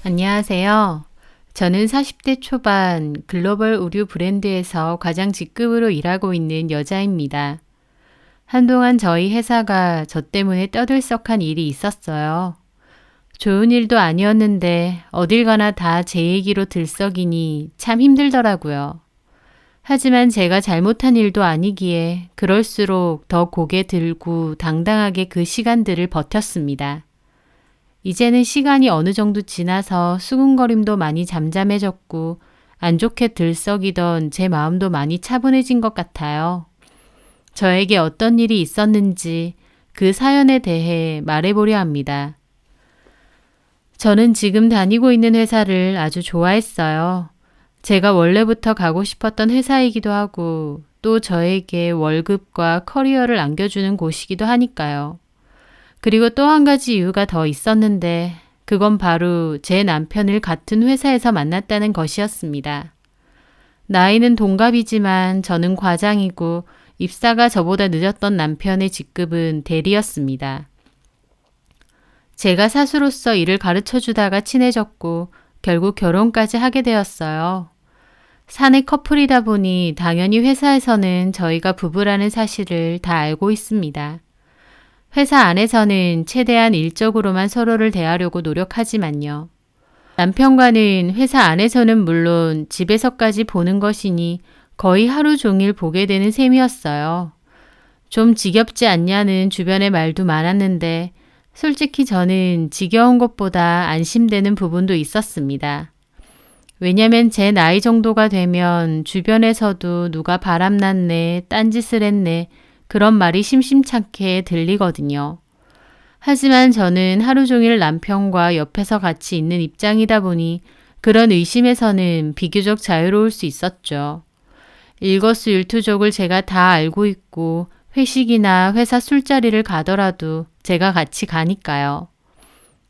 안녕하세요. 저는 40대 초반 글로벌 의류 브랜드에서 과장 직급으로 일하고 있는 여자입니다. 한동안 저희 회사가 저 때문에 떠들썩한 일이 있었어요. 좋은 일도 아니었는데 어딜 가나 다 제 얘기로 들썩이니 참 힘들더라고요. 하지만 제가 잘못한 일도 아니기에 그럴수록 더 고개 들고 당당하게 그 시간들을 버텼습니다. 이제는 시간이 어느 정도 지나서 수군거림도 많이 잠잠해졌고 안 좋게 들썩이던 제 마음도 많이 차분해진 것 같아요. 저에게 어떤 일이 있었는지 그 사연에 대해 말해보려 합니다. 저는 지금 다니고 있는 회사를 아주 좋아했어요. 제가 원래부터 가고 싶었던 회사이기도 하고 또 저에게 월급과 커리어를 안겨주는 곳이기도 하니까요. 그리고 또 한 가지 이유가 더 있었는데 그건 바로 제 남편을 같은 회사에서 만났다는 것이었습니다. 나이는 동갑이지만 저는 과장이고 입사가 저보다 늦었던 남편의 직급은 대리였습니다. 제가 사수로서 일을 가르쳐 주다가 친해졌고 결국 결혼까지 하게 되었어요. 사내 커플이다 보니 당연히 회사에서는 저희가 부부라는 사실을 다 알고 있습니다. 회사 안에서는 최대한 일적으로만 서로를 대하려고 노력하지만요. 남편과는 회사 안에서는 물론 집에서까지 보는 것이니 거의 하루 종일 보게 되는 셈이었어요. 좀 지겹지 않냐는 주변의 말도 많았는데 솔직히 저는 지겨운 것보다 안심되는 부분도 있었습니다. 왜냐면 제 나이 정도가 되면 주변에서도 누가 바람났네, 딴짓을 했네, 그런 말이 심심찮게 들리거든요. 하지만 저는 하루 종일 남편과 옆에서 같이 있는 입장이다 보니 그런 의심에서는 비교적 자유로울 수 있었죠. 일거수일투족을 제가 다 알고 있고 회식이나 회사 술자리를 가더라도 제가 같이 가니까요.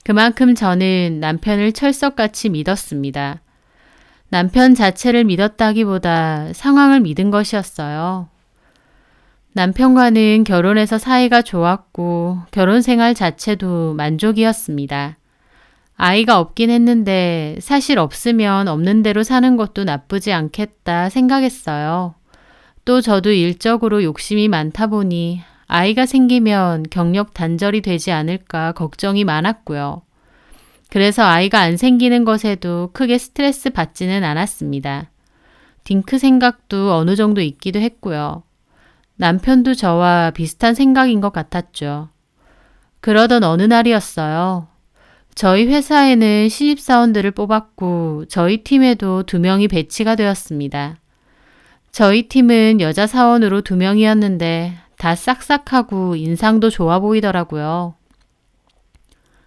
그만큼 저는 남편을 철석같이 믿었습니다. 남편 자체를 믿었다기보다 상황을 믿은 것이었어요. 남편과는 결혼해서 사이가 좋았고 결혼 생활 자체도 만족이었습니다. 아이가 없긴 했는데 사실 없으면 없는 대로 사는 것도 나쁘지 않겠다 생각했어요. 또 저도 일적으로 욕심이 많다 보니 아이가 생기면 경력 단절이 되지 않을까 걱정이 많았고요. 그래서 아이가 안 생기는 것에도 크게 스트레스 받지는 않았습니다. 딩크 생각도 어느 정도 있기도 했고요. 남편도 저와 비슷한 생각인 것 같았죠. 그러던 어느 날이었어요. 저희 회사에는 신입사원들을 뽑았고 저희 팀에도 2명이 배치가 되었습니다. 저희 팀은 여자 사원으로 2명이었는데 다 싹싹하고 인상도 좋아 보이더라고요.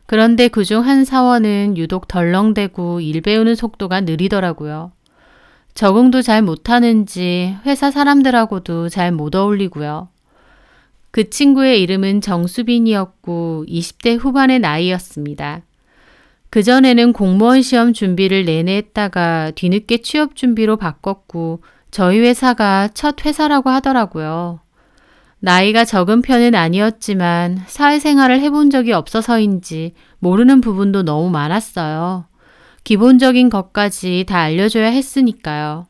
그런데 그중 한 사원은 유독 덜렁대고 일 배우는 속도가 느리더라고요. 적응도 잘 못하는지 회사 사람들하고도 잘 못 어울리고요. 그 친구의 이름은 정수빈이었고 20대 후반의 나이였습니다. 그전에는 공무원 시험 준비를 내내 했다가 뒤늦게 취업 준비로 바꿨고 저희 회사가 첫 회사라고 하더라고요. 나이가 적은 편은 아니었지만 사회생활을 해본 적이 없어서인지 모르는 부분도 너무 많았어요. 기본적인 것까지 다 알려줘야 했으니까요.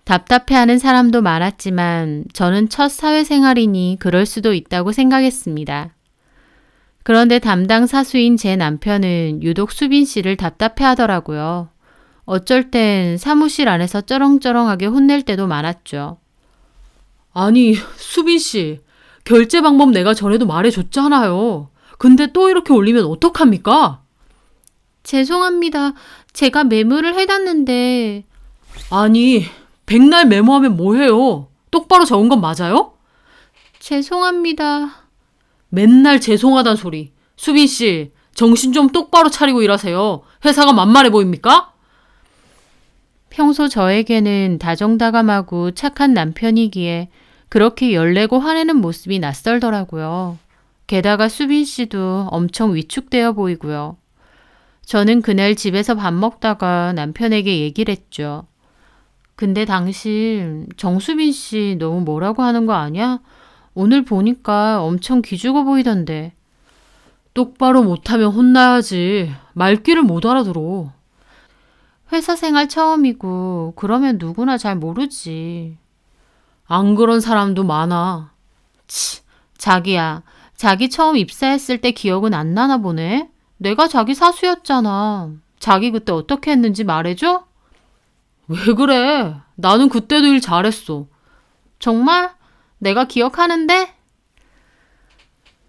답답해하는 사람도 많았지만 저는 첫 사회생활이니 그럴 수도 있다고 생각했습니다. 그런데 담당 사수인 제 남편은 유독 수빈 씨를 답답해하더라고요. 어쩔 땐 사무실 안에서 쩌렁쩌렁하게 혼낼 때도 많았죠. 아니, 수빈 씨, 결제 방법 내가 전에도 말해줬잖아요. 근데 또 이렇게 올리면 어떡합니까? 죄송합니다. 제가 메모를 해놨는데. 아니, 백날 메모하면 뭐해요? 똑바로 적은 건 맞아요? 죄송합니다. 맨날 죄송하단 소리. 수빈 씨, 정신 좀 똑바로 차리고 일하세요. 회사가 만만해 보입니까? 평소 저에게는 다정다감하고 착한 남편이기에 그렇게 열내고 화내는 모습이 낯설더라고요. 게다가 수빈 씨도 엄청 위축되어 보이고요. 저는 그날 집에서 밥 먹다가 남편에게 얘기를 했죠. 근데 당신 정수빈 씨 너무 뭐라고 하는 거 아니야? 오늘 보니까 엄청 기죽어 보이던데. 똑바로 못하면 혼나야지. 말귀를 못 알아들어. 회사 생활 처음이고 그러면 누구나 잘 모르지. 안 그런 사람도 많아. 자기야, 자기 처음 입사했을 때 기억은 안 나나 보네? 내가 자기 사수였잖아. 자기 그때 어떻게 했는지 말해줘? 왜 그래? 나는 그때도 일 잘했어. 정말? 내가 기억하는데?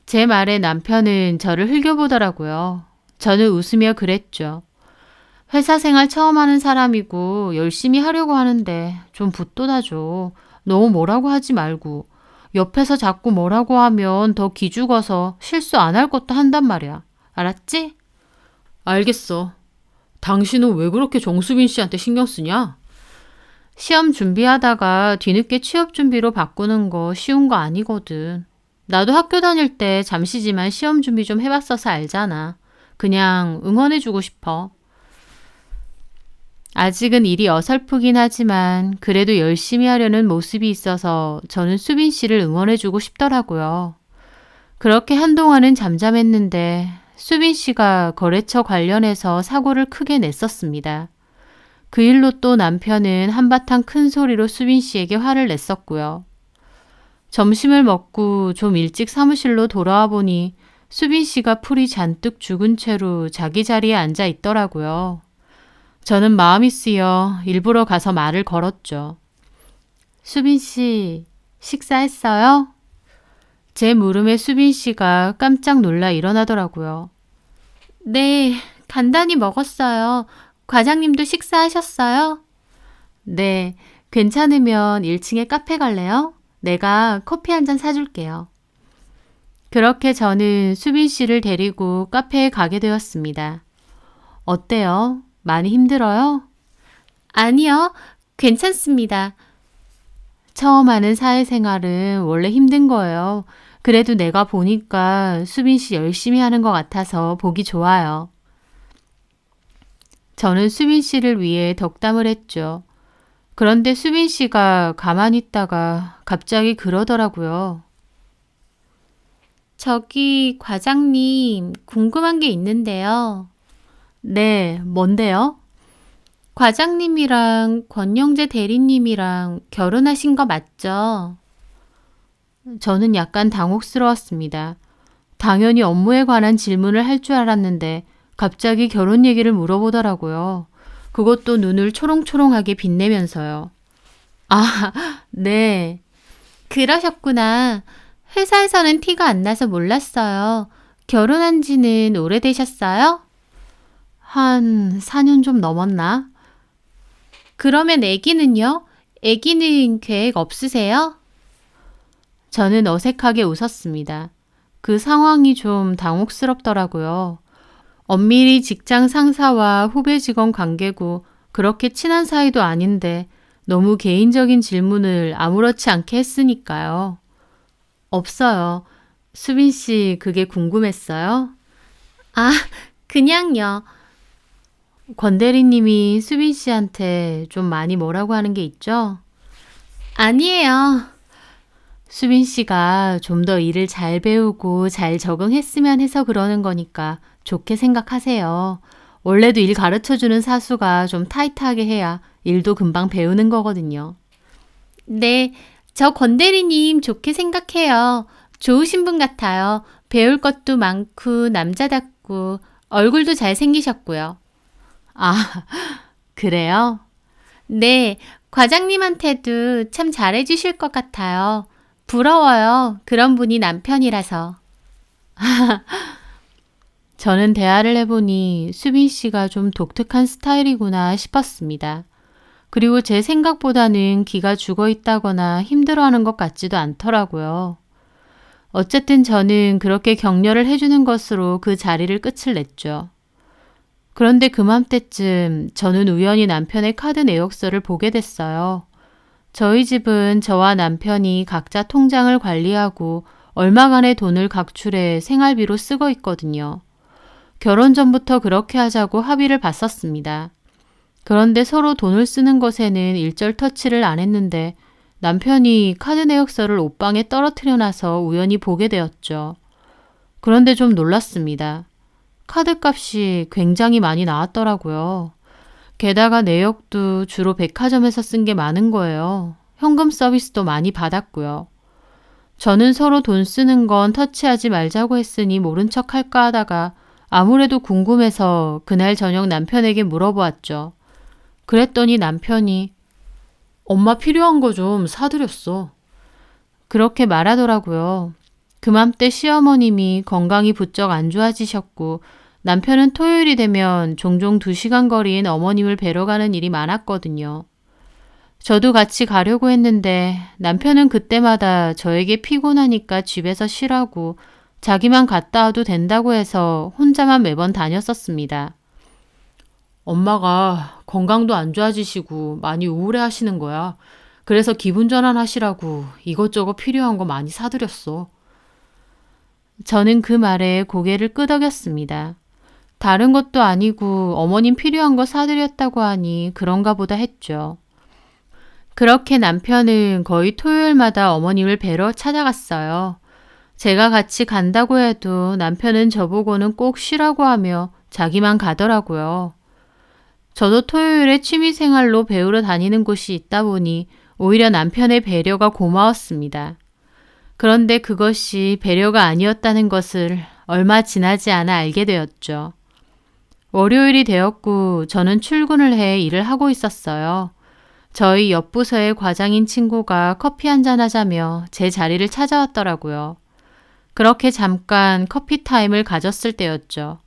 제 말에 남편은 저를 흘겨보더라고요. 저는 웃으며 그랬죠. 회사 생활 처음 하는 사람이고 열심히 하려고 하는데 좀 붙돋아줘. 너무 뭐라고 하지 말고. 옆에서 자꾸 뭐라고 하면 더 기죽어서 실수 안 할 것도 한단 말이야. 알았지? 알겠어. 당신은 왜 그렇게 정수빈 씨한테 신경 쓰냐? 시험 준비하다가 뒤늦게 취업 준비로 바꾸는 거 쉬운 거 아니거든. 나도 학교 다닐 때 잠시지만 시험 준비 좀 해봤어서 알잖아. 그냥 응원해주고 싶어. 아직은 일이 어설프긴 하지만 그래도 열심히 하려는 모습이 있어서 저는 수빈 씨를 응원해주고 싶더라고요. 그렇게 한동안은 잠잠했는데 수빈 씨가 거래처 관련해서 사고를 크게 냈었습니다. 그 일로 또 남편은 한바탕 큰 소리로 수빈 씨에게 화를 냈었고요. 점심을 먹고 좀 일찍 사무실로 돌아와 보니 수빈 씨가 풀이 잔뜩 죽은 채로 자기 자리에 앉아 있더라고요. 저는 마음이 쓰여 일부러 가서 말을 걸었죠. 수빈 씨, 식사했어요? 제 물음에 수빈 씨가 깜짝 놀라 일어나더라고요. 네, 간단히 먹었어요. 과장님도 식사하셨어요? 네, 괜찮으면 1층에 카페 갈래요? 내가 커피 한 잔 사줄게요. 그렇게 저는 수빈 씨를 데리고 카페에 가게 되었습니다. 어때요? 많이 힘들어요? 아니요, 괜찮습니다. 처음 하는 사회생활은 원래 힘든 거예요. 그래도 내가 보니까 수빈 씨 열심히 하는 것 같아서 보기 좋아요. 저는 수빈 씨를 위해 덕담을 했죠. 그런데 수빈 씨가 가만히 있다가 갑자기 그러더라고요. 저기 과장님 궁금한 게 있는데요. 네, 뭔데요? 과장님이랑 권영재 대리님이랑 결혼하신 거 맞죠? 저는 약간 당혹스러웠습니다. 당연히 업무에 관한 질문을 할 줄 알았는데 갑자기 결혼 얘기를 물어보더라고요. 그것도 눈을 초롱초롱하게 빛내면서요. 아, 네. 그러셨구나. 회사에서는 티가 안 나서 몰랐어요. 결혼한 지는 오래되셨어요? 한 4년 좀 넘었나? 그러면 아기는요? 아기는 계획 없으세요? 저는 어색하게 웃었습니다. 그 상황이 좀 당혹스럽더라고요. 엄밀히 직장 상사와 후배 직원 관계고 그렇게 친한 사이도 아닌데 너무 개인적인 질문을 아무렇지 않게 했으니까요. 없어요. 수빈 씨 그게 궁금했어요? 아, 그냥요. 권 대리님이 수빈 씨한테 좀 많이 뭐라고 하는 게 있죠? 아니에요. 수빈 씨가 좀 더 일을 잘 배우고 잘 적응했으면 해서 그러는 거니까 좋게 생각하세요. 원래도 일 가르쳐주는 사수가 좀 타이트하게 해야 일도 금방 배우는 거거든요. 네, 저 권 대리님 좋게 생각해요. 좋으신 분 같아요. 배울 것도 많고 남자답고 얼굴도 잘생기셨고요. 아, 그래요? 네, 과장님한테도 참 잘해주실 것 같아요. 부러워요. 그런 분이 남편이라서. 저는 대화를 해보니 수빈 씨가 좀 독특한 스타일이구나 싶었습니다. 그리고 제 생각보다는 기가 죽어 있다거나 힘들어하는 것 같지도 않더라고요. 어쨌든 저는 그렇게 격려를 해주는 것으로 그 자리를 끝을 냈죠. 그런데 그맘때쯤 저는 우연히 남편의 카드 내역서를 보게 됐어요. 저희 집은 저와 남편이 각자 통장을 관리하고 얼마간의 돈을 각출해 생활비로 쓰고 있거든요. 결혼 전부터 그렇게 하자고 합의를 봤었습니다. 그런데 서로 돈을 쓰는 것에는 일절 터치를 안 했는데 남편이 카드 내역서를 옷방에 떨어뜨려 놔서 우연히 보게 되었죠. 그런데 좀 놀랐습니다. 카드 값이 굉장히 많이 나왔더라고요. 게다가 내역도 주로 백화점에서 쓴 게 많은 거예요. 현금 서비스도 많이 받았고요. 저는 서로 돈 쓰는 건 터치하지 말자고 했으니 모른 척 할까 하다가 아무래도 궁금해서 그날 저녁 남편에게 물어보았죠. 그랬더니 남편이 엄마 필요한 거 좀 사드렸어. 그렇게 말하더라고요. 그맘때 시어머님이 건강이 부쩍 안 좋아지셨고 남편은 토요일이 되면 종종 2시간 거리인 어머님을 뵈러 가는 일이 많았거든요. 저도 같이 가려고 했는데 남편은 그때마다 저에게 피곤하니까 집에서 쉬라고 자기만 갔다 와도 된다고 해서 혼자만 매번 다녔었습니다. 엄마가 건강도 안 좋아지시고 많이 우울해 하시는 거야. 그래서 기분 전환하시라고 이것저것 필요한 거 많이 사드렸어. 저는 그 말에 고개를 끄덕였습니다. 다른 것도 아니고 어머님 필요한 거 사드렸다고 하니 그런가 보다 했죠. 그렇게 남편은 거의 토요일마다 어머님을 뵈러 찾아갔어요. 제가 같이 간다고 해도 남편은 저보고는 꼭 쉬라고 하며 자기만 가더라고요. 저도 토요일에 취미생활로 배우러 다니는 곳이 있다 보니 오히려 남편의 배려가 고마웠습니다. 그런데 그것이 배려가 아니었다는 것을 얼마 지나지 않아 알게 되었죠. 월요일이 되었고 저는 출근을 해 일을 하고 있었어요. 저희 옆 부서의 과장인 친구가 커피 한잔 하자며 제 자리를 찾아왔더라고요. 그렇게 잠깐 커피 타임을 가졌을 때였죠.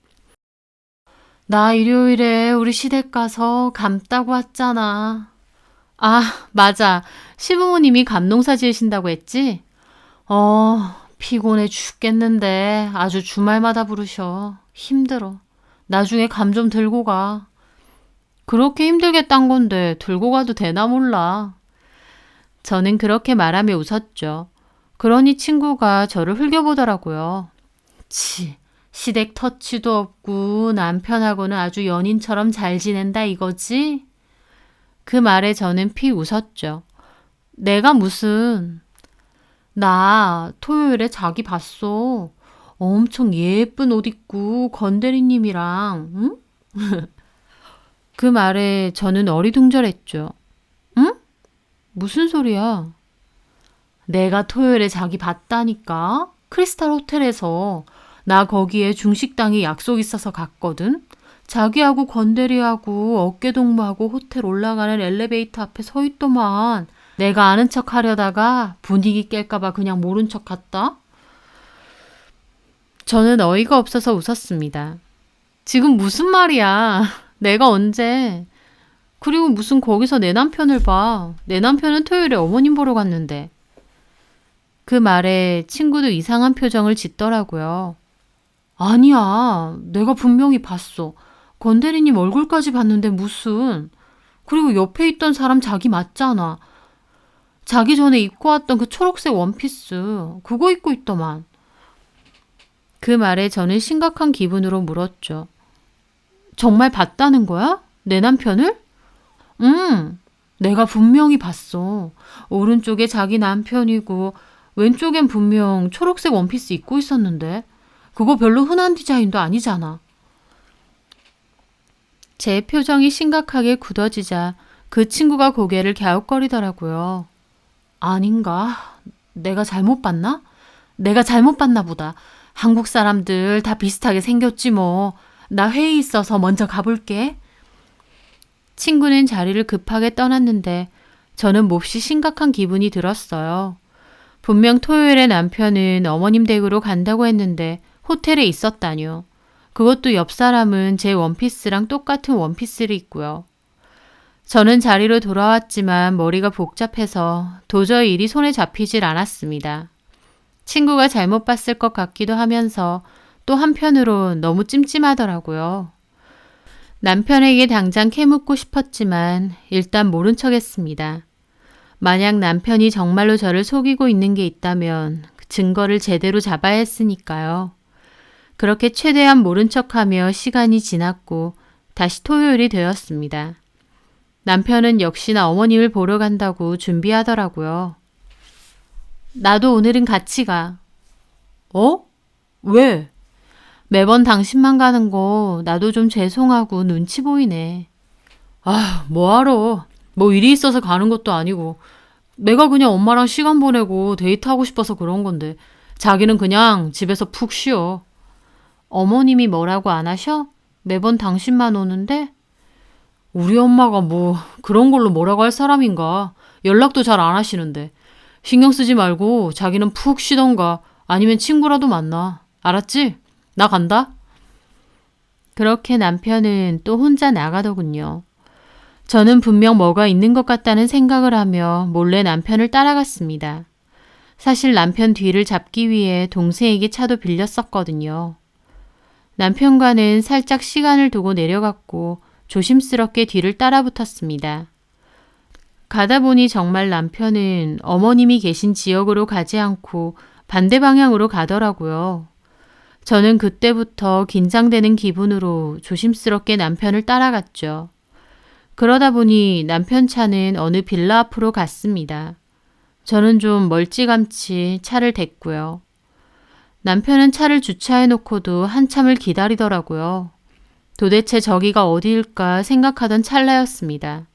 나 일요일에 우리 시댁 가서 감 따고 왔잖아. 아, 맞아. 시부모님이 감농사 지으신다고 했지? 피곤해 죽겠는데 아주 주말마다 부르셔. 힘들어. 나중에 감 좀 들고 가. 그렇게 힘들게 딴 건데 들고 가도 되나 몰라. 저는 그렇게 말하며 웃었죠. 그러니 친구가 저를 흘겨보더라고요. 치, 시댁 터치도 없고 남편하고는 아주 연인처럼 잘 지낸다 이거지? 그 말에 저는 픽 웃었죠. 내가 무슨... 나 토요일에 자기 봤어. 엄청 예쁜 옷 입고 건대리님이랑, 응? 그 말에 저는 어리둥절했죠. 응? 무슨 소리야? 내가 토요일에 자기 봤다니까? 크리스탈 호텔에서. 나 거기에 중식당에 약속 있어서 갔거든? 자기하고 건대리하고 어깨동무하고 호텔 올라가는 엘리베이터 앞에 서 있더만. 내가 아는 척 하려다가 분위기 깰까봐 그냥 모른 척 갔다? 저는 어이가 없어서 웃었습니다. 지금 무슨 말이야? 내가 언제? 그리고 무슨 거기서 내 남편을 봐. 내 남편은 토요일에 어머님 보러 갔는데. 그 말에 친구도 이상한 표정을 짓더라고요. 아니야. 내가 분명히 봤어. 건대리님 얼굴까지 봤는데 무슨. 그리고 옆에 있던 사람 자기 맞잖아. 자기 전에 입고 왔던 그 초록색 원피스. 그거 입고 있더만. 그 말에 저는 심각한 기분으로 물었죠. 정말 봤다는 거야? 내 남편을? 응. 내가 분명히 봤어. 오른쪽에 자기 남편이고 왼쪽엔 분명 초록색 원피스 입고 있었는데. 그거 별로 흔한 디자인도 아니잖아. 제 표정이 심각하게 굳어지자 그 친구가 고개를 갸웃거리더라고요. 아닌가? 내가 잘못 봤나? 내가 잘못 봤나 보다. 한국 사람들 다 비슷하게 생겼지 뭐. 나 회의 있어서 먼저 가볼게. 친구는 자리를 급하게 떠났는데 저는 몹시 심각한 기분이 들었어요. 분명 토요일에 남편은 어머님 댁으로 간다고 했는데 호텔에 있었다뇨. 그것도 옆 사람은 제 원피스랑 똑같은 원피스를 입고요. 저는 자리로 돌아왔지만 머리가 복잡해서 도저히 일이 손에 잡히질 않았습니다. 친구가 잘못 봤을 것 같기도 하면서 또 한편으로 너무 찜찜하더라고요. 남편에게 당장 캐묻고 싶었지만 일단 모른 척 했습니다. 만약 남편이 정말로 저를 속이고 있는 게 있다면 그 증거를 제대로 잡아야 했으니까요. 그렇게 최대한 모른 척하며 시간이 지났고 다시 토요일이 되었습니다. 남편은 역시나 어머님을 보러 간다고 준비하더라고요. 나도 오늘은 같이 가. 어? 왜? 매번 당신만 가는 거 나도 좀 죄송하고 눈치 보이네. 아, 뭐하러. 뭐 일이 있어서 가는 것도 아니고. 내가 그냥 엄마랑 시간 보내고 데이트하고 싶어서 그런 건데. 자기는 그냥 집에서 푹 쉬어. 어머님이 뭐라고 안 하셔? 매번 당신만 오는데? 우리 엄마가 뭐 그런 걸로 뭐라고 할 사람인가. 연락도 잘 안 하시는데. 신경 쓰지 말고 자기는 푹 쉬던가 아니면 친구라도 만나. 알았지? 나 간다. 그렇게 남편은 또 혼자 나가더군요. 저는 분명 뭐가 있는 것 같다는 생각을 하며 몰래 남편을 따라갔습니다. 사실 남편 뒤를 잡기 위해 동생에게 차도 빌렸었거든요. 남편과는 살짝 시간을 두고 내려갔고 조심스럽게 뒤를 따라붙었습니다. 가다 보니 정말 남편은 어머님이 계신 지역으로 가지 않고 반대 방향으로 가더라고요. 저는 그때부터 긴장되는 기분으로 조심스럽게 남편을 따라갔죠. 그러다 보니 남편 차는 어느 빌라 앞으로 갔습니다. 저는 좀 멀찌감치 차를 댔고요. 남편은 차를 주차해 놓고도 한참을 기다리더라고요. 도대체 저기가 어디일까 생각하던 찰나였습니다.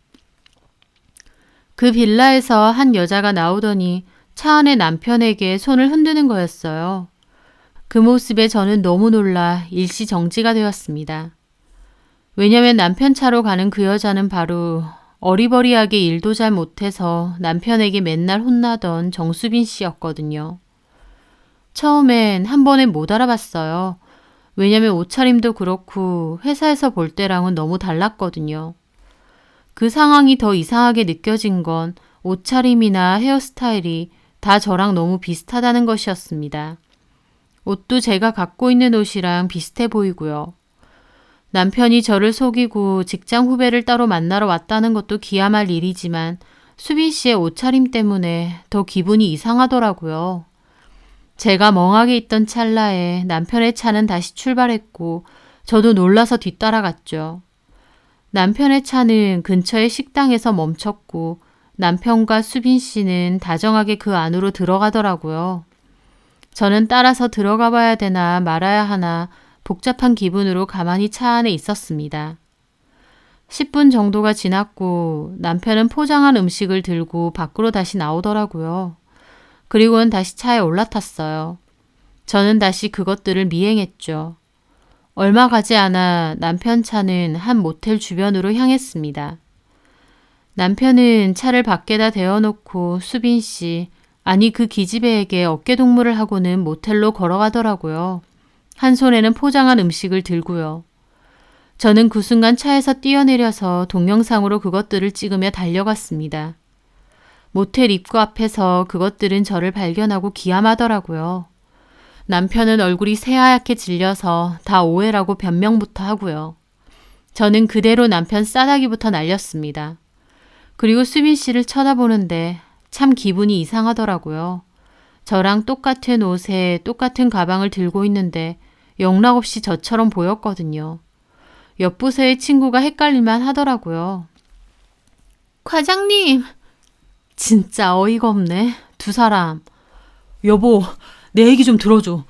그 빌라에서 한 여자가 나오더니 차 안에 남편에게 손을 흔드는 거였어요. 그 모습에 저는 너무 놀라 일시 정지가 되었습니다. 왜냐면 남편 차로 가는 그 여자는 바로 어리버리하게 일도 잘 못해서 남편에게 맨날 혼나던 정수빈 씨였거든요. 처음엔 한 번에 못 알아봤어요. 왜냐면 옷차림도 그렇고 회사에서 볼 때랑은 너무 달랐거든요. 그 상황이 더 이상하게 느껴진 건 옷차림이나 헤어스타일이 다 저랑 너무 비슷하다는 것이었습니다. 옷도 제가 갖고 있는 옷이랑 비슷해 보이고요. 남편이 저를 속이고 직장 후배를 따로 만나러 왔다는 것도 기함할 일이지만 수빈 씨의 옷차림 때문에 더 기분이 이상하더라고요. 제가 멍하게 있던 찰나에 남편의 차는 다시 출발했고 저도 놀라서 뒤따라갔죠. 남편의 차는 근처의 식당에서 멈췄고 남편과 수빈 씨는 다정하게 그 안으로 들어가더라고요. 저는 따라서 들어가 봐야 되나 말아야 하나 복잡한 기분으로 가만히 차 안에 있었습니다. 10분 정도가 지났고 남편은 포장한 음식을 들고 밖으로 다시 나오더라고요. 그리고는 다시 차에 올라탔어요. 저는 다시 그것들을 미행했죠. 얼마 가지 않아 남편 차는 한 모텔 주변으로 향했습니다. 남편은 차를 밖에다 대어놓고 수빈 씨, 아니 그 기집애에게 어깨동무를 하고는 모텔로 걸어가더라고요. 한 손에는 포장한 음식을 들고요. 저는 그 순간 차에서 뛰어내려서 동영상으로 그것들을 찍으며 달려갔습니다. 모텔 입구 앞에서 그것들은 저를 발견하고 기함하더라고요. 남편은 얼굴이 새하얗게 질려서 다 오해라고 변명부터 하고요. 저는 그대로 남편 싸다기부터 날렸습니다. 그리고 수빈 씨를 쳐다보는데 참 기분이 이상하더라고요. 저랑 똑같은 옷에 똑같은 가방을 들고 있는데 영락없이 저처럼 보였거든요. 옆부서의 친구가 헷갈릴만 하더라고요. 과장님! 진짜 어이가 없네. 두 사람. 여보, 내 얘기 좀 들어줘.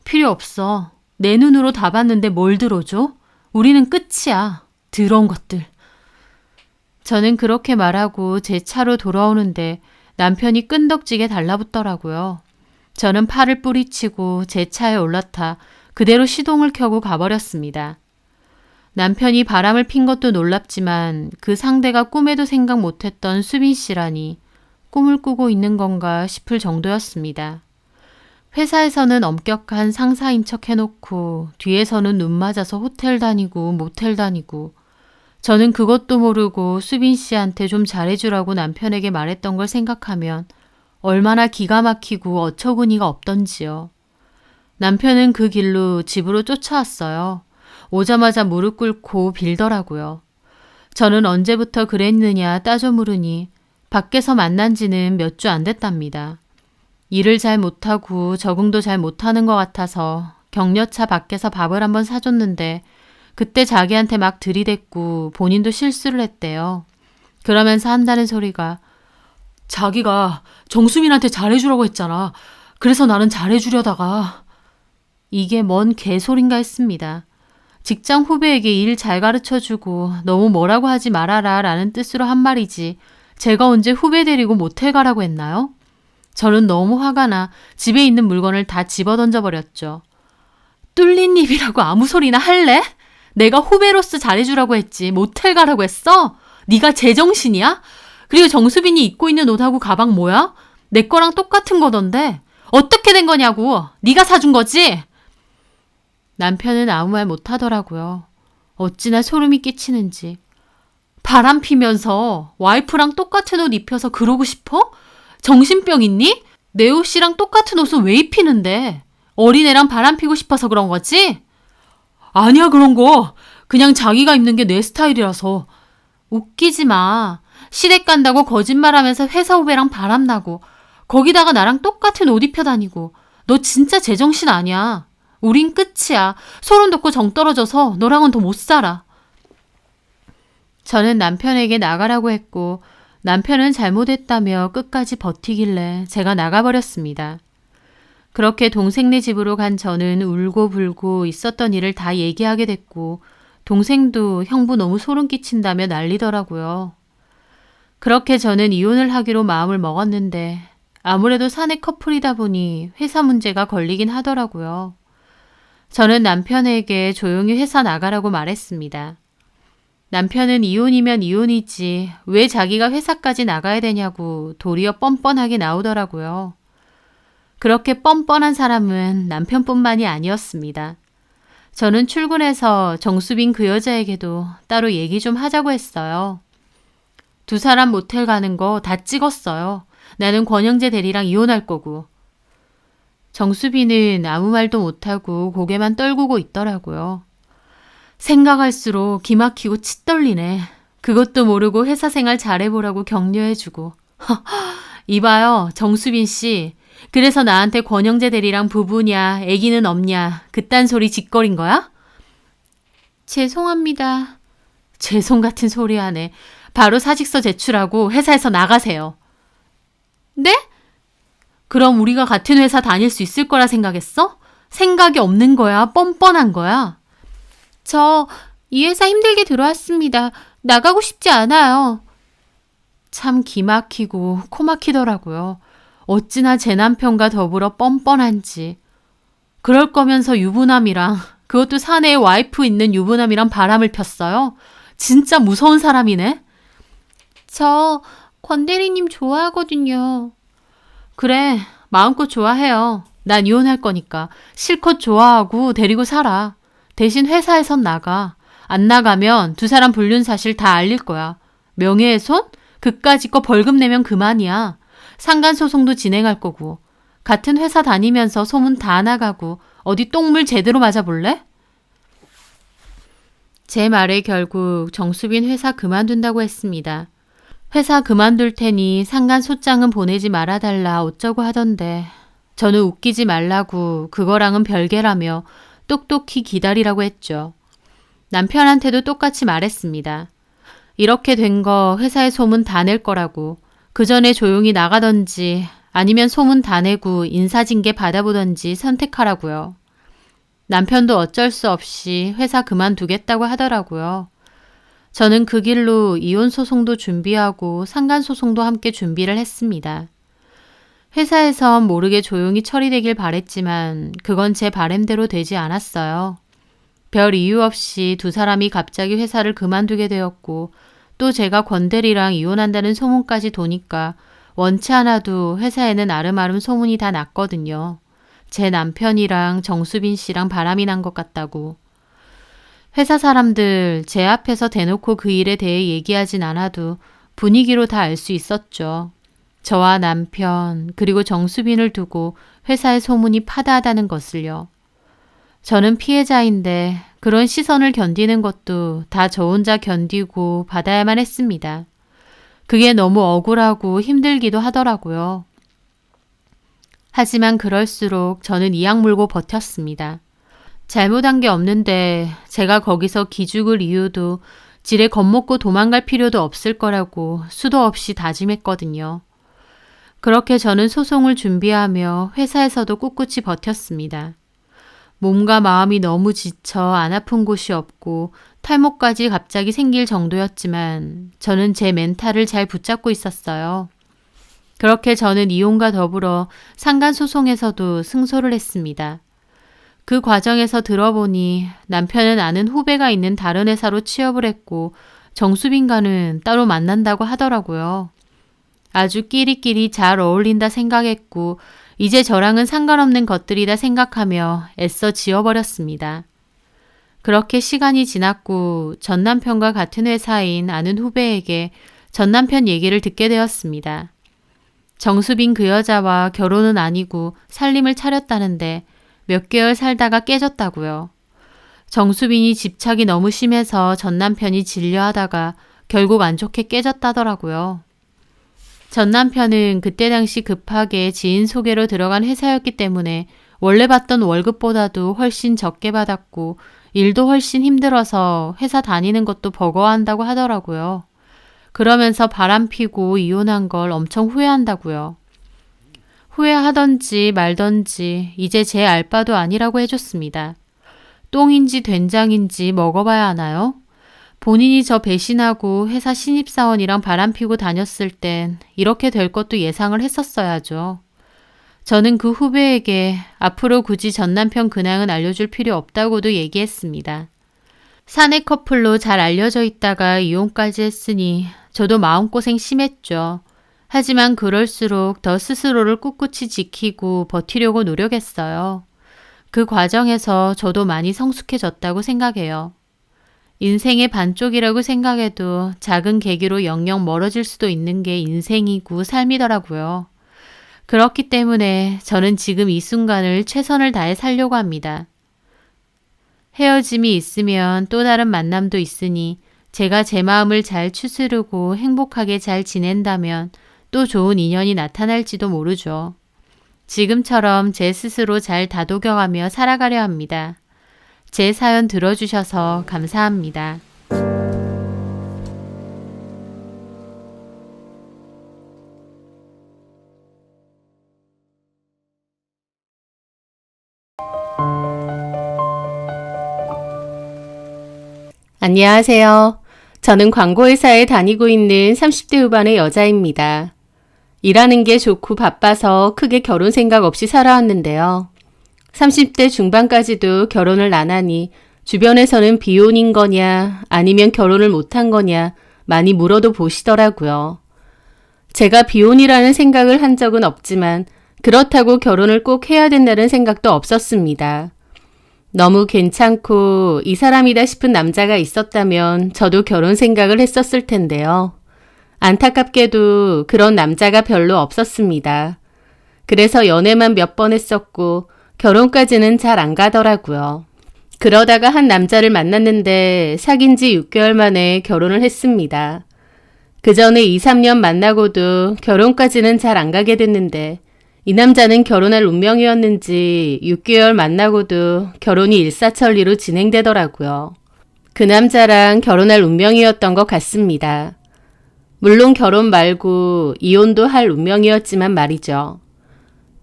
필요 없어. 내 눈으로 다 봤는데 뭘 들어줘? 우리는 끝이야. 더러운 것들. 저는 그렇게 말하고 제 차로 돌아오는데 남편이 끈덕지게 달라붙더라고요. 저는 팔을 뿌리치고 제 차에 올라타 그대로 시동을 켜고 가버렸습니다. 남편이 바람을 핀 것도 놀랍지만 그 상대가 꿈에도 생각 못했던 수빈 씨라니 꿈을 꾸고 있는 건가 싶을 정도였습니다. 회사에서는 엄격한 상사인 척 해놓고 뒤에서는 눈 맞아서 호텔 다니고 모텔 다니고 저는 그것도 모르고 수빈 씨한테 좀 잘해주라고 남편에게 말했던 걸 생각하면 얼마나 기가 막히고 어처구니가 없던지요. 남편은 그 길로 집으로 쫓아왔어요. 오자마자 무릎 꿇고 빌더라고요. 저는 언제부터 그랬느냐 따져 물으니 밖에서 만난 지는 몇 주 안 됐답니다. 일을 잘 못하고 적응도 잘 못하는 것 같아서 격려차 밖에서 밥을 한번 사줬는데 그때 자기한테 막 들이댔고 본인도 실수를 했대요. 그러면서 한다는 소리가 자기가 정수민한테 잘해주라고 했잖아. 그래서 나는 잘해주려다가. 이게 뭔 개소린가 했습니다. 직장 후배에게 일 잘 가르쳐주고 너무 뭐라고 하지 말아라 라는 뜻으로 한 말이지 제가 언제 후배 데리고 모텔 가라고 했나요? 저는 너무 화가 나 집에 있는 물건을 다 집어 던져버렸죠. 뚫린 입이라고 아무 소리나 할래? 내가 후배로서 잘해주라고 했지 모텔 가라고 했어? 네가 제정신이야? 그리고 정수빈이 입고 있는 옷하고 가방 뭐야? 내 거랑 똑같은 거던데 어떻게 된 거냐고. 네가 사준 거지? 남편은 아무 말 못하더라고요. 어찌나 소름이 끼치는지. 바람 피면서 와이프랑 똑같은 옷 입혀서 그러고 싶어? 정신병 있니? 내 옷이랑 똑같은 옷은 왜 입히는데? 어린애랑 바람 피고 싶어서 그런 거지? 아니야 그런 거. 그냥 자기가 입는 게 내 스타일이라서. 웃기지 마. 시댁 간다고 거짓말하면서 회사 후배랑 바람나고 거기다가 나랑 똑같은 옷 입혀 다니고 너 진짜 제정신 아니야. 우린 끝이야. 소름 돋고 정 떨어져서 너랑은 더 못 살아. 저는 남편에게 나가라고 했고 남편은 잘못했다며 끝까지 버티길래 제가 나가버렸습니다. 그렇게 동생네 집으로 간 저는 울고 불고 있었던 일을 다 얘기하게 됐고 동생도 형부 너무 소름 끼친다며 난리더라고요. 그렇게 저는 이혼을 하기로 마음을 먹었는데 아무래도 사내 커플이다 보니 회사 문제가 걸리긴 하더라고요. 저는 남편에게 조용히 회사 나가라고 말했습니다. 남편은 이혼이면 이혼이지 왜 자기가 회사까지 나가야 되냐고 도리어 뻔뻔하게 나오더라고요. 그렇게 뻔뻔한 사람은 남편뿐만이 아니었습니다. 저는 출근해서 정수빈 그 여자에게도 따로 얘기 좀 하자고 했어요. 두 사람 모텔 가는 거 다 찍었어요. 나는 권영재 대리랑 이혼할 거고. 정수빈은 아무 말도 못하고 고개만 떨구고 있더라고요. 생각할수록 기막히고 치 떨리네. 그것도 모르고 회사 생활 잘해보라고 격려해주고. 이봐요, 정수빈 씨. 그래서 나한테 권영재 대리랑 부부냐, 애기는 없냐, 그딴 소리 짓거린 거야? 죄송합니다. 죄송 같은 소리 하네. 바로 사직서 제출하고 회사에서 나가세요. 네? 그럼 우리가 같은 회사 다닐 수 있을 거라 생각했어? 생각이 없는 거야, 뻔뻔한 거야. 저 이 회사 힘들게 들어왔습니다. 나가고 싶지 않아요. 참 기막히고 코막히더라고요. 어찌나 제 남편과 더불어 뻔뻔한지. 그럴 거면서 유부남이랑 그것도 사내에 와이프 있는 유부남이랑 바람을 폈어요. 진짜 무서운 사람이네. 저 권 대리님 좋아하거든요. 그래, 마음껏 좋아해요. 난 이혼할 거니까 실컷 좋아하고 데리고 살아. 대신 회사에선 나가. 안 나가면 두 사람 불륜 사실 다 알릴 거야. 명예훼손? 그까짓 거 벌금 내면 그만이야. 상간소송도 진행할 거고. 같은 회사 다니면서 소문 다 나가고 어디 똥물 제대로 맞아볼래? 제 말에 결국 정수빈 회사 그만둔다고 했습니다. 회사 그만둘 테니 상간소장은 보내지 말아달라 어쩌고 하던데 저는 웃기지 말라고 그거랑은 별개라며 똑똑히 기다리라고 했죠. 남편한테도 똑같이 말했습니다. 이렇게 된 거 회사에 소문 다 낼 거라고. 그 전에 조용히 나가던지 아니면 소문 다 내고 인사징계 받아보던지 선택하라고요. 남편도 어쩔 수 없이 회사 그만두겠다고 하더라고요. 저는 그 길로 이혼 소송도 준비하고 상간 소송도 함께 준비를 했습니다. 회사에선 모르게 조용히 처리되길 바랬지만 그건 제 바램대로 되지 않았어요. 별 이유 없이 두 사람이 갑자기 회사를 그만두게 되었고 또 제가 권대리랑 이혼한다는 소문까지 도니까 원치 않아도 회사에는 아름아름 소문이 다 났거든요. 제 남편이랑 정수빈 씨랑 바람이 난 것 같다고. 회사 사람들 제 앞에서 대놓고 그 일에 대해 얘기하진 않아도 분위기로 다 알 수 있었죠. 저와 남편 그리고 정수빈을 두고 회사의 소문이 파다하다는 것을요. 저는 피해자인데 그런 시선을 견디는 것도 다 저 혼자 견디고 받아야만 했습니다. 그게 너무 억울하고 힘들기도 하더라고요. 하지만 그럴수록 저는 이악 물고 버텼습니다. 잘못한 게 없는데 제가 거기서 기죽을 이유도 지레 겁먹고 도망갈 필요도 없을 거라고 수도 없이 다짐했거든요. 그렇게 저는 소송을 준비하며 회사에서도 꿋꿋이 버텼습니다. 몸과 마음이 너무 지쳐 안 아픈 곳이 없고 탈모까지 갑자기 생길 정도였지만 저는 제 멘탈을 잘 붙잡고 있었어요. 그렇게 저는 이혼과 더불어 상간소송에서도 승소를 했습니다. 그 과정에서 들어보니 남편은 아는 후배가 있는 다른 회사로 취업을 했고 정수빈과는 따로 만난다고 하더라고요. 아주 끼리끼리 잘 어울린다 생각했고 이제 저랑은 상관없는 것들이다 생각하며 애써 지워버렸습니다. 그렇게 시간이 지났고 전 남편과 같은 회사인 아는 후배에게 전 남편 얘기를 듣게 되었습니다. 정수빈 그 여자와 결혼은 아니고 살림을 차렸다는데 몇 개월 살다가 깨졌다고요. 정수빈이 집착이 너무 심해서 전 남편이 질려하다가 결국 안 좋게 깨졌다더라고요. 전 남편은 그때 당시 급하게 지인 소개로 들어간 회사였기 때문에 원래 받던 월급보다도 훨씬 적게 받았고 일도 훨씬 힘들어서 회사 다니는 것도 버거워한다고 하더라고요. 그러면서 바람피고 이혼한 걸 엄청 후회한다고요. 후회하던지 말던지 이제 제 알바도 아니라고 해줬습니다. 똥인지 된장인지 먹어봐야 하나요? 본인이 저 배신하고 회사 신입사원이랑 바람피고 다녔을 땐 이렇게 될 것도 예상을 했었어야죠. 저는 그 후배에게 앞으로 굳이 전 남편 근황은 알려줄 필요 없다고도 얘기했습니다. 사내 커플로 잘 알려져 있다가 이혼까지 했으니 저도 마음고생 심했죠. 하지만 그럴수록 더 스스로를 꿋꿋이 지키고 버티려고 노력했어요. 그 과정에서 저도 많이 성숙해졌다고 생각해요. 인생의 반쪽이라고 생각해도 작은 계기로 영영 멀어질 수도 있는 게 인생이고 삶이더라고요. 그렇기 때문에 저는 지금 이 순간을 최선을 다해 살려고 합니다. 헤어짐이 있으면 또 다른 만남도 있으니 제가 제 마음을 잘 추스르고 행복하게 잘 지낸다면 또 좋은 인연이 나타날지도 모르죠. 지금처럼 제 스스로 잘 다독여가며 살아가려 합니다. 제 사연 들어주셔서 감사합니다. 안녕하세요. 저는 광고회사에 다니고 있는 30대 후반의 여자입니다. 일하는 게 좋고 바빠서 크게 결혼 생각 없이 살아왔는데요. 30대 중반까지도 결혼을 안 하니 주변에서는 비혼인 거냐 아니면 결혼을 못한 거냐 많이 물어도 보시더라고요. 제가 비혼이라는 생각을 한 적은 없지만 그렇다고 결혼을 꼭 해야 된다는 생각도 없었습니다. 너무 괜찮고 이 사람이다 싶은 남자가 있었다면 저도 결혼 생각을 했었을 텐데요. 안타깝게도 그런 남자가 별로 없었습니다. 그래서 연애만 몇 번 했었고 결혼까지는 잘 안 가더라고요. 그러다가 한 남자를 만났는데 사귄 지 6개월 만에 결혼을 했습니다. 그 전에 2, 3년 만나고도 결혼까지는 잘 안 가게 됐는데 이 남자는 결혼할 운명이었는지 6개월 만나고도 결혼이 일사천리로 진행되더라고요. 그 남자랑 결혼할 운명이었던 것 같습니다. 물론 결혼 말고 이혼도 할 운명이었지만 말이죠.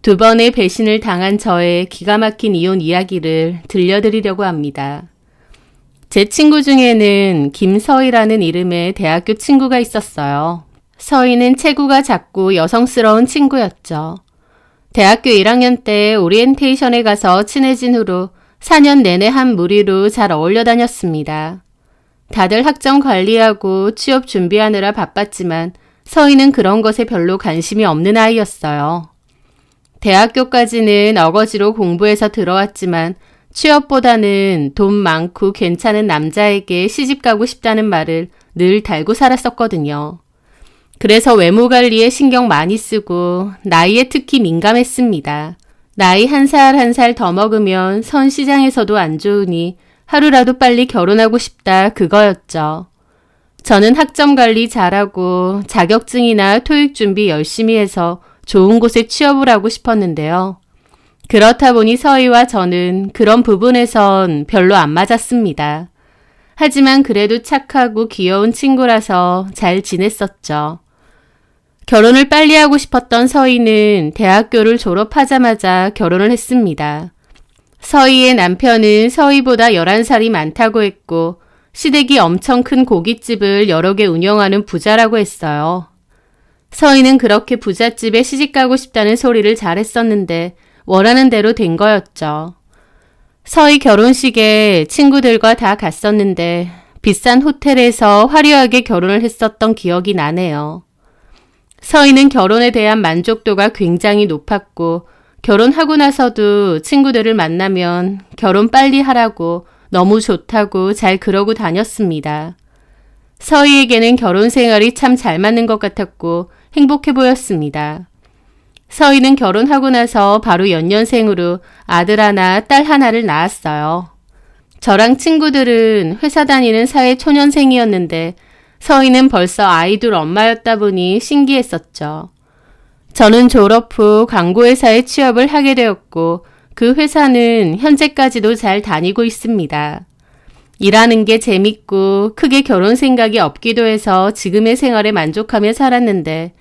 2번의 배신을 당한 저의 기가 막힌 이혼 이야기를 들려드리려고 합니다. 제 친구 중에는 김서희라는 이름의 대학교 친구가 있었어요. 서희는 체구가 작고 여성스러운 친구였죠. 대학교 1학년 때 오리엔테이션에 가서 친해진 후로 4년 내내 한 무리로 잘 어울려 다녔습니다. 다들 학점 관리하고 취업 준비하느라 바빴지만 서희는 그런 것에 별로 관심이 없는 아이였어요. 대학교까지는 어거지로 공부해서 들어왔지만 취업보다는 돈 많고 괜찮은 남자에게 시집가고 싶다는 말을 늘 달고 살았었거든요. 그래서 외모 관리에 신경 많이 쓰고 나이에 특히 민감했습니다. 나이 한 살 한 살 더 먹으면 선 시장에서도 안 좋으니 하루라도 빨리 결혼하고 싶다 그거였죠. 저는 학점 관리 잘하고 자격증이나 토익 준비 열심히 해서 좋은 곳에 취업을 하고 싶었는데요. 그렇다 보니 서희와 저는 그런 부분에선 별로 안 맞았습니다. 하지만 그래도 착하고 귀여운 친구라서 잘 지냈었죠. 결혼을 빨리 하고 싶었던 서희는 대학교를 졸업하자마자 결혼을 했습니다. 서희의 남편은 서희보다 11살이 많다고 했고 시댁이 엄청 큰 고깃집을 여러 개 운영하는 부자라고 했어요. 서희는 그렇게 부잣집에 시집가고 싶다는 소리를 잘했었는데 원하는 대로 된 거였죠. 서희 결혼식에 친구들과 다 갔었는데 비싼 호텔에서 화려하게 결혼을 했었던 기억이 나네요. 서희는 결혼에 대한 만족도가 굉장히 높았고 결혼하고 나서도 친구들을 만나면 결혼 빨리 하라고 너무 좋다고 잘 그러고 다녔습니다. 서희에게는 결혼 생활이 참 잘 맞는 것 같았고 행복해 보였습니다. 서희는 결혼하고 나서 바로 연년생으로 아들 하나, 딸 하나를 낳았어요. 저랑 친구들은 회사 다니는 사회 초년생이었는데 서희는 벌써 아이들 엄마였다 보니 신기했었죠. 저는 졸업 후 광고회사에 취업을 하게 되었고 그 회사는 현재까지도 잘 다니고 있습니다. 일하는 게 재밌고 크게 결혼 생각이 없기도 해서 지금의 생활에 만족하며 살았는데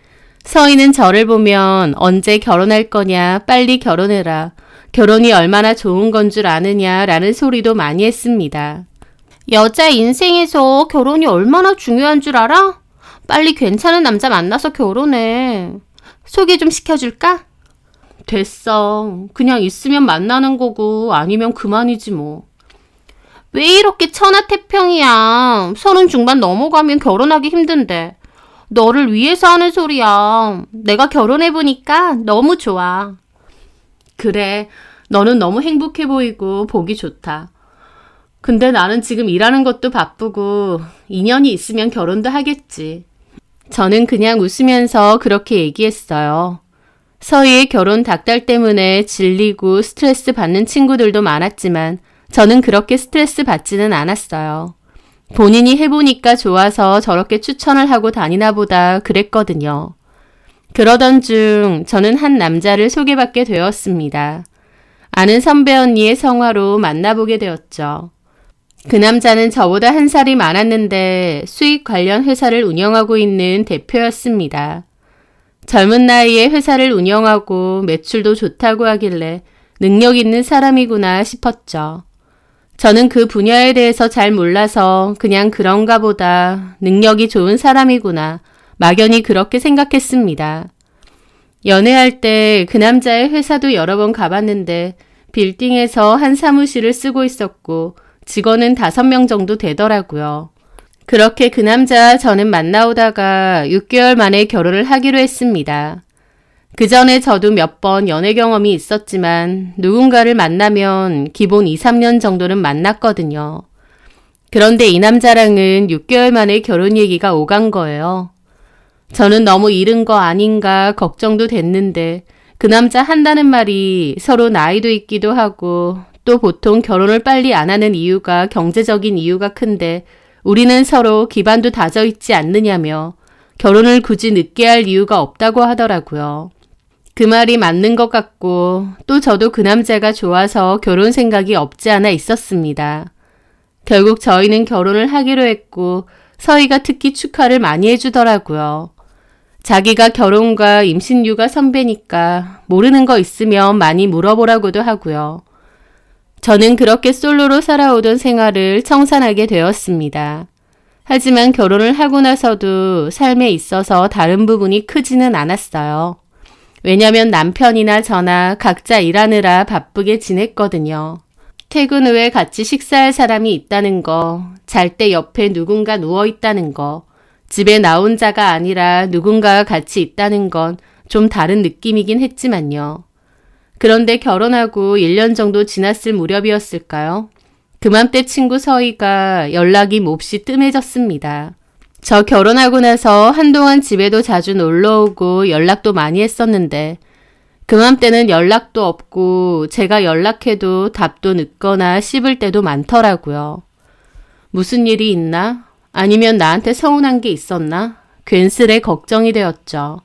서희는 저를 보면 언제 결혼할 거냐, 빨리 결혼해라, 결혼이 얼마나 좋은 건 줄 아느냐라는 소리도 많이 했습니다. 여자 인생에서 결혼이 얼마나 중요한 줄 알아? 빨리 괜찮은 남자 만나서 결혼해. 소개 좀 시켜줄까? 됐어. 그냥 있으면 만나는 거고 아니면 그만이지 뭐. 왜 이렇게 천하태평이야. 30 중반 넘어가면 결혼하기 힘든데. 너를 위해서 하는 소리야. 내가 결혼해보니까 너무 좋아. 그래, 너는 너무 행복해 보이고 보기 좋다. 근데 나는 지금 일하는 것도 바쁘고 인연이 있으면 결혼도 하겠지. 저는 그냥 웃으면서 그렇게 얘기했어요. 서희의 결혼 닭달 때문에 질리고 스트레스 받는 친구들도 많았지만 저는 그렇게 스트레스 받지는 않았어요. 본인이 해보니까 좋아서 저렇게 추천을 하고 다니나 보다 그랬거든요. 그러던 중 저는 한 남자를 소개받게 되었습니다. 아는 선배 언니의 성화로 만나보게 되었죠. 그 남자는 저보다 한 살이 많았는데 수익 관련 회사를 운영하고 있는 대표였습니다. 젊은 나이에 회사를 운영하고 매출도 좋다고 하길래 능력 있는 사람이구나 싶었죠. 저는 그 분야에 대해서 잘 몰라서 그냥 그런가 보다 능력이 좋은 사람이구나 막연히 그렇게 생각했습니다. 연애할 때 그 남자의 회사도 여러 번 가봤는데 빌딩에서 한 사무실을 쓰고 있었고 직원은 5명 정도 되더라고요. 그렇게 그 남자 저는 만나오다가 6개월 만에 결혼을 하기로 했습니다. 그 전에 저도 몇 번 연애 경험이 있었지만 누군가를 만나면 기본 2, 3년 정도는 만났거든요. 그런데 이 남자랑은 6개월 만에 결혼 얘기가 오간 거예요. 저는 너무 이른 거 아닌가 걱정도 됐는데 그 남자 한다는 말이 서로 나이도 있기도 하고 또 보통 결혼을 빨리 안 하는 이유가 경제적인 이유가 큰데 우리는 서로 기반도 다져 있지 않느냐며 결혼을 굳이 늦게 할 이유가 없다고 하더라고요. 그 말이 맞는 것 같고 또 저도 그 남자가 좋아서 결혼 생각이 없지 않아 있었습니다. 결국 저희는 결혼을 하기로 했고 서희가 특히 축하를 많이 해주더라고요. 자기가 결혼과 임신 육아 선배니까 모르는 거 있으면 많이 물어보라고도 하고요. 저는 그렇게 솔로로 살아오던 생활을 청산하게 되었습니다. 하지만 결혼을 하고 나서도 삶에 있어서 다른 부분이 크지는 않았어요. 왜냐면 남편이나 저나 각자 일하느라 바쁘게 지냈거든요. 퇴근 후에 같이 식사할 사람이 있다는 거, 잘 때 옆에 누군가 누워있다는 거, 집에 나 혼자가 아니라 누군가가 같이 있다는 건 좀 다른 느낌이긴 했지만요. 그런데 결혼하고 1년 정도 지났을 무렵이었을까요? 그맘때 친구 서희가 연락이 몹시 뜸해졌습니다. 저 결혼하고 나서 한동안 집에도 자주 놀러오고 연락도 많이 했었는데 그맘때는 연락도 없고 제가 연락해도 답도 늦거나 씹을 때도 많더라고요. 무슨 일이 있나? 아니면 나한테 서운한 게 있었나? 괜스레 걱정이 되었죠.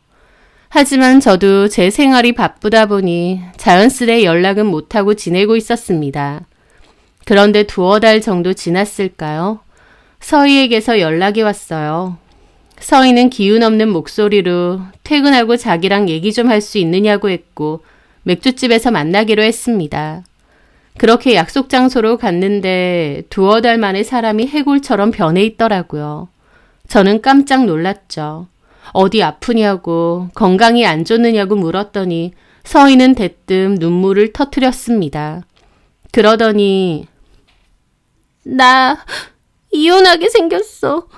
하지만 저도 제 생활이 바쁘다 보니 자연스레 연락은 못하고 지내고 있었습니다. 그런데 2-달 정도 지났을까요? 서희에게서 연락이 왔어요. 서희는 기운 없는 목소리로 퇴근하고 자기랑 얘기 좀 할 수 있느냐고 했고 맥주집에서 만나기로 했습니다. 그렇게 약속 장소로 갔는데 두어 달 만에 사람이 해골처럼 변해 있더라고요. 저는 깜짝 놀랐죠. 어디 아프냐고, 건강이 안 좋느냐고 물었더니 서희는 대뜸 눈물을 터뜨렸습니다. 그러더니 나 이혼하게 생겼어.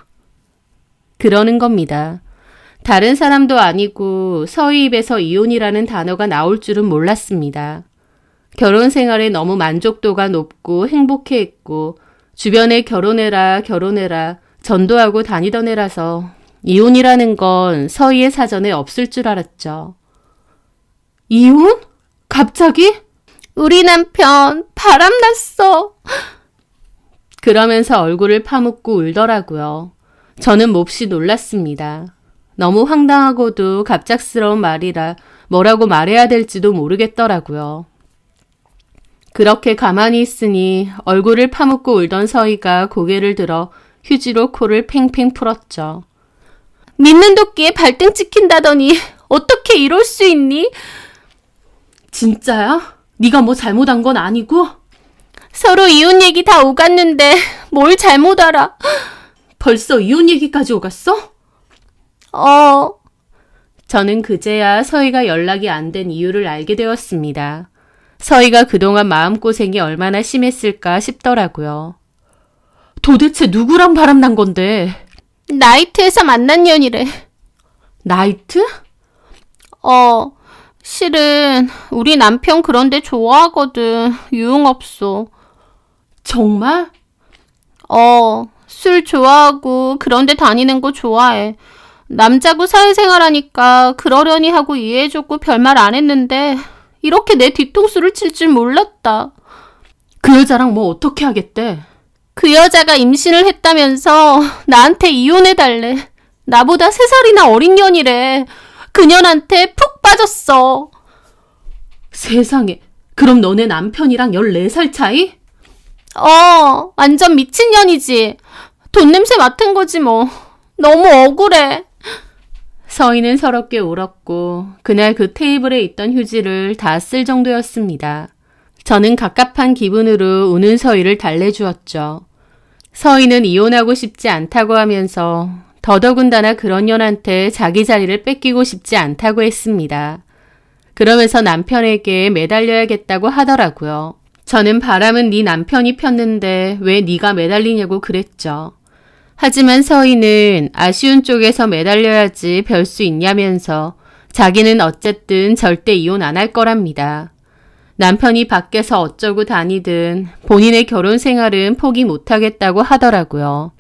그러는 겁니다. 다른 사람도 아니고 서희 입에서 이혼이라는 단어가 나올 줄은 몰랐습니다. 결혼 생활에 너무 만족도가 높고 행복해했고 주변에 결혼해라 결혼해라 전도하고 다니던 애라서 이혼이라는 건 서희의 사전에 없을 줄 알았죠. 이혼? 갑자기? 우리 남편 바람났어. 그러면서 얼굴을 파묻고 울더라고요. 저는 몹시 놀랐습니다. 너무 황당하고도 갑작스러운 말이라 뭐라고 말해야 될지도 모르겠더라고요. 그렇게 가만히 있으니 얼굴을 파묻고 울던 서희가 고개를 들어 휴지로 코를 팽팽 풀었죠. 믿는 도끼에 발등 찍힌다더니 어떻게 이럴 수 있니? 진짜야? 네가 뭐 잘못한 건 아니고? 서로 이혼 얘기 다 오갔는데 뭘 잘못 알아? 벌써 이혼 얘기까지 오갔어? 저는 그제야 서희가 연락이 안 된 이유를 알게 되었습니다. 서희가 그동안 마음고생이 얼마나 심했을까 싶더라고요. 도대체 누구랑 바람난 건데? 나이트에서 만난 년이래. 나이트? 실은 우리 남편 그런데 좋아하거든. 유흥업소. 정말? 술 좋아하고 그런데 다니는 거 좋아해. 남자고 사회생활하니까 그러려니 하고 이해해줬고 별말 안 했는데 이렇게 내 뒤통수를 칠 줄 몰랐다. 그 여자랑 뭐 어떻게 하겠대? 그 여자가 임신을 했다면서 나한테 이혼해달래. 나보다 3살이나 어린 년이래. 그년한테 푹 빠졌어. 세상에. 그럼 너네 남편이랑 14살 차이? 완전 미친년이지. 돈 냄새 맡은 거지 뭐. 너무 억울해. 서희는 서럽게 울었고 그날 그 테이블에 있던 휴지를 다 쓸 정도였습니다. 저는 갑갑한 기분으로 우는 서희를 달래주었죠. 서희는 이혼하고 싶지 않다고 하면서 더더군다나 그런 년한테 자기 자리를 뺏기고 싶지 않다고 했습니다. 그러면서 남편에게 매달려야겠다고 하더라고요. 저는 바람은 네 남편이 폈는데 왜 네가 매달리냐고 그랬죠. 하지만 서희는 아쉬운 쪽에서 매달려야지 별 수 있냐면서 자기는 어쨌든 절대 이혼 안 할 거랍니다. 남편이 밖에서 어쩌고 다니든 본인의 결혼 생활은 포기 못하겠다고 하더라고요.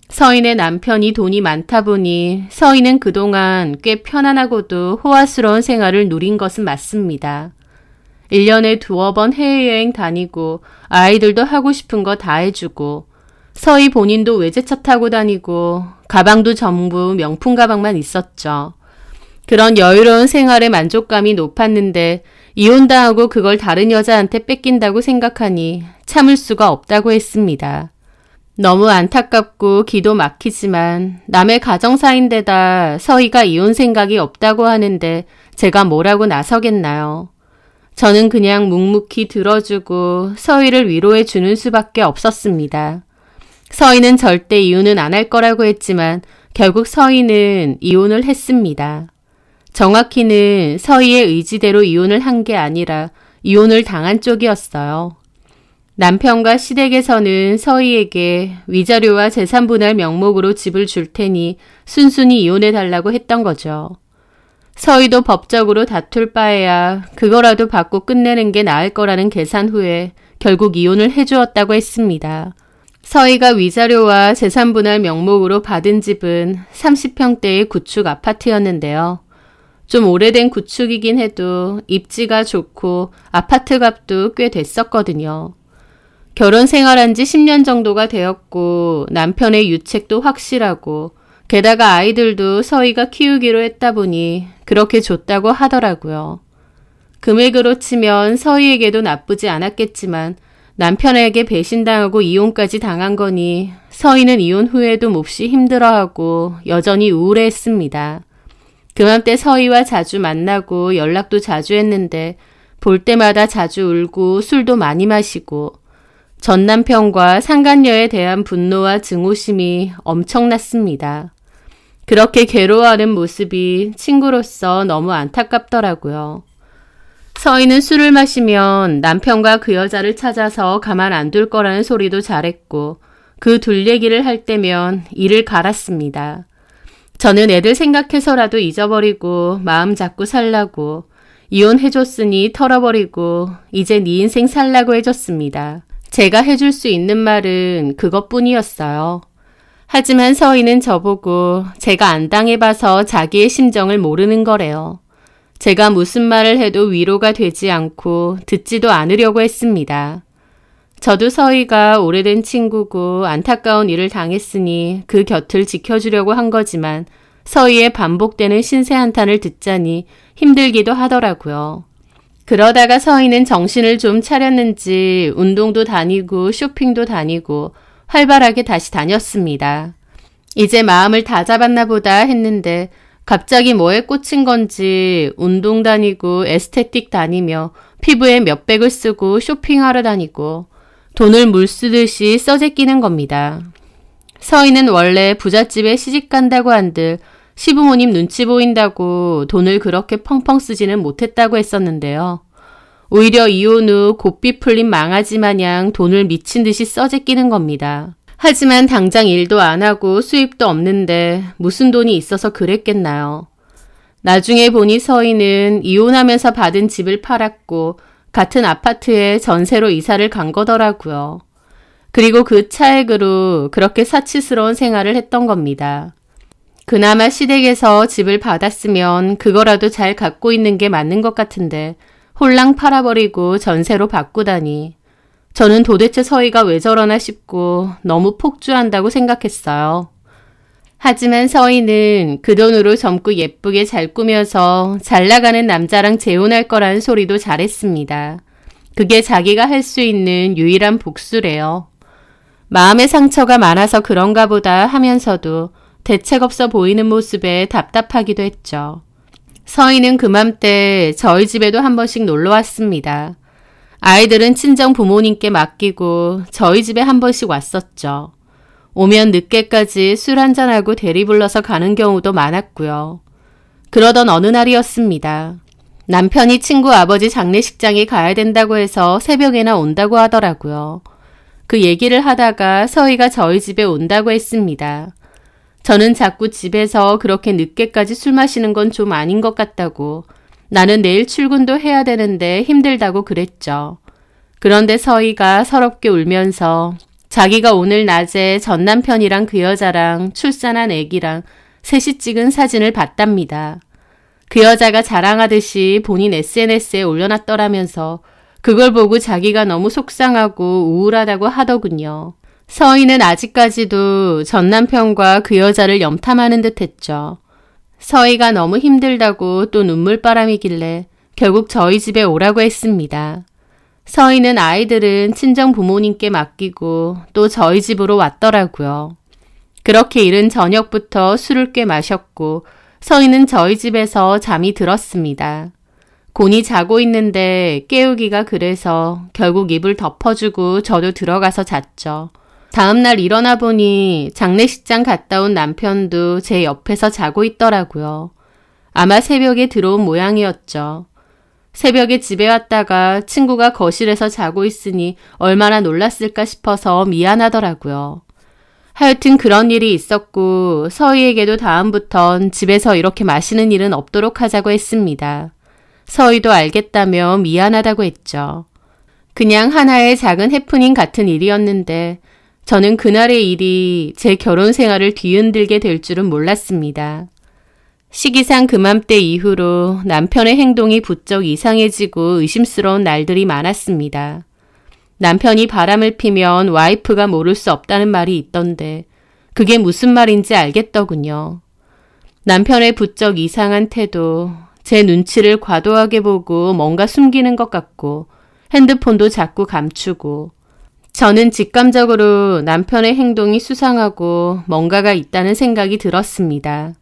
서희의 남편이 돈이 많다 보니 서희는 그동안 꽤 편안하고도 호화스러운 생활을 누린 것은 맞습니다. 1년에 2번 해외여행 다니고 아이들도 하고 싶은 거 다 해주고 서희 본인도 외제차 타고 다니고 가방도 전부 명품 가방만 있었죠. 그런 여유로운 생활에 만족감이 높았는데 이혼당하고 그걸 다른 여자한테 뺏긴다고 생각하니 참을 수가 없다고 했습니다. 너무 안타깝고 기도 막히지만 남의 가정사인데다 서희가 이혼 생각이 없다고 하는데 제가 뭐라고 나서겠나요? 저는 그냥 묵묵히 들어주고 서희를 위로해 주는 수밖에 없었습니다. 서희는 절대 이혼은 안 할 거라고 했지만 결국 서희는 이혼을 했습니다. 정확히는 서희의 의지대로 이혼을 한 게 아니라 이혼을 당한 쪽이었어요. 남편과 시댁에서는 서희에게 위자료와 재산분할 명목으로 집을 줄 테니 순순히 이혼해달라고 했던 거죠. 서희도 법적으로 다툴 바에야 그거라도 받고 끝내는 게 나을 거라는 계산 후에 결국 이혼을 해주었다고 했습니다. 서희가 위자료와 재산분할 명목으로 받은 집은 30평대의 구축 아파트였는데요. 좀 오래된 구축이긴 해도 입지가 좋고 아파트 값도 꽤 됐었거든요. 결혼 생활한 지 10년 정도가 되었고 남편의 유책도 확실하고 게다가 아이들도 서희가 키우기로 했다 보니 그렇게 줬다고 하더라고요. 금액으로 치면 서희에게도 나쁘지 않았겠지만 남편에게 배신당하고 이혼까지 당한 거니 서희는 이혼 후에도 몹시 힘들어하고 여전히 우울해했습니다. 그맘때 서희와 자주 만나고 연락도 자주 했는데 볼 때마다 자주 울고 술도 많이 마시고 전 남편과 상간녀에 대한 분노와 증오심이 엄청났습니다. 그렇게 괴로워하는 모습이 친구로서 너무 안타깝더라고요. 서희는 술을 마시면 남편과 그 여자를 찾아서 가만 안 둘 거라는 소리도 잘했고 그 둘 얘기를 할 때면 이를 갈았습니다. 저는 애들 생각해서라도 잊어버리고 마음 잡고 살라고 이혼해줬으니 털어버리고 이제 네 인생 살라고 해줬습니다. 제가 해줄 수 있는 말은 그것뿐이었어요. 하지만 서희는 저보고 제가 안 당해봐서 자기의 심정을 모르는 거래요. 제가 무슨 말을 해도 위로가 되지 않고 듣지도 않으려고 했습니다. 저도 서희가 오래된 친구고 안타까운 일을 당했으니 그 곁을 지켜주려고 한 거지만 서희의 반복되는 신세 한탄을 듣자니 힘들기도 하더라고요. 그러다가 서희는 정신을 좀 차렸는지 운동도 다니고 쇼핑도 다니고 활발하게 다시 다녔습니다. 이제 마음을 다 잡았나 보다 했는데 갑자기 뭐에 꽂힌 건지 운동 다니고 에스테틱 다니며 피부에 몇백을 쓰고 쇼핑하러 다니고 돈을 물 쓰듯이 써제끼는 겁니다. 서희는 원래 부잣집에 시집간다고 한들 시부모님 눈치 보인다고 돈을 그렇게 펑펑 쓰지는 못했다고 했었는데요. 오히려 이혼 후 고삐 풀린 망아지 마냥 돈을 미친 듯이 써제끼는 겁니다. 하지만 당장 일도 안 하고 수입도 없는데 무슨 돈이 있어서 그랬겠나요. 나중에 보니 서희는 이혼하면서 받은 집을 팔았고 같은 아파트에 전세로 이사를 간 거더라고요. 그리고 그 차액으로 그렇게 사치스러운 생활을 했던 겁니다. 그나마 시댁에서 집을 받았으면 그거라도 잘 갖고 있는 게 맞는 것 같은데 홀랑 팔아버리고 전세로 바꾸다니 저는 도대체 서희가 왜 저러나 싶고 너무 폭주한다고 생각했어요. 하지만 서희는 그 돈으로 젊고 예쁘게 잘 꾸며서 잘 나가는 남자랑 재혼할 거라는 소리도 잘했습니다. 그게 자기가 할 수 있는 유일한 복수래요. 마음의 상처가 많아서 그런가 보다 하면서도 대책 없어 보이는 모습에 답답하기도 했죠. 서희는 그맘때 저희 집에도 한 번씩 놀러 왔습니다. 아이들은 친정 부모님께 맡기고 저희 집에 한 번씩 왔었죠. 오면 늦게까지 술 한잔하고 대리 불러서 가는 경우도 많았고요. 그러던 어느 날이었습니다. 남편이 친구 아버지 장례식장에 가야 된다고 해서 새벽에나 온다고 하더라고요. 그 얘기를 하다가 서희가 저희 집에 온다고 했습니다. 저는 자꾸 집에서 그렇게 늦게까지 술 마시는 건 좀 아닌 것 같다고 나는 내일 출근도 해야 되는데 힘들다고 그랬죠. 그런데 서희가 서럽게 울면서 자기가 오늘 낮에 전 남편이랑 그 여자랑 출산한 아기랑 셋이 찍은 사진을 봤답니다. 그 여자가 자랑하듯이 본인 SNS에 올려놨더라면서 그걸 보고 자기가 너무 속상하고 우울하다고 하더군요. 서희는 아직까지도 전 남편과 그 여자를 염탐하는 듯 했죠. 서희가 너무 힘들다고 또 눈물바람이길래 결국 저희 집에 오라고 했습니다. 서희는 아이들은 친정 부모님께 맡기고 또 저희 집으로 왔더라고요. 그렇게 이른 저녁부터 술을 꽤 마셨고 서희는 저희 집에서 잠이 들었습니다. 곤히 자고 있는데 깨우기가 그래서 결국 이불 덮어주고 저도 들어가서 잤죠. 다음날 일어나 보니 장례식장 갔다 온 남편도 제 옆에서 자고 있더라고요. 아마 새벽에 들어온 모양이었죠. 새벽에 집에 왔다가 친구가 거실에서 자고 있으니 얼마나 놀랐을까 싶어서 미안하더라고요. 하여튼 그런 일이 있었고 서희에게도 다음부턴 집에서 이렇게 마시는 일은 없도록 하자고 했습니다. 서희도 알겠다며 미안하다고 했죠. 그냥 하나의 작은 해프닝 같은 일이었는데 저는 그날의 일이 제 결혼 생활을 뒤흔들게 될 줄은 몰랐습니다. 시기상 그맘때 이후로 남편의 행동이 부쩍 이상해지고 의심스러운 날들이 많았습니다. 남편이 바람을 피면 와이프가 모를 수 없다는 말이 있던데 그게 무슨 말인지 알겠더군요. 남편의 부쩍 이상한 태도, 제 눈치를 과도하게 보고 뭔가 숨기는 것 같고 핸드폰도 자꾸 감추고 저는 직감적으로 남편의 행동이 수상하고 뭔가가 있다는 생각이 들었습니다.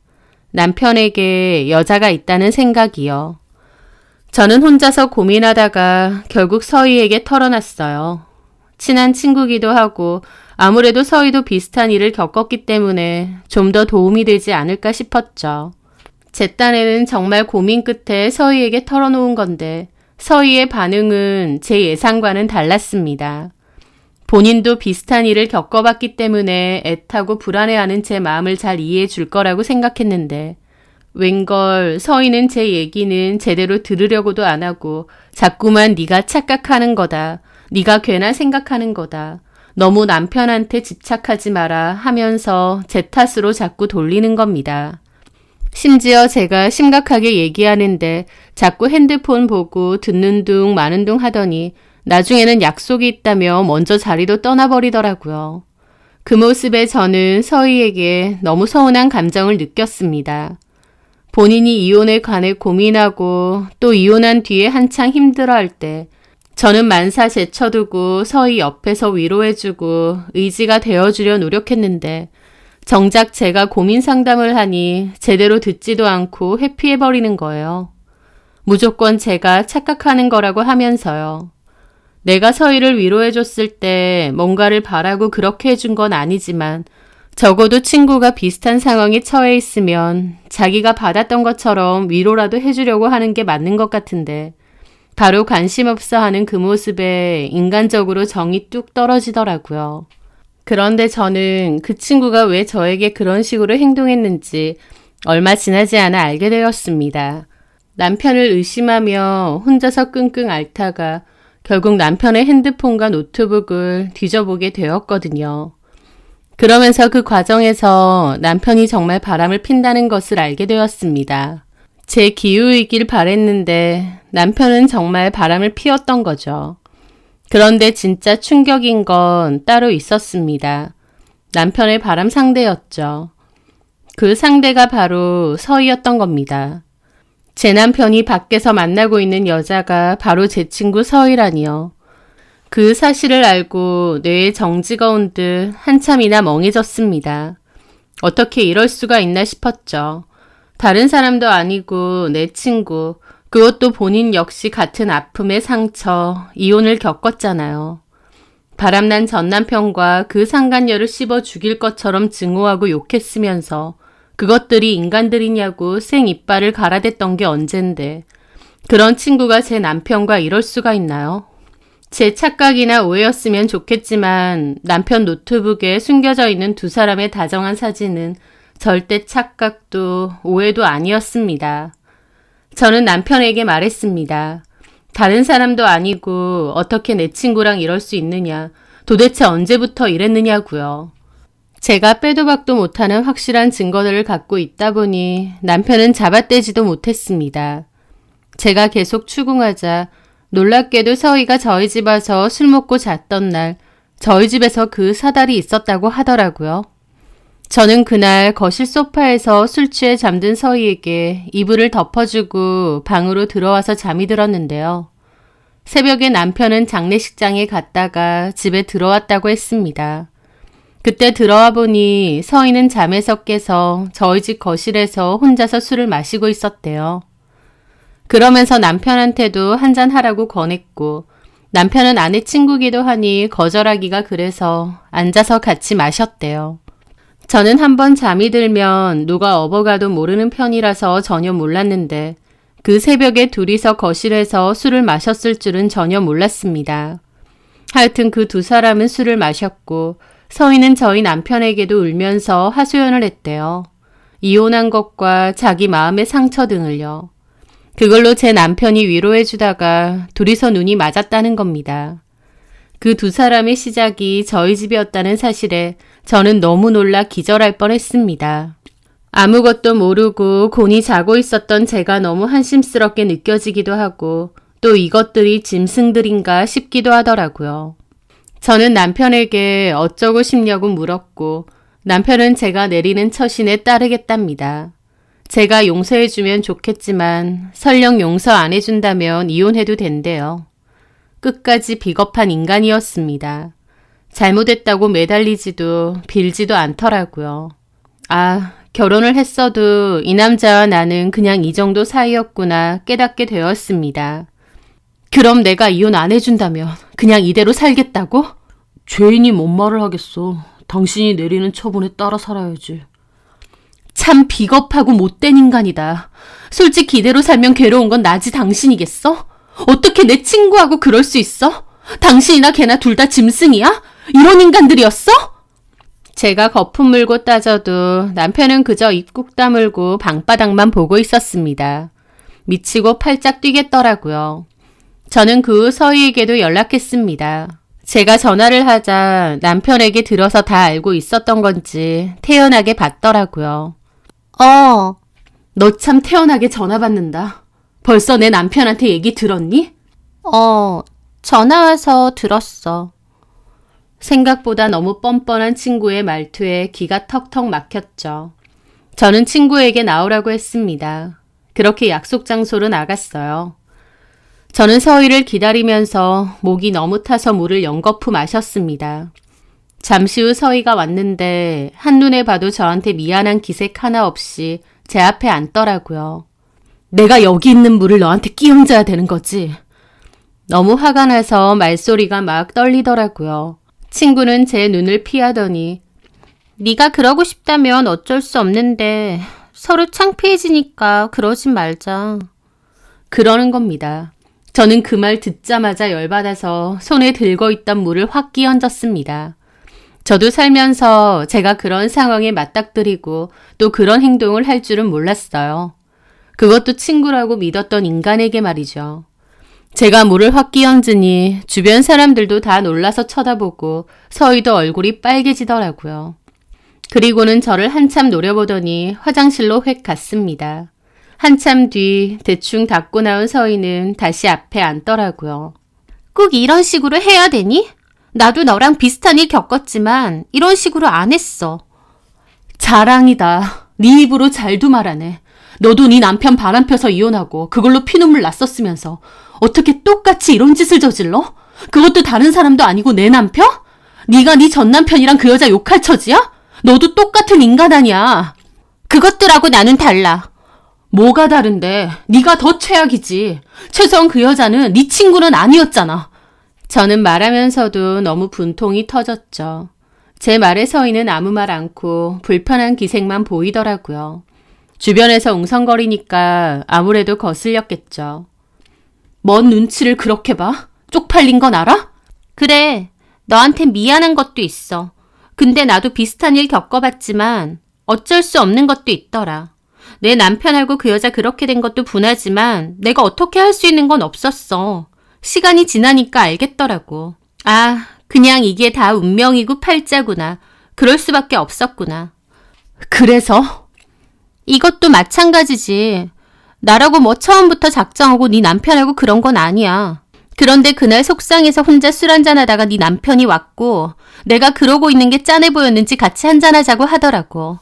남편에게 여자가 있다는 생각이요. 저는 혼자서 고민하다가 결국 서희에게 털어놨어요. 친한 친구기도 하고 아무래도 서희도 비슷한 일을 겪었기 때문에 좀 더 도움이 되지 않을까 싶었죠. 제 딴에는 정말 고민 끝에 서희에게 털어놓은 건데 서희의 반응은 제 예상과는 달랐습니다. 본인도 비슷한 일을 겪어봤기 때문에 애타고 불안해하는 제 마음을 잘 이해해 줄 거라고 생각했는데 웬걸 서희는 제 얘기는 제대로 들으려고도 안 하고 자꾸만 네가 착각하는 거다. 네가 괜한 생각하는 거다. 너무 남편한테 집착하지 마라 하면서 제 탓으로 자꾸 돌리는 겁니다. 심지어 제가 심각하게 얘기하는데 자꾸 핸드폰 보고 듣는 둥 마는 둥 하더니 나중에는 약속이 있다며 먼저 자리도 떠나버리더라고요. 그 모습에 저는 서희에게 너무 서운한 감정을 느꼈습니다. 본인이 이혼에 관해 고민하고 또 이혼한 뒤에 한창 힘들어할 때 저는 만사 제쳐두고 서희 옆에서 위로해주고 의지가 되어주려 노력했는데 정작 제가 고민 상담을 하니 제대로 듣지도 않고 회피해버리는 거예요. 무조건 제가 착각하는 거라고 하면서요. 내가 서희를 위로해줬을 때 뭔가를 바라고 그렇게 해준 건 아니지만 적어도 친구가 비슷한 상황에 처해 있으면 자기가 받았던 것처럼 위로라도 해주려고 하는 게 맞는 것 같은데 바로 관심 없어 하는 그 모습에 인간적으로 정이 뚝 떨어지더라고요. 그런데 저는 그 친구가 왜 저에게 그런 식으로 행동했는지 얼마 지나지 않아 알게 되었습니다. 남편을 의심하며 혼자서 끙끙 앓다가 결국 남편의 핸드폰과 노트북을 뒤져보게 되었거든요. 그러면서 그 과정에서 남편이 정말 바람을 핀다는 것을 알게 되었습니다. 제 기우이길 바랬는데 남편은 정말 바람을 피웠던 거죠. 그런데 진짜 충격인 건 따로 있었습니다. 남편의 바람 상대였죠. 그 상대가 바로 서희였던 겁니다. 제 남편이 밖에서 만나고 있는 여자가 바로 제 친구 서희라니요. 그 사실을 알고 뇌에 정지가 온 듯 한참이나 멍해졌습니다. 어떻게 이럴 수가 있나 싶었죠. 다른 사람도 아니고 내 친구, 그것도 본인 역시 같은 아픔의 상처, 이혼을 겪었잖아요. 바람난 전 남편과 그 상간녀를 씹어 죽일 것처럼 증오하고 욕했으면서 그것들이 인간들이냐고 생 이빨을 갈아댔던 게 언젠데 그런 친구가 제 남편과 이럴 수가 있나요? 제 착각이나 오해였으면 좋겠지만 남편 노트북에 숨겨져 있는 두 사람의 다정한 사진은 절대 착각도 오해도 아니었습니다. 저는 남편에게 말했습니다. 다른 사람도 아니고 어떻게 내 친구랑 이럴 수 있느냐, 도대체 언제부터 이랬느냐고요. 제가 빼도 박도 못하는 확실한 증거들을 갖고 있다 보니 남편은 잡아떼지도 못했습니다. 제가 계속 추궁하자 놀랍게도 서희가 저희 집 와서 술 먹고 잤던 날 저희 집에서 그 사달이 있었다고 하더라고요. 저는 그날 거실 소파에서 술 취해 잠든 서희에게 이불을 덮어주고 방으로 들어와서 잠이 들었는데요. 새벽에 남편은 장례식장에 갔다가 집에 들어왔다고 했습니다. 그때 들어와 보니 서희는 잠에서 깨서 저희 집 거실에서 혼자서 술을 마시고 있었대요. 그러면서 남편한테도 한잔 하라고 권했고 남편은 아내 친구기도 하니 거절하기가 그래서 앉아서 같이 마셨대요. 저는 한번 잠이 들면 누가 업어가도 모르는 편이라서 전혀 몰랐는데 그 새벽에 둘이서 거실에서 술을 마셨을 줄은 전혀 몰랐습니다. 하여튼 그 두 사람은 술을 마셨고 서희는 저희 남편에게도 울면서 하소연을 했대요. 이혼한 것과 자기 마음의 상처 등을요. 그걸로 제 남편이 위로해주다가 둘이서 눈이 맞았다는 겁니다. 그 두 사람의 시작이 저희 집이었다는 사실에 저는 너무 놀라 기절할 뻔했습니다. 아무것도 모르고 곤히 자고 있었던 제가 너무 한심스럽게 느껴지기도 하고 또 이것들이 짐승들인가 싶기도 하더라고요. 저는 남편에게 어쩌고 싶냐고 물었고 남편은 제가 내리는 처신에 따르겠답니다. 제가 용서해주면 좋겠지만 설령 용서 안 해준다면 이혼해도 된대요. 끝까지 비겁한 인간이었습니다. 잘못했다고 매달리지도 빌지도 않더라고요. 아, 결혼을 했어도 이 남자와 나는 그냥 이 정도 사이였구나 깨닫게 되었습니다. 그럼 내가 이혼 안 해준다면 그냥 이대로 살겠다고? 죄인이 뭔 말을 하겠어. 당신이 내리는 처분에 따라 살아야지. 참 비겁하고 못된 인간이다. 솔직히 이대로 살면 괴로운 건 나지 당신이겠어? 어떻게 내 친구하고 그럴 수 있어? 당신이나 걔나 둘 다 짐승이야? 이런 인간들이었어? 제가 거품 물고 따져도 남편은 그저 입 꾹 다물고 방바닥만 보고 있었습니다. 미치고 팔짝 뛰겠더라고요. 저는 그 후 서희에게도 연락했습니다. 제가 전화를 하자 남편에게 들어서 다 알고 있었던 건지 태연하게 받더라고요. 너 참 태연하게 전화 받는다. 벌써 내 남편한테 얘기 들었니? 전화 와서 들었어. 생각보다 너무 뻔뻔한 친구의 말투에 기가 턱턱 막혔죠. 저는 친구에게 나오라고 했습니다. 그렇게 약속 장소로 나갔어요. 저는 서희를 기다리면서 목이 너무 타서 물을 연거푸 마셨습니다. 잠시 후 서희가 왔는데 한눈에 봐도 저한테 미안한 기색 하나 없이 제 앞에 앉더라고요. 내가 여기 있는 물을 너한테 끼얹어야 되는 거지. 너무 화가 나서 말소리가 막 떨리더라고요. 친구는 제 눈을 피하더니 네가 그러고 싶다면 어쩔 수 없는데 서로 창피해지니까 그러진 말자. 그러는 겁니다. 저는 그 말 듣자마자 열받아서 손에 들고 있던 물을 확 끼얹었습니다. 저도 살면서 제가 그런 상황에 맞닥뜨리고 또 그런 행동을 할 줄은 몰랐어요. 그것도 친구라고 믿었던 인간에게 말이죠. 제가 물을 확 끼얹으니 주변 사람들도 다 놀라서 쳐다보고 서희도 얼굴이 빨개지더라고요. 그리고는 저를 한참 노려보더니 화장실로 획 갔습니다. 한참 뒤 대충 닦고 나온 서희는 다시 앞에 앉더라고요. 꼭 이런 식으로 해야 되니? 나도 너랑 비슷한 일 겪었지만 이런 식으로 안 했어. 자랑이다. 네 입으로 잘도 말하네. 너도 네 남편 바람 펴서 이혼하고 그걸로 피눈물 났었으면서 어떻게 똑같이 이런 짓을 저질러? 그것도 다른 사람도 아니고 내 남편? 네가 네 전 남편이랑 그 여자 욕할 처지야? 너도 똑같은 인간 아니야. 그것들하고 나는 달라. 뭐가 다른데? 네가 더 최악이지. 최소한 그 여자는 네 친구는 아니었잖아. 저는 말하면서도 너무 분통이 터졌죠. 제 말에 서희는 아무 말 않고 불편한 기색만 보이더라고요. 주변에서 웅성거리니까 아무래도 거슬렸겠죠. 뭔 눈치를 그렇게 봐? 쪽팔린 건 알아? 그래, 너한테 미안한 것도 있어. 근데 나도 비슷한 일 겪어봤지만 어쩔 수 없는 것도 있더라. 내 남편하고 그 여자 그렇게 된 것도 분하지만 내가 어떻게 할 수 있는 건 없었어. 시간이 지나니까 알겠더라고. 아, 그냥 이게 다 운명이고 팔자구나. 그럴 수밖에 없었구나. 그래서? 이것도 마찬가지지. 나라고 뭐 처음부터 작정하고 네 남편하고 그런 건 아니야. 그런데 그날 속상해서 혼자 술 한잔하다가 네 남편이 왔고 내가 그러고 있는 게 짠해 보였는지 같이 한잔하자고 하더라고.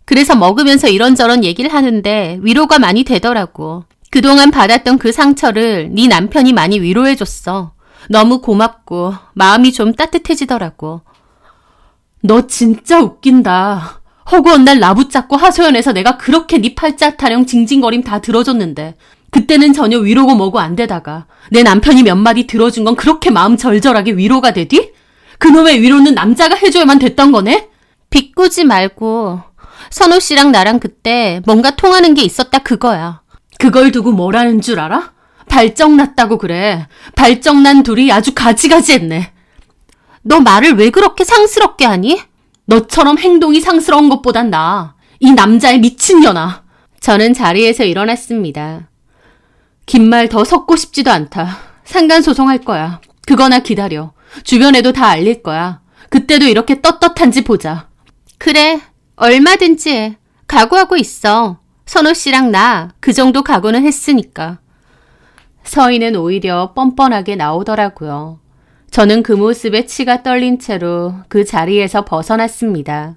그래서 먹으면서 이런저런 얘기를 하는데 위로가 많이 되더라고. 그동안 받았던 그 상처를 네 남편이 많이 위로해줬어. 너무 고맙고 마음이 좀 따뜻해지더라고. 너 진짜 웃긴다. 허구한 날 나붙잡고 하소연해서 내가 그렇게 네 팔자 타령 징징거림 다 들어줬는데 그때는 전혀 위로고 뭐고 안 되다가 내 남편이 몇 마디 들어준 건 그렇게 마음 절절하게 위로가 되디? 그놈의 위로는 남자가 해줘야만 됐던 거네? 비꼬지 말고 선호 씨랑 나랑 그때 뭔가 통하는 게 있었다 그거야. 그걸 두고 뭐라는 줄 알아? 발정났다고 그래. 발정난 둘이 아주 가지가지했네. 너 말을 왜 그렇게 상스럽게 하니? 너처럼 행동이 상스러운 것보단 나아. 이 남자의 미친년아. 저는 자리에서 일어났습니다. 긴 말 더 섞고 싶지도 않다. 상간소송할 거야. 그거나 기다려. 주변에도 다 알릴 거야. 그때도 이렇게 떳떳한지 보자. 그래, 얼마든지 해. 각오하고 있어. 선호 씨랑 나 그 정도 각오는 했으니까. 서희는 오히려 뻔뻔하게 나오더라고요. 저는 그 모습에 치가 떨린 채로 그 자리에서 벗어났습니다.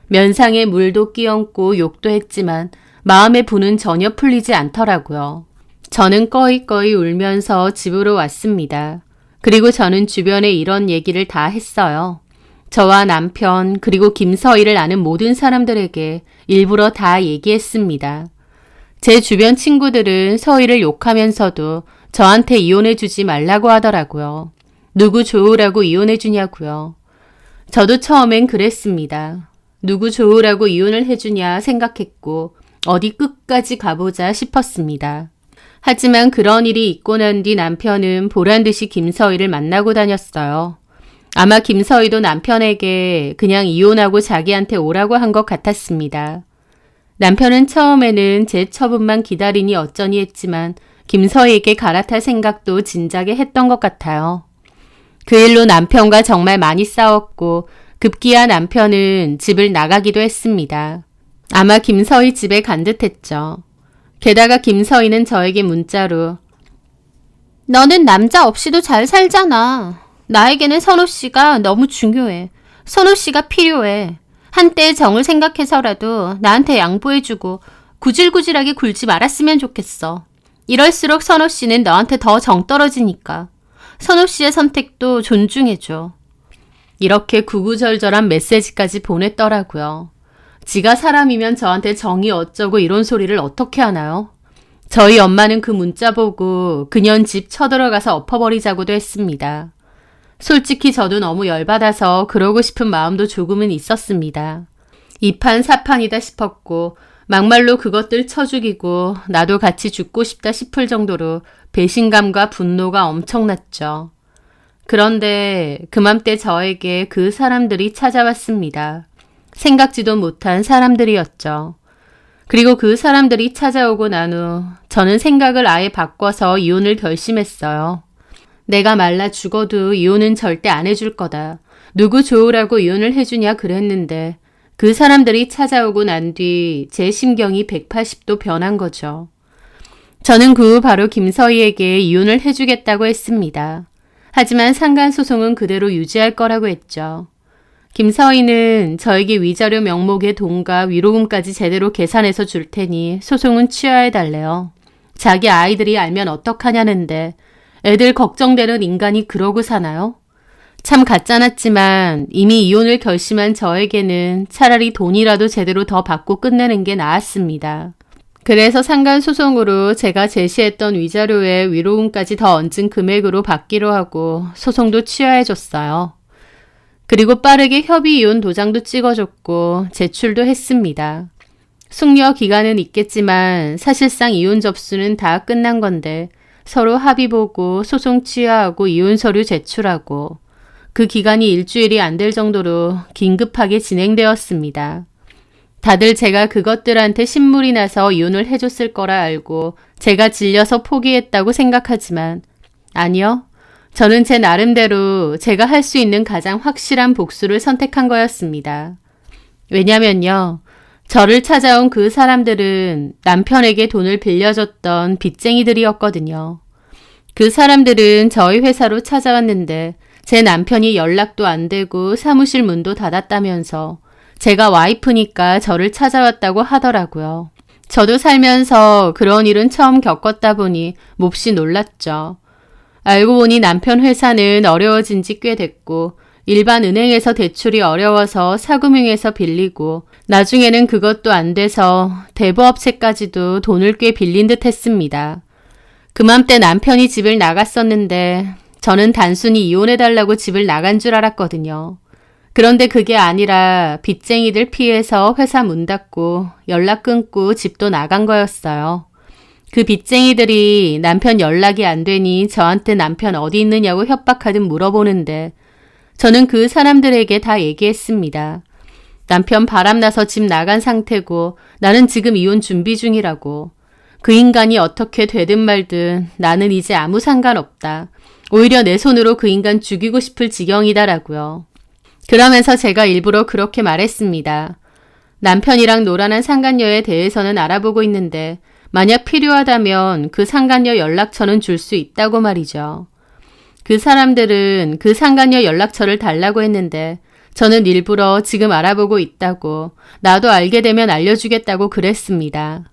면상에 물도 끼얹고 욕도 했지만 마음의 분은 전혀 풀리지 않더라고요. 저는 꺼이꺼이 울면서 집으로 왔습니다. 그리고 저는 주변에 이런 얘기를 다 했어요. 저와 남편 그리고 김서희를 아는 모든 사람들에게 일부러 다 얘기했습니다. 제 주변 친구들은 서희를 욕하면서도 저한테 이혼해주지 말라고 하더라고요. 누구 좋으라고 이혼해주냐고요. 저도 처음엔 그랬습니다. 누구 좋으라고 이혼을 해주냐 생각했고 어디 끝까지 가보자 싶었습니다. 하지만 그런 일이 있고 난 뒤 남편은 보란듯이 김서희를 만나고 다녔어요. 아마 김서희도 남편에게 그냥 이혼하고 자기한테 오라고 한 것 같았습니다. 남편은 처음에는 제 처분만 기다리니 어쩌니 했지만 김서희에게 갈아탈 생각도 진작에 했던 것 같아요. 그 일로 남편과 정말 많이 싸웠고 급기야 남편은 집을 나가기도 했습니다. 아마 김서희 집에 간 듯했죠. 게다가 김서희는 저에게 문자로 너는 남자 없이도 잘 살잖아. 나에게는 선호 씨가 너무 중요해. 선호 씨가 필요해. 한때의 정을 생각해서라도 나한테 양보해주고 구질구질하게 굴지 말았으면 좋겠어. 이럴수록 선호 씨는 너한테 더 정 떨어지니까. 선호 씨의 선택도 존중해줘. 이렇게 구구절절한 메시지까지 보냈더라고요. 지가 사람이면 저한테 정이 어쩌고 이런 소리를 어떻게 하나요? 저희 엄마는 그 문자 보고 그년 집 쳐들어가서 엎어버리자고도 했습니다. 솔직히 저도 너무 열받아서 그러고 싶은 마음도 조금은 있었습니다. 이판 사판이다 싶었고 막말로 그것들 쳐죽이고 나도 같이 죽고 싶다 싶을 정도로 배신감과 분노가 엄청났죠. 그런데 그맘때 저에게 그 사람들이 찾아왔습니다. 생각지도 못한 사람들이었죠. 그리고 그 사람들이 찾아오고 난 후 저는 생각을 아예 바꿔서 이혼을 결심했어요. 내가 말라 죽어도 이혼은 절대 안 해줄 거다. 누구 좋으라고 이혼을 해주냐 그랬는데 그 사람들이 찾아오고 난 뒤 제 심경이 180도 변한 거죠. 저는 그 후 바로 김서희에게 이혼을 해주겠다고 했습니다. 하지만 상간소송은 그대로 유지할 거라고 했죠. 김서희는 저에게 위자료 명목의 돈과 위로금까지 제대로 계산해서 줄 테니 소송은 취하해달래요. 자기 아이들이 알면 어떡하냐는데 애들 걱정되는 인간이 그러고 사나요? 참 가짜났지만 이미 이혼을 결심한 저에게는 차라리 돈이라도 제대로 더 받고 끝내는 게 나았습니다. 그래서 상간소송으로 제가 제시했던 위자료에 위로금까지 더 얹은 금액으로 받기로 하고 소송도 취하해줬어요. 그리고 빠르게 협의 이혼 도장도 찍어줬고 제출도 했습니다. 숙려 기간은 있겠지만 사실상 이혼 접수는 다 끝난 건데 서로 합의 보고 소송 취하하고 이혼 서류 제출하고 그 기간이 일주일이 안 될 정도로 긴급하게 진행되었습니다. 다들 제가 그것들한테 신물이 나서 이혼을 해줬을 거라 알고 제가 질려서 포기했다고 생각하지만 아니요. 저는 제 나름대로 제가 할 수 있는 가장 확실한 복수를 선택한 거였습니다. 왜냐면요. 저를 찾아온 그 사람들은 남편에게 돈을 빌려줬던 빚쟁이들이었거든요. 그 사람들은 저희 회사로 찾아왔는데 제 남편이 연락도 안 되고 사무실 문도 닫았다면서 제가 와이프니까 저를 찾아왔다고 하더라고요. 저도 살면서 그런 일은 처음 겪었다 보니 몹시 놀랐죠. 알고 보니 남편 회사는 어려워진 지 꽤 됐고 일반 은행에서 대출이 어려워서 사금융에서 빌리고 나중에는 그것도 안 돼서 대부업체까지도 돈을 꽤 빌린 듯 했습니다. 그맘때 남편이 집을 나갔었는데 저는 단순히 이혼해달라고 집을 나간 줄 알았거든요. 그런데 그게 아니라 빚쟁이들 피해서 회사 문 닫고 연락 끊고 집도 나간 거였어요. 그 빚쟁이들이 남편 연락이 안 되니 저한테 남편 어디 있느냐고 협박하듯 물어보는데 저는 그 사람들에게 다 얘기했습니다. 남편 바람나서 집 나간 상태고 나는 지금 이혼 준비 중이라고. 그 인간이 어떻게 되든 말든 나는 이제 아무 상관없다. 오히려 내 손으로 그 인간 죽이고 싶을 지경이다라고요. 그러면서 제가 일부러 그렇게 말했습니다. 남편이랑 노란한 상간녀에 대해서는 알아보고 있는데 만약 필요하다면 그 상간녀 연락처는 줄 수 있다고 말이죠. 그 사람들은 그 상간녀 연락처를 달라고 했는데 저는 일부러 지금 알아보고 있다고 나도 알게 되면 알려주겠다고 그랬습니다.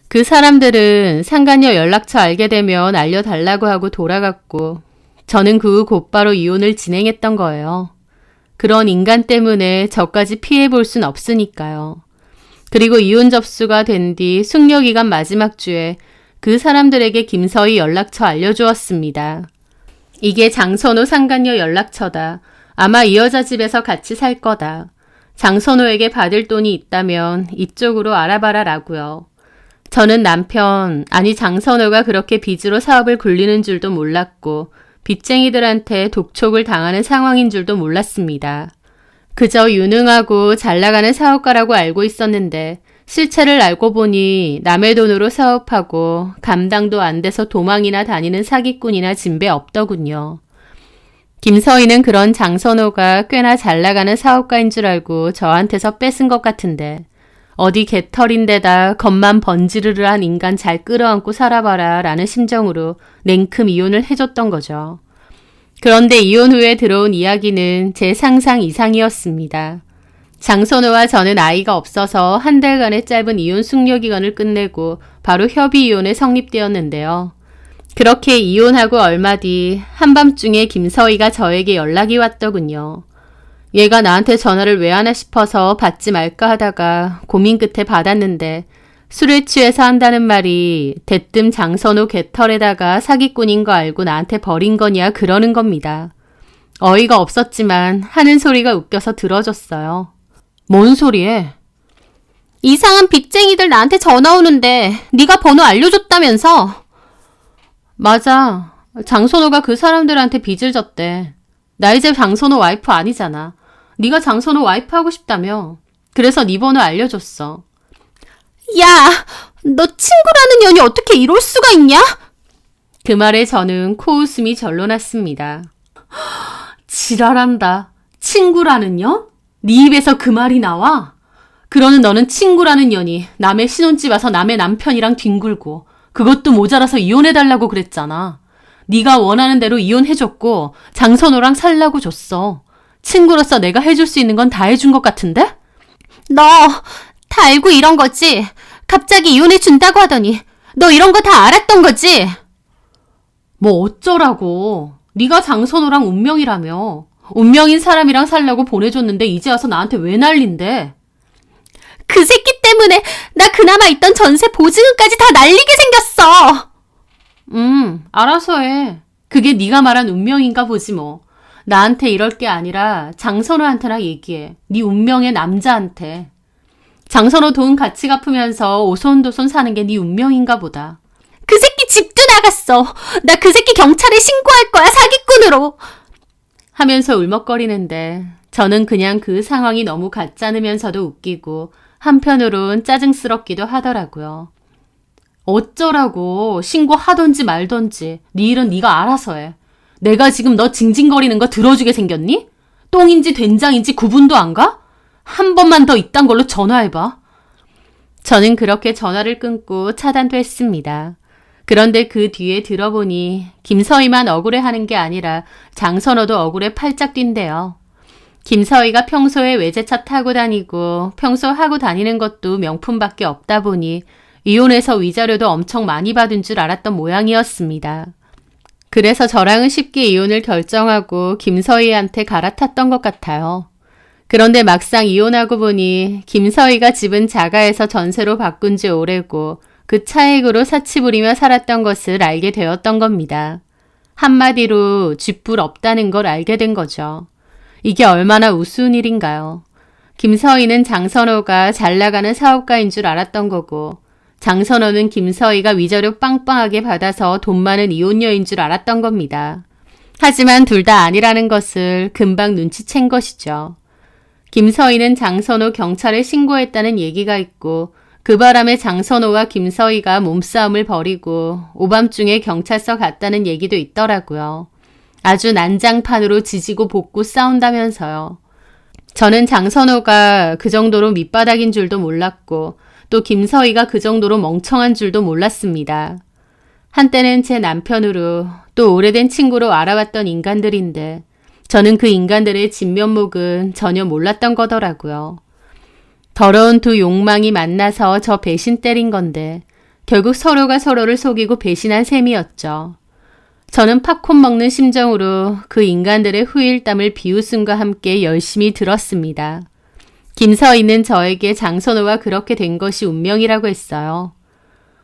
그 사람들은 상간녀 연락처 알게 되면 알려달라고 하고 돌아갔고 저는 그 후 곧바로 이혼을 진행했던 거예요. 그런 인간 때문에 저까지 피해볼 순 없으니까요. 그리고 이혼 접수가 된 뒤 숙려기간 마지막 주에 그 사람들에게 김서희 연락처 알려주었습니다. 이게 장선호 상간녀 연락처다. 아마 이 여자 집에서 같이 살 거다. 장선호에게 받을 돈이 있다면 이쪽으로 알아봐라 라고요. 저는 장선호가 그렇게 빚으로 사업을 굴리는 줄도 몰랐고 빚쟁이들한테 독촉을 당하는 상황인 줄도 몰랐습니다. 그저 유능하고 잘 나가는 사업가라고 알고 있었는데 실체를 알고 보니 남의 돈으로 사업하고 감당도 안 돼서 도망이나 다니는 사기꾼이나 진배 없더군요. 김서희는 그런 장선호가 꽤나 잘 나가는 사업가인 줄 알고 저한테서 뺏은 것 같은데 어디 개털인데다 겉만 번지르르한 인간 잘 끌어안고 살아봐라 라는 심정으로 냉큼 이혼을 해줬던 거죠. 그런데 이혼 후에 들어온 이야기는 제 상상 이상이었습니다. 장선호와 저는 아이가 없어서 한 달간의 짧은 이혼 숙려 기간을 끝내고 바로 협의 이혼에 성립되었는데요. 그렇게 이혼하고 얼마 뒤 한밤중에 김서희가 저에게 연락이 왔더군요. 얘가 나한테 전화를 왜 하나 싶어서 받지 말까 하다가 고민 끝에 받았는데 술에 취해서 한다는 말이 대뜸 장선호 개털에다가 사기꾼인 거 알고 나한테 버린 거냐 그러는 겁니다. 어이가 없었지만 하는 소리가 웃겨서 들어줬어요. 뭔 소리해? 이상한 빚쟁이들 나한테 전화 오는데 네가 번호 알려줬다면서? 맞아. 장선호가 그 사람들한테 빚을 졌대. 나 이제 장선호 와이프 아니잖아. 네가 장선호 와이프 하고 싶다며. 그래서 네 번호 알려줬어. 야, 너 친구라는 년이 어떻게 이럴 수가 있냐? 그 말에 저는 코웃음이 절로 났습니다. 지랄한다. 친구라는 년? 네 입에서 그 말이 나와? 그러는 너는 친구라는 년이 남의 신혼집 와서 남의 남편이랑 뒹굴고 그것도 모자라서 이혼해달라고 그랬잖아. 네가 원하는 대로 이혼해줬고 장선호랑 살라고 줬어. 친구로서 내가 해줄 수 있는 건 다 해준 것 같은데? 너 다 알고 이런 거지? 갑자기 이혼해준다고 하더니 너 이런 거 다 알았던 거지? 뭐 어쩌라고. 네가 장선호랑 운명이라며. 운명인 사람이랑 살라고 보내줬는데 이제 와서 나한테 왜 난린데? 그 새끼 때문에 나 그나마 있던 전세 보증금까지 다 날리게 생겼어. 알아서 해. 그게 네가 말한 운명인가 보지 뭐. 나한테 이럴 게 아니라 장선호한테나 얘기해. 네 운명의 남자한테. 장선호 돈 같이 갚으면서 오손도손 사는 게 네 운명인가 보다. 그 새끼 집도 나갔어. 나 그 새끼 경찰에 신고할 거야, 사기꾼으로. 하면서 울먹거리는데 저는 그냥 그 상황이 너무 가짜으면서도 웃기고 한편으론 짜증스럽기도 하더라고요. 어쩌라고. 신고하던지 말던지 네 일은 네가 알아서 해. 내가 지금 너 징징거리는 거 들어주게 생겼니? 똥인지 된장인지 구분도 안 가? 한 번만 더 이딴 걸로 전화해봐. 저는 그렇게 전화를 끊고 차단도 했습니다. 그런데 그 뒤에 들어보니 김서희만 억울해하는 게 아니라 장선호도 억울해 팔짝 뛴대요. 김서희가 평소에 외제차 타고 다니고 평소 하고 다니는 것도 명품밖에 없다 보니 이혼해서 위자료도 엄청 많이 받은 줄 알았던 모양이었습니다. 그래서 저랑은 쉽게 이혼을 결정하고 김서희한테 갈아탔던 것 같아요. 그런데 막상 이혼하고 보니 김서희가 집은 자가에서 전세로 바꾼 지 오래고 그 차액으로 사치 부리며 살았던 것을 알게 되었던 겁니다. 한마디로 쥐뿔 없다는 걸 알게 된 거죠. 이게 얼마나 우스운 일인가요? 김서희는 장선호가 잘 나가는 사업가인 줄 알았던 거고 장선호는 김서희가 위자료 빵빵하게 받아서 돈 많은 이혼녀인 줄 알았던 겁니다. 하지만 둘 다 아니라는 것을 금방 눈치챈 것이죠. 김서희는 장선호 경찰에 신고했다는 얘기가 있고 그 바람에 장선호와 김서희가 몸싸움을 벌이고 오밤중에 경찰서 갔다는 얘기도 있더라고요. 아주 난장판으로 지지고 볶고 싸운다면서요. 저는 장선호가 그 정도로 밑바닥인 줄도 몰랐고 또 김서희가 그 정도로 멍청한 줄도 몰랐습니다. 한때는 제 남편으로 또 오래된 친구로 알아왔던 인간들인데 저는 그 인간들의 진면목은 전혀 몰랐던 거더라고요. 더러운 두 욕망이 만나서 저 배신 때린 건데 결국 서로가 서로를 속이고 배신한 셈이었죠. 저는 팝콘 먹는 심정으로 그 인간들의 후일담을 비웃음과 함께 열심히 들었습니다. 김서희는 저에게 장선호가 그렇게 된 것이 운명이라고 했어요.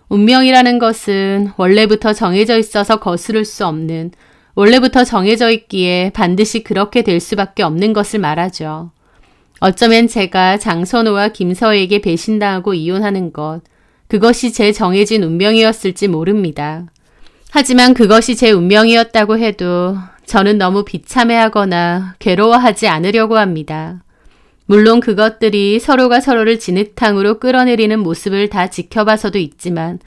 운명이라는 것은 원래부터 정해져 있어서 거스를 수 없는, 원래부터 정해져 있기에 반드시 그렇게 될 수밖에 없는 것을 말하죠. 어쩌면 제가 장선호와 김서희에게 배신당하고 이혼하는 것, 그것이 제 정해진 운명이었을지 모릅니다. 하지만 그것이 제 운명이었다고 해도 저는 너무 비참해하거나 괴로워하지 않으려고 합니다. 물론 그것들이 서로가 서로를 진흙탕으로 끌어내리는 모습을 다 지켜봐서도 있지만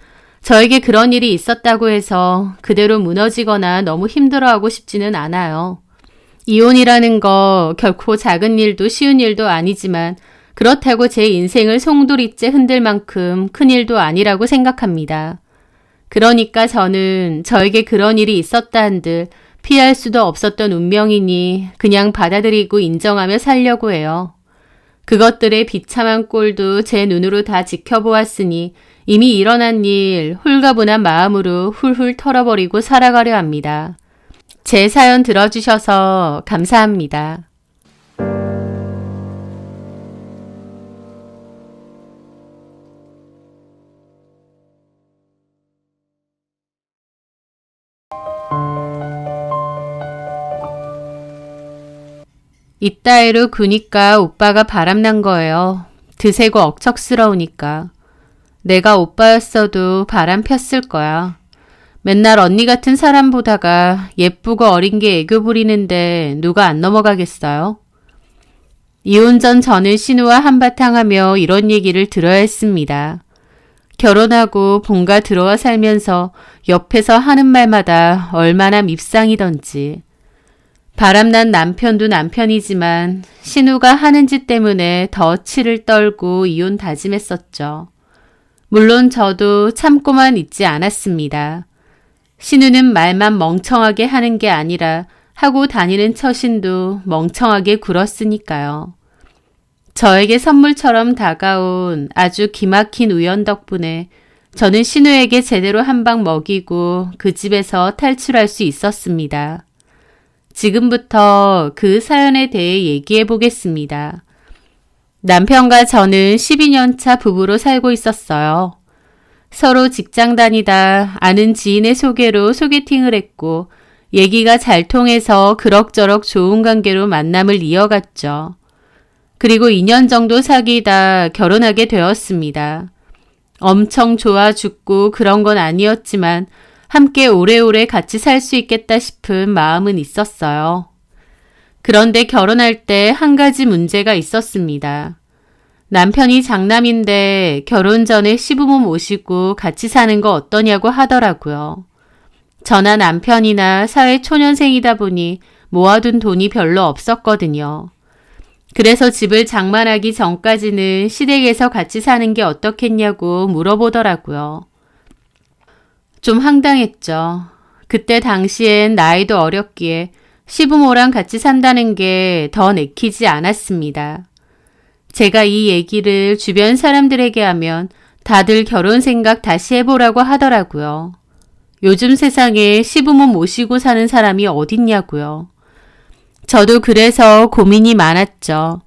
저에게 그런 일이 있었다고 해서 그대로 무너지거나 너무 힘들어하고 싶지는 않아요. 이혼이라는 거 결코 작은 일도 쉬운 일도 아니지만 그렇다고 제 인생을 송두리째 흔들 만큼 큰 일도 아니라고 생각합니다. 그러니까 저는 저에게 그런 일이 있었다 한들 피할 수도 없었던 운명이니 그냥 받아들이고 인정하며 살려고 해요. 그것들의 비참한 꼴도 제 눈으로 다 지켜보았으니 이미 일어난 일 홀가분한 마음으로 훌훌 털어버리고 살아가려 합니다. 제 사연 들어주셔서 감사합니다. 이따위로 구니까 오빠가 바람난 거예요. 드세고 억척스러우니까. 내가 오빠였어도 바람 폈을 거야. 맨날 언니 같은 사람 보다가 예쁘고 어린 게 애교 부리는데 누가 안 넘어가겠어요? 이혼 전 저는 신우와 한바탕 하며 이런 얘기를 들어야 했습니다. 결혼하고 본가 들어와 살면서 옆에서 하는 말마다 얼마나 밉상이던지. 바람난 남편도 남편이지만 신우가 하는 짓 때문에 더 치를 떨고 이혼 다짐했었죠. 물론 저도 참고만 있지 않았습니다. 신우는 말만 멍청하게 하는 게 아니라 하고 다니는 처신도 멍청하게 굴었으니까요. 저에게 선물처럼 다가온 아주 기막힌 우연 덕분에 저는 신우에게 제대로 한 방 먹이고 그 집에서 탈출할 수 있었습니다. 지금부터 그 사연에 대해 얘기해 보겠습니다. 남편과 저는 12년 차 부부로 살고 있었어요. 서로 직장 다니다 아는 지인의 소개로 소개팅을 했고 얘기가 잘 통해서 그럭저럭 좋은 관계로 만남을 이어갔죠. 그리고 2년 정도 사귀다 결혼하게 되었습니다. 엄청 좋아 죽고 그런 건 아니었지만 함께 오래오래 같이 살 수 있겠다 싶은 마음은 있었어요. 그런데 결혼할 때 한 가지 문제가 있었습니다. 남편이 장남인데 결혼 전에 시부모 모시고 같이 사는 거 어떠냐고 하더라고요. 저나 남편이나 사회 초년생이다 보니 모아둔 돈이 별로 없었거든요. 그래서 집을 장만하기 전까지는 시댁에서 같이 사는 게 어떻겠냐고 물어보더라고요. 좀 황당했죠. 그때 당시엔 나이도 어렸기에 시부모랑 같이 산다는 게 더 내키지 않았습니다. 제가 이 얘기를 주변 사람들에게 하면 다들 결혼 생각 다시 해보라고 하더라고요. 요즘 세상에 시부모 모시고 사는 사람이 어딨냐고요. 저도 그래서 고민이 많았죠.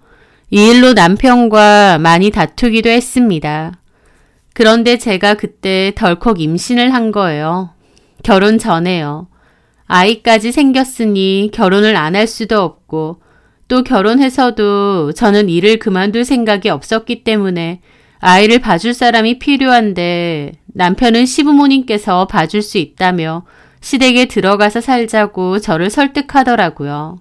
이 일로 남편과 많이 다투기도 했습니다. 그런데 제가 그때 덜컥 임신을 한 거예요. 결혼 전에요. 아이까지 생겼으니 결혼을 안 할 수도 없고 또 결혼해서도 저는 일을 그만둘 생각이 없었기 때문에 아이를 봐줄 사람이 필요한데 남편은 시부모님께서 봐줄 수 있다며 시댁에 들어가서 살자고 저를 설득하더라고요.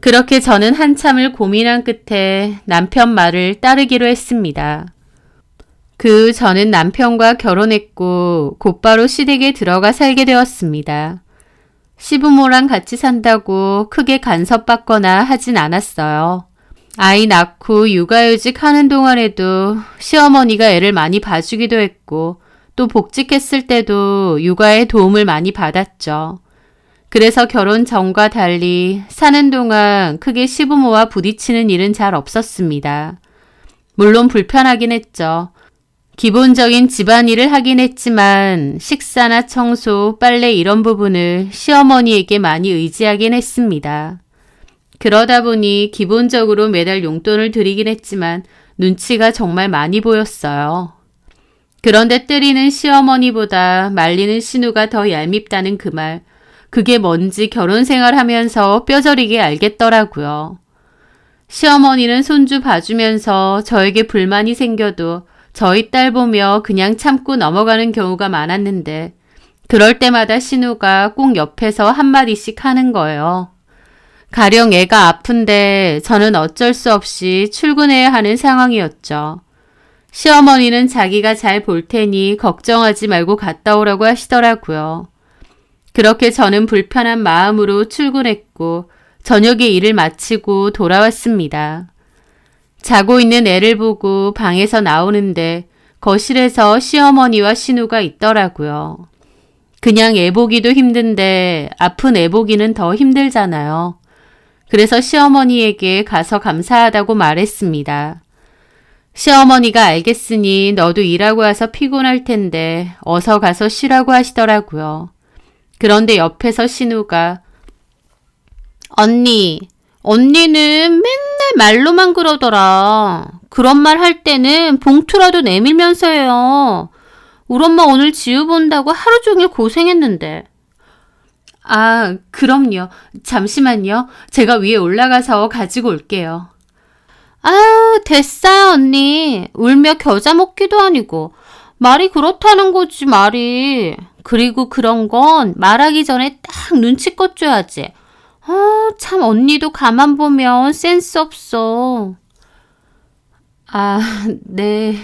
그렇게 저는 한참을 고민한 끝에 남편 말을 따르기로 했습니다. 그 저는 남편과 결혼했고 곧바로 시댁에 들어가 살게 되었습니다. 시부모랑 같이 산다고 크게 간섭받거나 하진 않았어요. 아이 낳고 육아휴직 하는 동안에도 시어머니가 애를 많이 봐주기도 했고 또 복직했을 때도 육아에 도움을 많이 받았죠. 그래서 결혼 전과 달리 사는 동안 크게 시부모와 부딪히는 일은 잘 없었습니다. 물론 불편하긴 했죠. 기본적인 집안일을 하긴 했지만 식사나 청소, 빨래 이런 부분을 시어머니에게 많이 의지하긴 했습니다. 그러다 보니 기본적으로 매달 용돈을 드리긴 했지만 눈치가 정말 많이 보였어요. 그런데 때리는 시어머니보다 말리는 신우가 더 얄밉다는 그 말, 그게 뭔지 결혼 생활하면서 뼈저리게 알겠더라고요. 시어머니는 손주 봐주면서 저에게 불만이 생겨도 저희 딸 보며 그냥 참고 넘어가는 경우가 많았는데 그럴 때마다 신우가 꼭 옆에서 한마디씩 하는 거예요. 가령 애가 아픈데 저는 어쩔 수 없이 출근해야 하는 상황이었죠. 시어머니는 자기가 잘 볼 테니 걱정하지 말고 갔다 오라고 하시더라고요. 그렇게 저는 불편한 마음으로 출근했고 저녁에 일을 마치고 돌아왔습니다. 자고 있는 애를 보고 방에서 나오는데 거실에서 시어머니와 신우가 있더라고요. 그냥 애 보기도 힘든데 아픈 애 보기는 더 힘들잖아요. 그래서 시어머니에게 가서 감사하다고 말했습니다. 시어머니가 알겠으니 너도 일하고 와서 피곤할 텐데 어서 가서 쉬라고 하시더라고요. 그런데 옆에서 신우가 언니는 맨날 말로만 그러더라. 그런 말 할 때는 봉투라도 내밀면서 해요. 우리 엄마 오늘 지우 본다고 하루 종일 고생했는데. 아, 그럼요. 잠시만요. 제가 위에 올라가서 가지고 올게요. 아, 됐어요, 언니. 울며 겨자 먹기도 아니고. 말이 그렇다는 거지, 말이. 그리고 그런 건 말하기 전에 딱 눈치껏 줘야지. 참 언니도 가만 보면 센스 없어. 아, 네.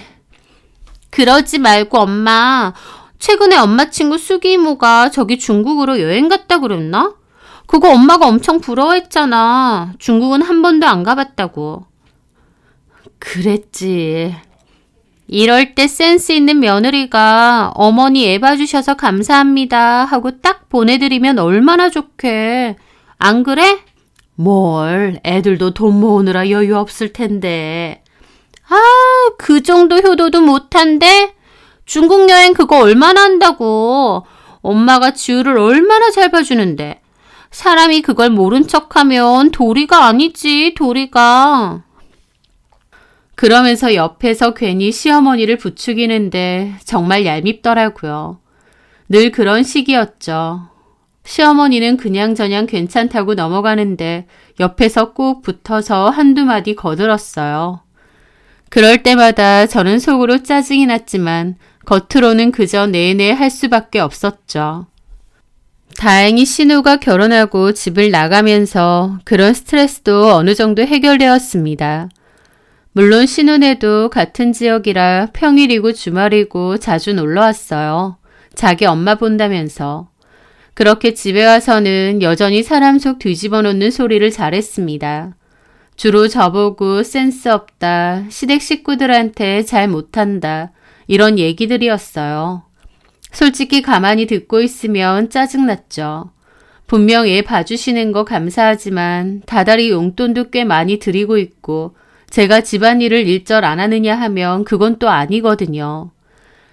그러지 말고 엄마. 최근에 엄마 친구 수기 이모가 저기 중국으로 여행 갔다 그랬나? 그거 엄마가 엄청 부러워했잖아. 중국은 한 번도 안 가봤다고. 그랬지. 이럴 때 센스 있는 며느리가 어머니 애 봐주셔서 감사합니다 하고 딱 보내드리면 얼마나 좋게. 안 그래? 뭘, 애들도 돈 모으느라 여유 없을 텐데. 아, 그 정도 효도도 못한데? 중국 여행 그거 얼마나 한다고. 엄마가 지우를 얼마나 잘 봐주는데. 사람이 그걸 모른 척하면 도리가 아니지, 도리가. 그러면서 옆에서 괜히 시어머니를 부추기는데 정말 얄밉더라고요. 늘 그런 식이었죠. 시어머니는 그냥저냥 괜찮다고 넘어가는데 옆에서 꼭 붙어서 한두 마디 거들었어요. 그럴 때마다 저는 속으로 짜증이 났지만 겉으로는 그저 네네 할 수밖에 없었죠. 다행히 신우가 결혼하고 집을 나가면서 그런 스트레스도 어느 정도 해결되었습니다. 물론 신혼에도 같은 지역이라 평일이고 주말이고 자주 놀러 왔어요. 자기 엄마 본다면서. 그렇게 집에 와서는 여전히 사람 속 뒤집어 놓는 소리를 잘했습니다. 주로 저보고 센스 없다, 시댁 식구들한테 잘 못한다, 이런 얘기들이었어요. 솔직히 가만히 듣고 있으면 짜증났죠. 분명 애 봐주시는 거 감사하지만 다달이 용돈도 꽤 많이 드리고 있고 제가 집안일을 일절 안 하느냐 하면 그건 또 아니거든요.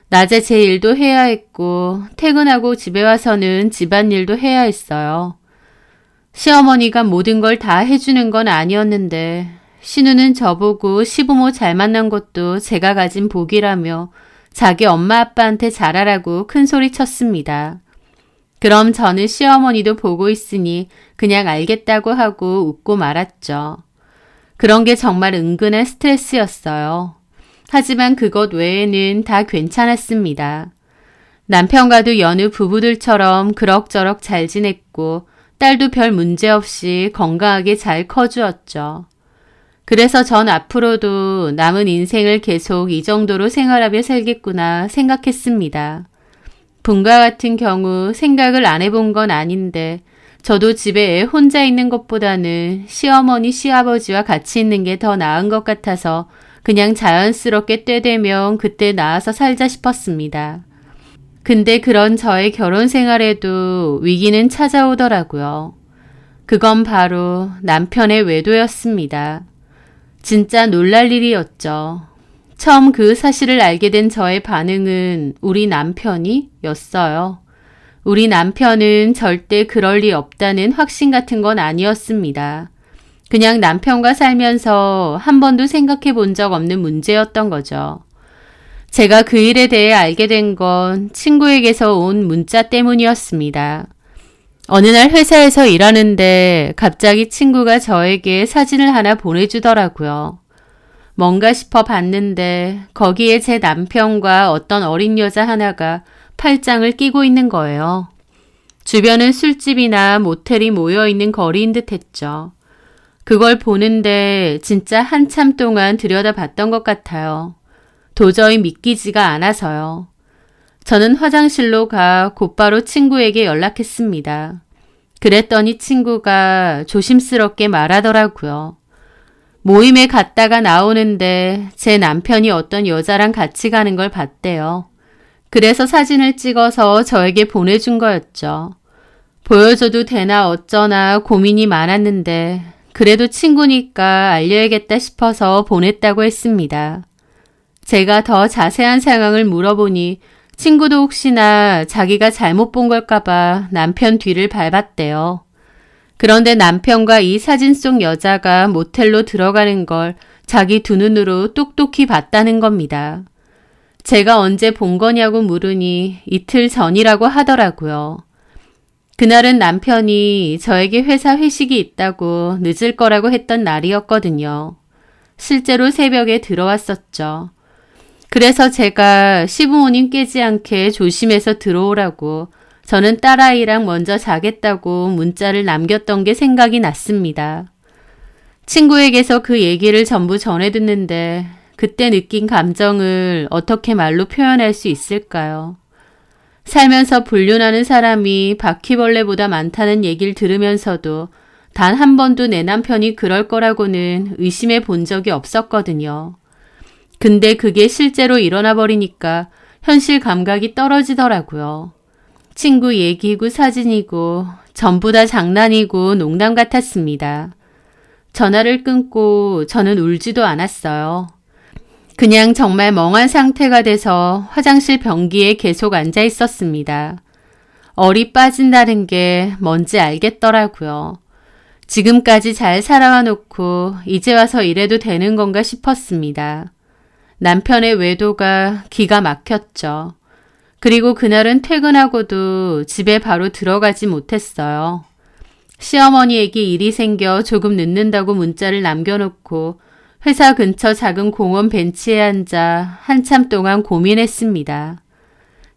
낮에 제 일도 해야 했고 퇴근하고 집에 와서는 집안일도 해야 했어요. 시어머니가 모든 걸 다 해주는 건 아니었는데 신우는 저보고 시부모 잘 만난 것도 제가 가진 복이라며 자기 엄마 아빠한테 잘하라고 큰 소리 쳤습니다. 그럼 저는 시어머니도 보고 있으니 그냥 알겠다고 하고 웃고 말았죠. 그런 게 정말 은근한 스트레스였어요. 하지만 그것 외에는 다 괜찮았습니다. 남편과도 여느 부부들처럼 그럭저럭 잘 지냈고 딸도 별 문제 없이 건강하게 잘 커주었죠. 그래서 전 앞으로도 남은 인생을 계속 이 정도로 생활하며 살겠구나 생각했습니다. 분과 같은 경우 생각을 안 해본 건 아닌데 저도 집에 애 혼자 있는 것보다는 시어머니, 시아버지와 같이 있는 게 더 나은 것 같아서 그냥 자연스럽게 때 되면 그때 나와서 살자 싶었습니다. 근데 그런 저의 결혼 생활에도 위기는 찾아오더라고요. 그건 바로 남편의 외도였습니다. 진짜 놀랄 일이었죠. 처음 그 사실을 알게 된 저의 반응은 우리 남편이 였어요. 우리 남편은 절대 그럴 리 없다는 확신 같은 건 아니었습니다. 그냥 남편과 살면서 한 번도 생각해 본 적 없는 문제였던 거죠. 제가 그 일에 대해 알게 된 건 친구에게서 온 문자 때문이었습니다. 어느 날 회사에서 일하는데 갑자기 친구가 저에게 사진을 하나 보내주더라고요. 뭔가 싶어 봤는데 거기에 제 남편과 어떤 어린 여자 하나가 팔짱을 끼고 있는 거예요. 주변은 술집이나 모텔이 모여있는 거리인 듯 했죠. 그걸 보는데 진짜 한참 동안 들여다봤던 것 같아요. 도저히 믿기지가 않아서요. 저는 화장실로 가 곧바로 친구에게 연락했습니다. 그랬더니 친구가 조심스럽게 말하더라고요. 모임에 갔다가 나오는데 제 남편이 어떤 여자랑 같이 가는 걸 봤대요. 그래서 사진을 찍어서 저에게 보내준 거였죠. 보여줘도 되나 어쩌나 고민이 많았는데 그래도 친구니까 알려야겠다 싶어서 보냈다고 했습니다. 제가 더 자세한 상황을 물어보니 친구도 혹시나 자기가 잘못 본 걸까봐 남편 뒤를 밟았대요. 그런데 남편과 이 사진 속 여자가 모텔로 들어가는 걸 자기 두 눈으로 똑똑히 봤다는 겁니다. 제가 언제 본 거냐고 물으니 이틀 전이라고 하더라고요. 그날은 남편이 저에게 회사 회식이 있다고 늦을 거라고 했던 날이었거든요. 실제로 새벽에 들어왔었죠. 그래서 제가 시부모님 깨지 않게 조심해서 들어오라고 저는 딸아이랑 먼저 자겠다고 문자를 남겼던 게 생각이 났습니다. 친구에게서 그 얘기를 전부 전해 듣는데 그때 느낀 감정을 어떻게 말로 표현할 수 있을까요? 살면서 불륜하는 사람이 바퀴벌레보다 많다는 얘기를 들으면서도 단 한 번도 내 남편이 그럴 거라고는 의심해 본 적이 없었거든요. 근데 그게 실제로 일어나 버리니까 현실 감각이 떨어지더라고요. 친구 얘기고 사진이고 전부 다 장난이고 농담 같았습니다. 전화를 끊고 저는 울지도 않았어요. 그냥 정말 멍한 상태가 돼서 화장실 변기에 계속 앉아 있었습니다. 얼이 빠진다는 게 뭔지 알겠더라고요. 지금까지 잘 살아와 놓고 이제 와서 이래도 되는 건가 싶었습니다. 남편의 외도가 기가 막혔죠. 그리고 그날은 퇴근하고도 집에 바로 들어가지 못했어요. 시어머니에게 일이 생겨 조금 늦는다고 문자를 남겨놓고 회사 근처 작은 공원 벤치에 앉아 한참 동안 고민했습니다.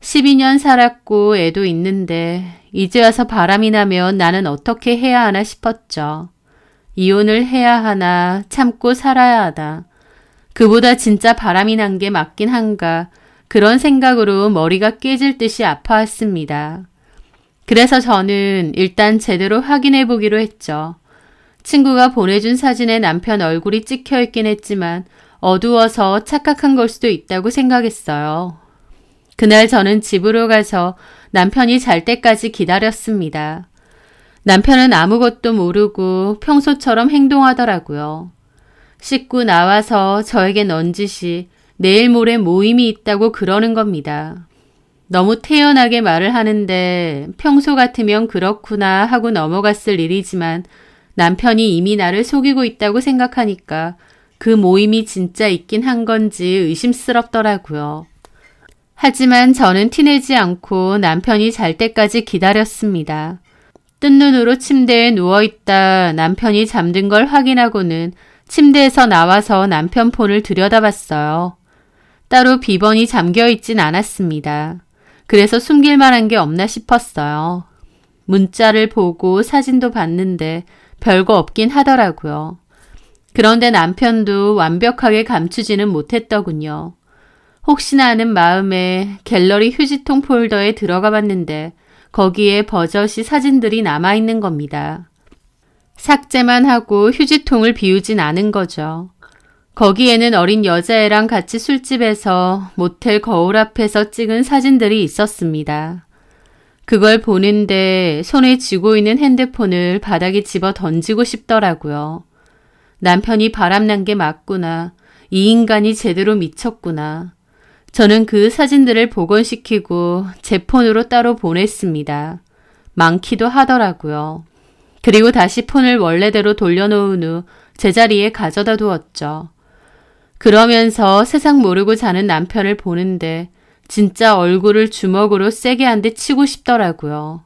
12년 살았고 애도 있는데 이제 와서 바람이 나면 나는 어떻게 해야 하나 싶었죠. 이혼을 해야 하나 참고 살아야 하나. 그보다 진짜 바람이 난 게 맞긴 한가 그런 생각으로 머리가 깨질 듯이 아파왔습니다. 그래서 저는 일단 제대로 확인해 보기로 했죠. 친구가 보내준 사진에 남편 얼굴이 찍혀 있긴 했지만 어두워서 착각한 걸 수도 있다고 생각했어요. 그날 저는 집으로 가서 남편이 잘 때까지 기다렸습니다. 남편은 아무것도 모르고 평소처럼 행동하더라고요. 씻고 나와서 저에게 넌지시 내일 모레 모임이 있다고 그러는 겁니다. 너무 태연하게 말을 하는데 평소 같으면 그렇구나 하고 넘어갔을 일이지만 남편이 이미 나를 속이고 있다고 생각하니까 그 모임이 진짜 있긴 한 건지 의심스럽더라고요. 하지만 저는 티내지 않고 남편이 잘 때까지 기다렸습니다. 뜬 눈으로 침대에 누워있다 남편이 잠든 걸 확인하고는 침대에서 나와서 남편 폰을 들여다봤어요. 따로 비번이 잠겨있진 않았습니다. 그래서 숨길 만한 게 없나 싶었어요. 문자를 보고 사진도 봤는데 별거 없긴 하더라고요. 그런데 남편도 완벽하게 감추지는 못했더군요. 혹시나 하는 마음에 갤러리 휴지통 폴더에 들어가 봤는데 거기에 버젓이 사진들이 남아있는 겁니다. 삭제만 하고 휴지통을 비우진 않은 거죠. 거기에는 어린 여자애랑 같이 술집에서 모텔 거울 앞에서 찍은 사진들이 있었습니다. 그걸 보는데 손에 쥐고 있는 핸드폰을 바닥에 집어 던지고 싶더라고요. 남편이 바람난 게 맞구나. 이 인간이 제대로 미쳤구나. 저는 그 사진들을 복원시키고 제 폰으로 따로 보냈습니다. 많기도 하더라고요. 그리고 다시 폰을 원래대로 돌려놓은 후 제자리에 가져다 두었죠. 그러면서 세상 모르고 자는 남편을 보는데 진짜 얼굴을 주먹으로 세게 한 대 치고 싶더라고요.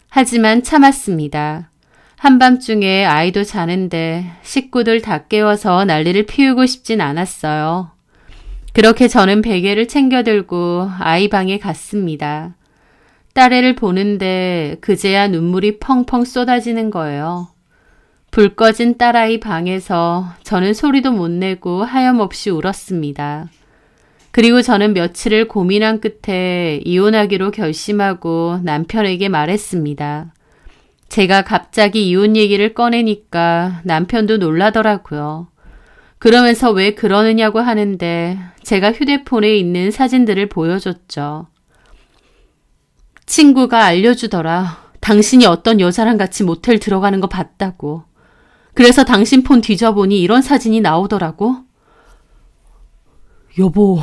하지만 참았습니다. 한밤중에 아이도 자는데 식구들 다 깨워서 난리를 피우고 싶진 않았어요. 그렇게 저는 베개를 챙겨들고 아이 방에 갔습니다. 딸애를 보는데 그제야 눈물이 펑펑 쏟아지는 거예요. 불 꺼진 딸아이 방에서 저는 소리도 못 내고 하염없이 울었습니다. 그리고 저는 며칠을 고민한 끝에 이혼하기로 결심하고 남편에게 말했습니다. 제가 갑자기 이혼 얘기를 꺼내니까 남편도 놀라더라고요. 그러면서 왜 그러느냐고 하는데 제가 휴대폰에 있는 사진들을 보여줬죠. 친구가 알려주더라. 당신이 어떤 여자랑 같이 모텔 들어가는 거 봤다고. 그래서 당신 폰 뒤져보니 이런 사진이 나오더라고. 여보,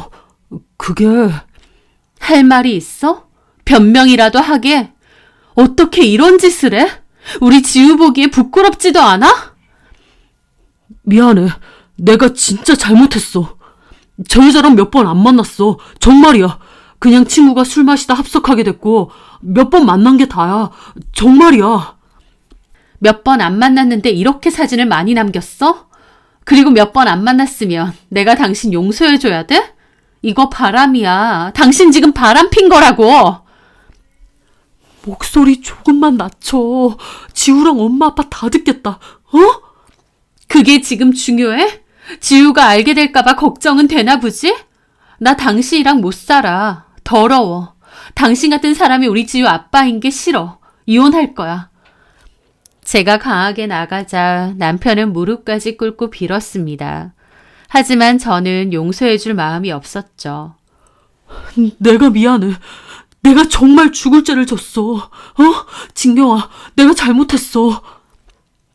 그게... 할 말이 있어? 변명이라도 하게? 어떻게 이런 짓을 해? 우리 지우 보기에 부끄럽지도 않아? 미안해. 내가 진짜 잘못했어. 저 여자랑 몇 번 안 만났어. 정말이야. 그냥 친구가 술 마시다 합석하게 됐고 몇 번 만난 게 다야. 정말이야. 몇 번 안 만났는데 이렇게 사진을 많이 남겼어? 그리고 몇 번 안 만났으면 내가 당신 용서해줘야 돼? 이거 바람이야. 당신 지금 바람 핀 거라고. 목소리 조금만 낮춰. 지우랑 엄마 아빠 다 듣겠다. 어? 그게 지금 중요해? 지우가 알게 될까봐 걱정은 되나 보지? 나 당신이랑 못 살아. 더러워. 당신 같은 사람이 우리 지우 아빠인 게 싫어. 이혼할 거야. 제가 강하게 나가자 남편은 무릎까지 꿇고 빌었습니다. 하지만 저는 용서해줄 마음이 없었죠. 내가 미안해. 내가 정말 죽을 죄를 졌어. 진경아, 내가 잘못했어.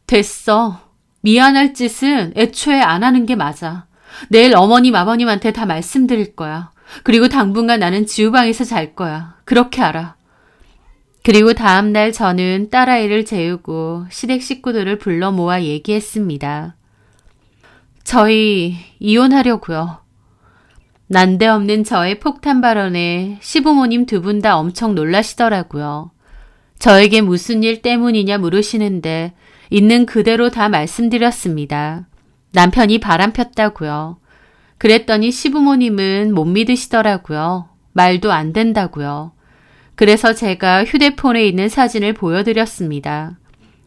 됐어. 미안할 짓은 애초에 안 하는 게 맞아. 내일 어머님, 아버님한테 다 말씀드릴 거야. 그리고 당분간 나는 지우방에서 잘 거야. 그렇게 알아. 그리고 다음날 저는 딸아이를 재우고 시댁 식구들을 불러 모아 얘기했습니다. 저희 이혼하려고요. 난데없는 저의 폭탄 발언에 시부모님 두 분 다 엄청 놀라시더라고요. 저에게 무슨 일 때문이냐 물으시는데 있는 그대로 다 말씀드렸습니다. 남편이 바람 폈다고요. 그랬더니 시부모님은 못 믿으시더라고요. 말도 안 된다고요. 그래서 제가 휴대폰에 있는 사진을 보여드렸습니다.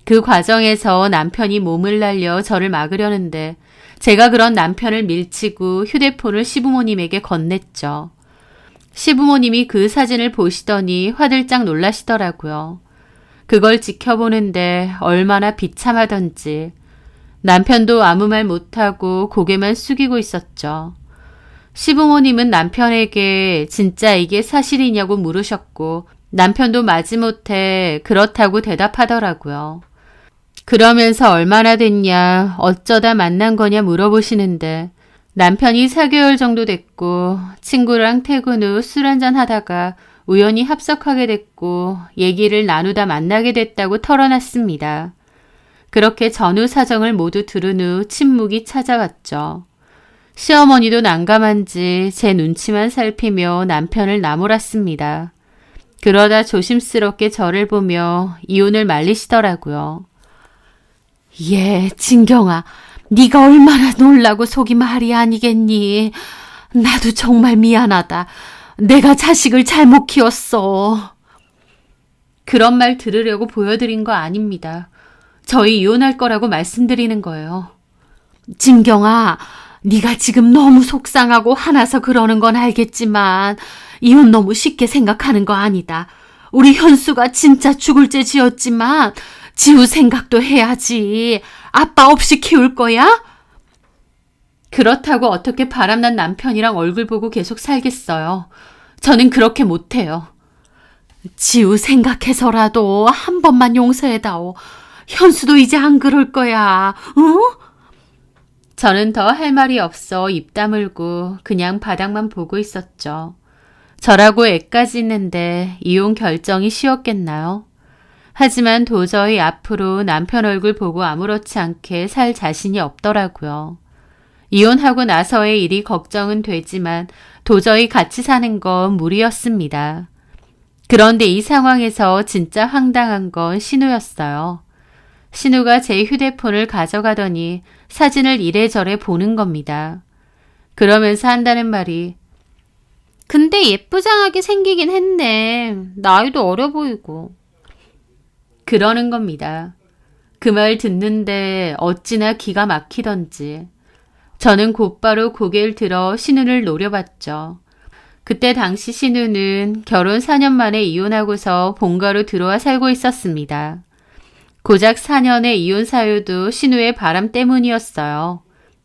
그 과정에서 남편이 몸을 날려 저를 막으려는데 제가 그런 남편을 밀치고 휴대폰을 시부모님에게 건넸죠. 시부모님이 그 사진을 보시더니 화들짝 놀라시더라고요. 그걸 지켜보는데 얼마나 비참하던지. 남편도 아무 말 못하고 고개만 숙이고 있었죠. 시부모님은 남편에게 진짜 이게 사실이냐고 물으셨고 남편도 마지못해 그렇다고 대답하더라고요. 그러면서 얼마나 됐냐, 어쩌다 만난 거냐 물어보시는데 남편이 4개월 정도 됐고 친구랑 퇴근 후 술 한잔 하다가 우연히 합석하게 됐고 얘기를 나누다 만나게 됐다고 털어놨습니다. 그렇게 전후 사정을 모두 들은 후 침묵이 찾아왔죠. 시어머니도 난감한지 제 눈치만 살피며 남편을 나무랐습니다. 그러다 조심스럽게 저를 보며 이혼을 말리시더라고요. 진경아, 네가 얼마나 놀라고 속이 말이 아니겠니? 나도 정말 미안하다. 내가 자식을 잘못 키웠어. 그런 말 들으려고 보여드린 거 아닙니다. 저희 이혼할 거라고 말씀드리는 거예요. 진경아, 네가 지금 너무 속상하고 화나서 그러는 건 알겠지만 이혼 너무 쉽게 생각하는 거 아니다. 우리 현수가 진짜 죽을 죄 지었지만 지우 생각도 해야지. 아빠 없이 키울 거야? 그렇다고 어떻게 바람난 남편이랑 얼굴 보고 계속 살겠어요. 저는 그렇게 못해요. 지우 생각해서라도 한 번만 용서해다오. 현수도 이제 안 그럴 거야. 응? 저는 더 할 말이 없어 입 다물고 그냥 바닥만 보고 있었죠. 저라고 애까지 있는데 이혼 결정이 쉬웠겠나요? 하지만 도저히 앞으로 남편 얼굴 보고 아무렇지 않게 살 자신이 없더라고요. 이혼하고 나서의 일이 걱정은 되지만 도저히 같이 사는 건 무리였습니다. 그런데 이 상황에서 진짜 황당한 건 신우였어요. 신우가 제 휴대폰을 가져가더니 사진을 이래저래 보는 겁니다. 그러면서 한다는 말이 근데 예쁘장하게 생기긴 했네. 나이도 어려 보이고. 그러는 겁니다. 그 말 듣는데 어찌나 기가 막히던지. 저는 곧바로 고개를 들어 신우를 노려봤죠. 그때 당시 신우는 결혼 4년 만에 이혼하고서 본가로 들어와 살고 있었습니다. 고작 4년의 이혼 사유도 신우의 바람 때문이었어요.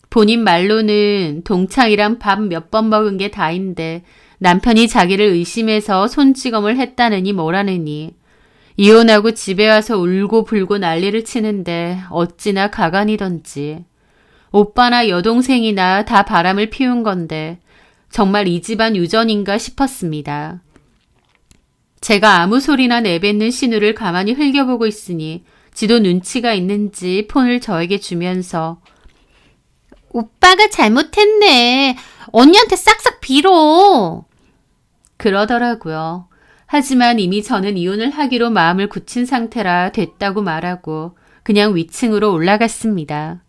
본인 말로는 동창이랑 밥 몇 번 먹은 게 다인데 남편이 자기를 의심해서 손찌검을 했다느니 뭐라느니 이혼하고 집에 와서 울고 불고 난리를 치는데 어찌나 가관이던지. 오빠나 여동생이나 다 바람을 피운 건데 정말 이 집안 유전인가 싶었습니다. 제가 아무 소리나 내뱉는 신우를 가만히 흘겨보고 있으니 지도 눈치가 있는지 폰을 저에게 주면서 오빠가 잘못했네. 언니한테 싹싹 빌어. 그러더라고요. 하지만 이미 저는 이혼을 하기로 마음을 굳힌 상태라 됐다고 말하고 그냥 위층으로 올라갔습니다.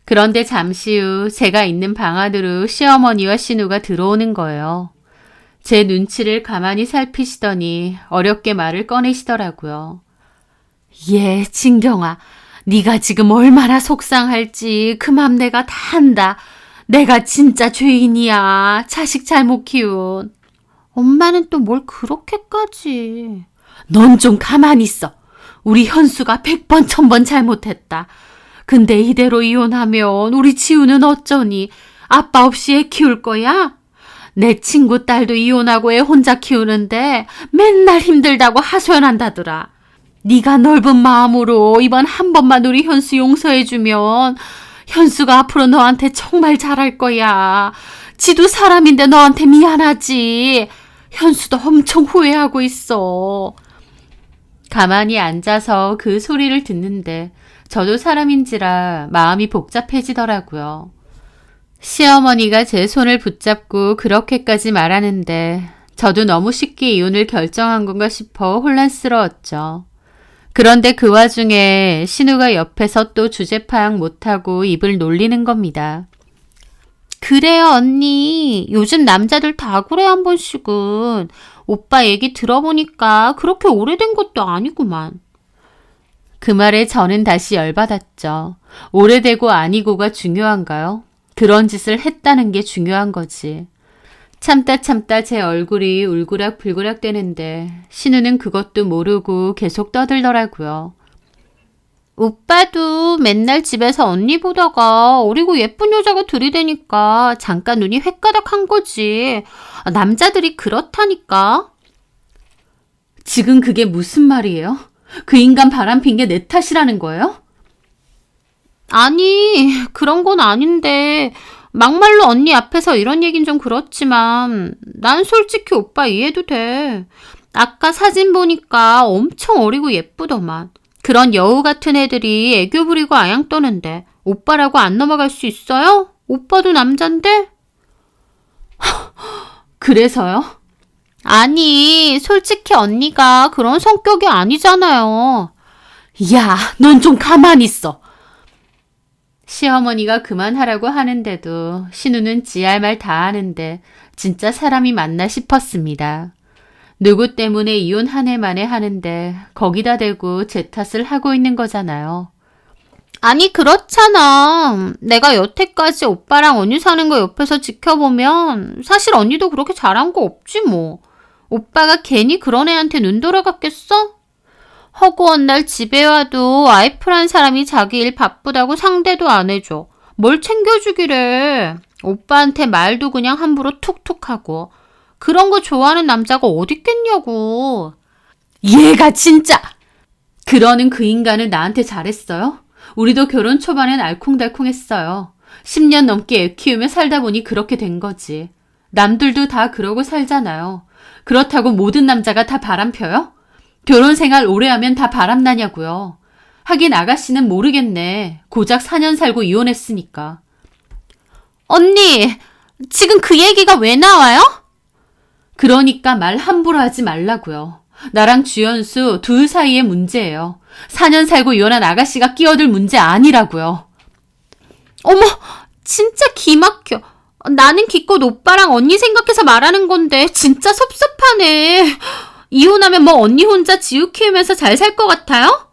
그런데 잠시 후 제가 있는 방 안으로 시어머니와 신우가 들어오는 거예요. 제 눈치를 가만히 살피시더니 어렵게 말을 꺼내시더라고요. 예, 진경아. 네가 지금 얼마나 속상할지 그 맘 내가 다 안다. 내가 진짜 죄인이야. 자식 잘못 키운. 엄마는 또 뭘 그렇게까지. 넌 좀 가만히 있어. 우리 현수가 100번 1000번 잘못했다. 근데 이대로 이혼하면 우리 지우는 어쩌니? 아빠 없이 애 키울 거야? 내 친구 딸도 이혼하고 애 혼자 키우는데 맨날 힘들다고 하소연한다더라. 네가 넓은 마음으로 이번 한 번만 우리 현수 용서해주면 현수가 앞으로 너한테 정말 잘할 거야. 지도 사람인데 너한테 미안하지. 현수도 엄청 후회하고 있어. 가만히 앉아서 그 소리를 듣는데 저도 사람인지라 마음이 복잡해지더라고요. 시어머니가 제 손을 붙잡고 그렇게까지 말하는데 저도 너무 쉽게 이혼을 결정한 건가 싶어 혼란스러웠죠. 그런데 그 와중에 신우가 옆에서 또 주제 파악 못하고 입을 놀리는 겁니다. 그래요 언니. 요즘 남자들 다 그래 한 번씩은. 오빠 얘기 들어보니까 그렇게 오래된 것도 아니구만. 그 말에 저는 다시 열받았죠. 오래되고 아니고가 중요한가요? 그런 짓을 했다는 게 중요한 거지. 참다 제 얼굴이 울그락불그락 되는데 신우는 그것도 모르고 계속 떠들더라고요. 오빠도 맨날 집에서 언니 보다가 어리고 예쁜 여자가 들이대니까 잠깐 눈이 횟가닥한 거지. 남자들이 그렇다니까. 지금 그게 무슨 말이에요? 그 인간 바람핀 게 내 탓이라는 거예요? 아니, 그런 건 아닌데 막말로 언니 앞에서 이런 얘긴 좀 그렇지만 난 솔직히 오빠 이해도 돼. 아까 사진 보니까 엄청 어리고 예쁘더만. 그런 여우 같은 애들이 애교 부리고 아양 떠는데 오빠라고 안 넘어갈 수 있어요? 오빠도 남잔데? 그래서요? 아니, 솔직히 언니가 그런 성격이 아니잖아요. 야, 넌 좀 가만히 있어. 시어머니가 그만하라고 하는데도 신우는 지 할 말 다 하는데 진짜 사람이 맞나 싶었습니다. 누구 때문에 이혼 한 해 만에 하는데 거기다 대고 제 탓을 하고 있는 거잖아요. 아니 그렇잖아. 내가 여태까지 오빠랑 언니 사는 거 옆에서 지켜보면 사실 언니도 그렇게 잘한 거 없지 뭐. 오빠가 괜히 그런 애한테 눈 돌아갔겠어? 허구한 날 집에 와도 와이프란 사람이 자기 일 바쁘다고 상대도 안 해줘. 뭘 챙겨주기래. 오빠한테 말도 그냥 함부로 툭툭 하고. 그런 거 좋아하는 남자가 어딨겠냐고. 얘가 진짜! 그러는 그 인간은 나한테 잘했어요? 우리도 결혼 초반엔 알콩달콩했어요. 10년 넘게 애 키우며 살다 보니 그렇게 된 거지. 남들도 다 그러고 살잖아요. 그렇다고 모든 남자가 다 바람 펴요? 결혼 생활 오래 하면 다 바람 나냐고요. 하긴 아가씨는 모르겠네. 고작 4년 살고 이혼했으니까. 언니, 지금 그 얘기가 왜 나와요? 그러니까 말 함부로 하지 말라고요. 나랑 주연수 둘 사이의 문제예요. 4년 살고 이혼한 아가씨가 끼어들 문제 아니라고요. 어머, 진짜 기막혀. 나는 기껏 오빠랑 언니 생각해서 말하는 건데 진짜 섭섭하네. 이혼하면 뭐 언니 혼자 지우 키우면서 잘 살 것 같아요?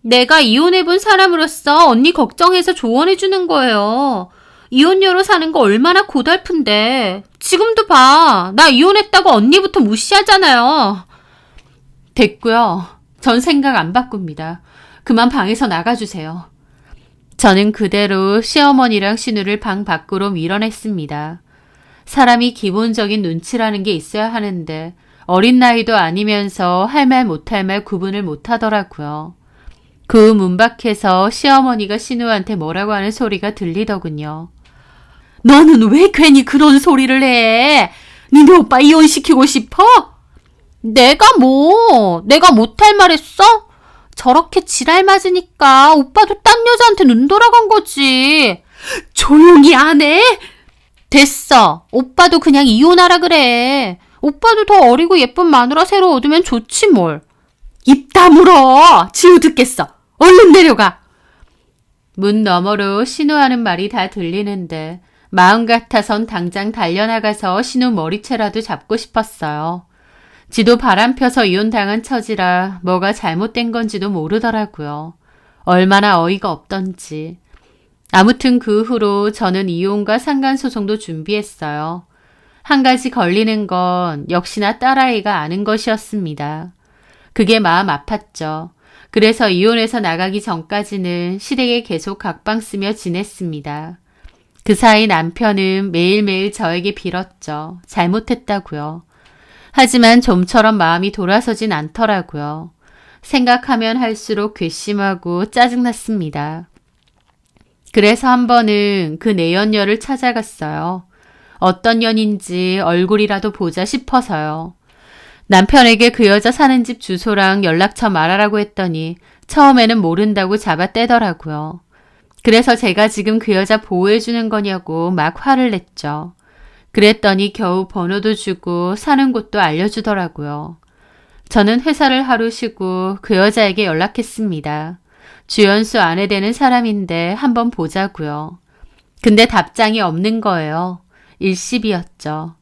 내가 이혼해본 사람으로서 언니 걱정해서 조언해주는 거예요. 이혼녀로 사는 거 얼마나 고달픈데. 지금도 봐. 나 이혼했다고 언니부터 무시하잖아요. 됐고요. 전 생각 안 바꿉니다. 그만 방에서 나가주세요. 저는 그대로 시어머니랑 신우를 방 밖으로 밀어냈습니다. 사람이 기본적인 눈치라는 게 있어야 하는데 어린 나이도 아니면서 할 말 못할 말 구분을 못하더라고요. 그 문 밖에서 시어머니가 신우한테 뭐라고 하는 소리가 들리더군요. 너는 왜 괜히 그런 소리를 해? 니네 오빠 이혼시키고 싶어? 내가 못할 말 했어? 저렇게 지랄 맞으니까 오빠도 딴 여자한테 눈 돌아간 거지. 조용히 안 해? 됐어. 오빠도 그냥 이혼하라 그래. 오빠도 더 어리고 예쁜 마누라 새로 얻으면 좋지 뭘. 입 다물어! 지우 듣겠어. 얼른 내려가. 문 너머로 신우하는 말이 다 들리는데 마음 같아선 당장 달려나가서 신우 머리채라도 잡고 싶었어요. 지도 바람 펴서 이혼당한 처지라 뭐가 잘못된 건지도 모르더라고요. 얼마나 어이가 없던지. 아무튼 그 후로 저는 이혼과 상간소송도 준비했어요. 한 가지 걸리는 건 역시나 딸아이가 아는 것이었습니다. 그게 마음 아팠죠. 그래서 이혼해서 나가기 전까지는 시댁에 계속 각방 쓰며 지냈습니다. 그 사이 남편은 매일매일 저에게 빌었죠. 잘못했다고요. 하지만 좀처럼 마음이 돌아서진 않더라고요. 생각하면 할수록 괘씸하고 짜증났습니다. 그래서 한 번은 그 내연녀를 찾아갔어요. 어떤 년인지 얼굴이라도 보자 싶어서요. 남편에게 그 여자 사는 집 주소랑 연락처 말하라고 했더니 처음에는 모른다고 잡아떼더라고요. 그래서 제가 지금 그 여자 보호해주는 거냐고 막 화를 냈죠. 그랬더니 겨우 번호도 주고 사는 곳도 알려주더라고요. 저는 회사를 하루 쉬고 그 여자에게 연락했습니다. 주연수 아내 되는 사람인데 한번 보자고요. 근데 답장이 없는 거예요. 일십이었죠.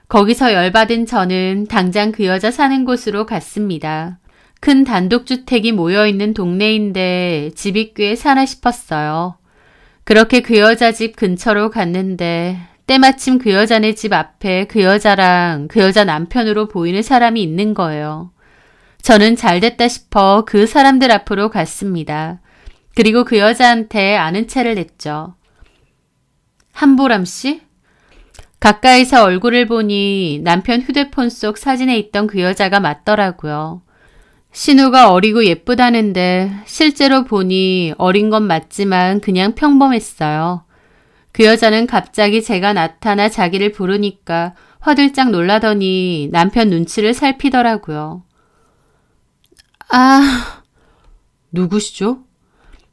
거기서 열받은 저는 당장 그 여자 사는 곳으로 갔습니다. 큰 단독주택이 모여있는 동네인데 집이 꽤 사나 싶었어요. 그렇게 그 여자 집 근처로 갔는데 때마침 그 여자네 집 앞에 그 여자랑 그 여자 남편으로 보이는 사람이 있는 거예요. 저는 잘됐다 싶어 그 사람들 앞으로 갔습니다. 그리고 그 여자한테 아는 체를 냈죠. 한보람 씨? 가까이서 얼굴을 보니 남편 휴대폰 속 사진에 있던 그 여자가 맞더라고요. 신우가 어리고 예쁘다는데 실제로 보니 어린 건 맞지만 그냥 평범했어요. 그 여자는 갑자기 제가 나타나 자기를 부르니까 화들짝 놀라더니 남편 눈치를 살피더라고요. 아, 누구시죠?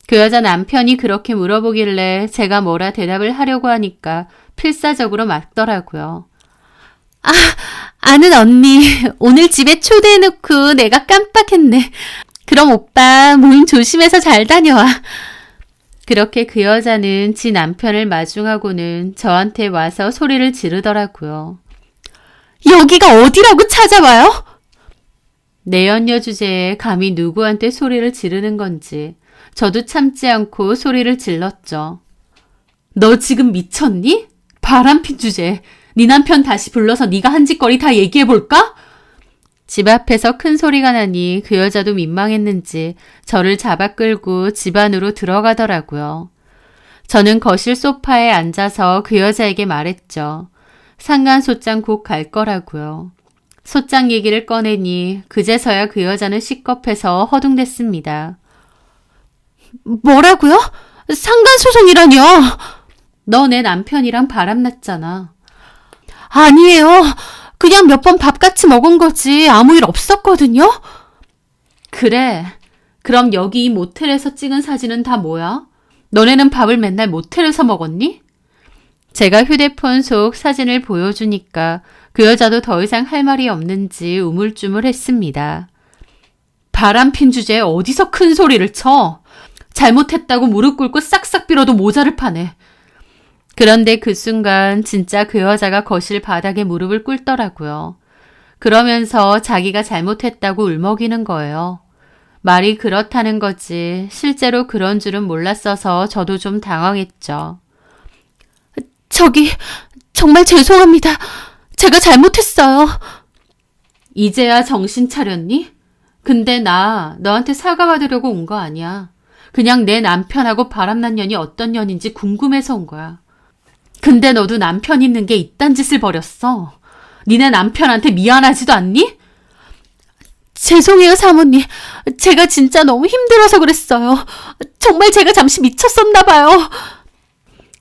그 여자 남편이 그렇게 물어보길래 제가 뭐라 대답을 하려고 하니까 필사적으로 맞더라고요. 아, 아는 언니, 오늘 집에 초대해놓고 내가 깜빡했네. 그럼 오빠 모임 조심해서 잘 다녀와. 그렇게 그 여자는 지 남편을 마중하고는 저한테 와서 소리를 지르더라고요. 여기가 어디라고 찾아와요? 내연녀 주제에 감히 누구한테 소리를 지르는 건지 저도 참지 않고 소리를 질렀죠. 너 지금 미쳤니? 바람핀 주제. 네 남편 다시 불러서 네가 한 짓거리 다 얘기해볼까? 집 앞에서 큰 소리가 나니 그 여자도 민망했는지 저를 잡아 끌고 집 안으로 들어가더라고요. 저는 거실 소파에 앉아서 그 여자에게 말했죠. 상간소장 곧 갈 거라고요. 소장 얘기를 꺼내니 그제서야 그 여자는 시겁해서 허둥댔습니다. 뭐라고요? 상간소송이라뇨? 너 내 남편이랑 바람났잖아. 아니에요. 그냥 몇 번 밥 같이 먹은 거지 아무 일 없었거든요. 그래. 그럼 여기 이 모텔에서 찍은 사진은 다 뭐야? 너네는 밥을 맨날 모텔에서 먹었니? 제가 휴대폰 속 사진을 보여주니까 그 여자도 더 이상 할 말이 없는지 우물쭈물했습니다. 바람핀 주제에 어디서 큰 소리를 쳐? 잘못했다고 무릎 꿇고 싹싹 빌어도 모자를 파네. 그런데 그 순간 진짜 그 여자가 거실 바닥에 무릎을 꿇더라고요. 그러면서 자기가 잘못했다고 울먹이는 거예요. 말이 그렇다는 거지 실제로 그런 줄은 몰랐어서 저도 좀 당황했죠. 저기 정말 죄송합니다. 제가 잘못했어요. 이제야 정신 차렸니? 근데 나 너한테 사과받으려고 온 거 아니야. 그냥 내 남편하고 바람난 년이 어떤 년인지 궁금해서 온 거야. 근데 너도 남편 있는 게 이딴 짓을 벌였어. 니네 남편한테 미안하지도 않니? 죄송해요, 사모님. 제가 진짜 너무 힘들어서 그랬어요. 정말 제가 잠시 미쳤었나 봐요.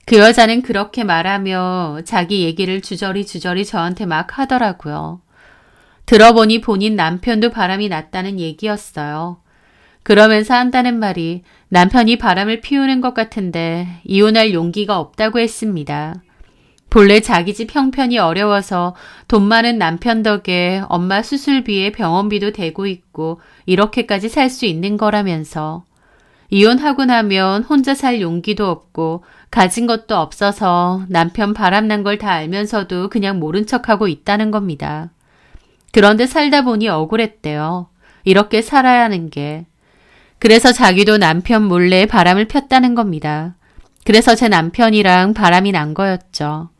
그 여자는 그렇게 말하며 자기 얘기를 주저리 저한테 막 하더라고요. 들어보니 본인 남편도 바람이 났다는 얘기였어요. 그러면서 한다는 말이 남편이 바람을 피우는 것 같은데 이혼할 용기가 없다고 했습니다. 본래 자기 집 형편이 어려워서 돈 많은 남편 덕에 엄마 수술비에 병원비도 대고 있고 이렇게까지 살 수 있는 거라면서 이혼하고 나면 혼자 살 용기도 없고 가진 것도 없어서 남편 바람난 걸 다 알면서도 그냥 모른 척하고 있다는 겁니다. 그런데 살다 보니 억울했대요. 이렇게 살아야 하는 게. 그래서 자기도 남편 몰래 바람을 폈다는 겁니다. 그래서 제 남편이랑 바람이 난 거였죠.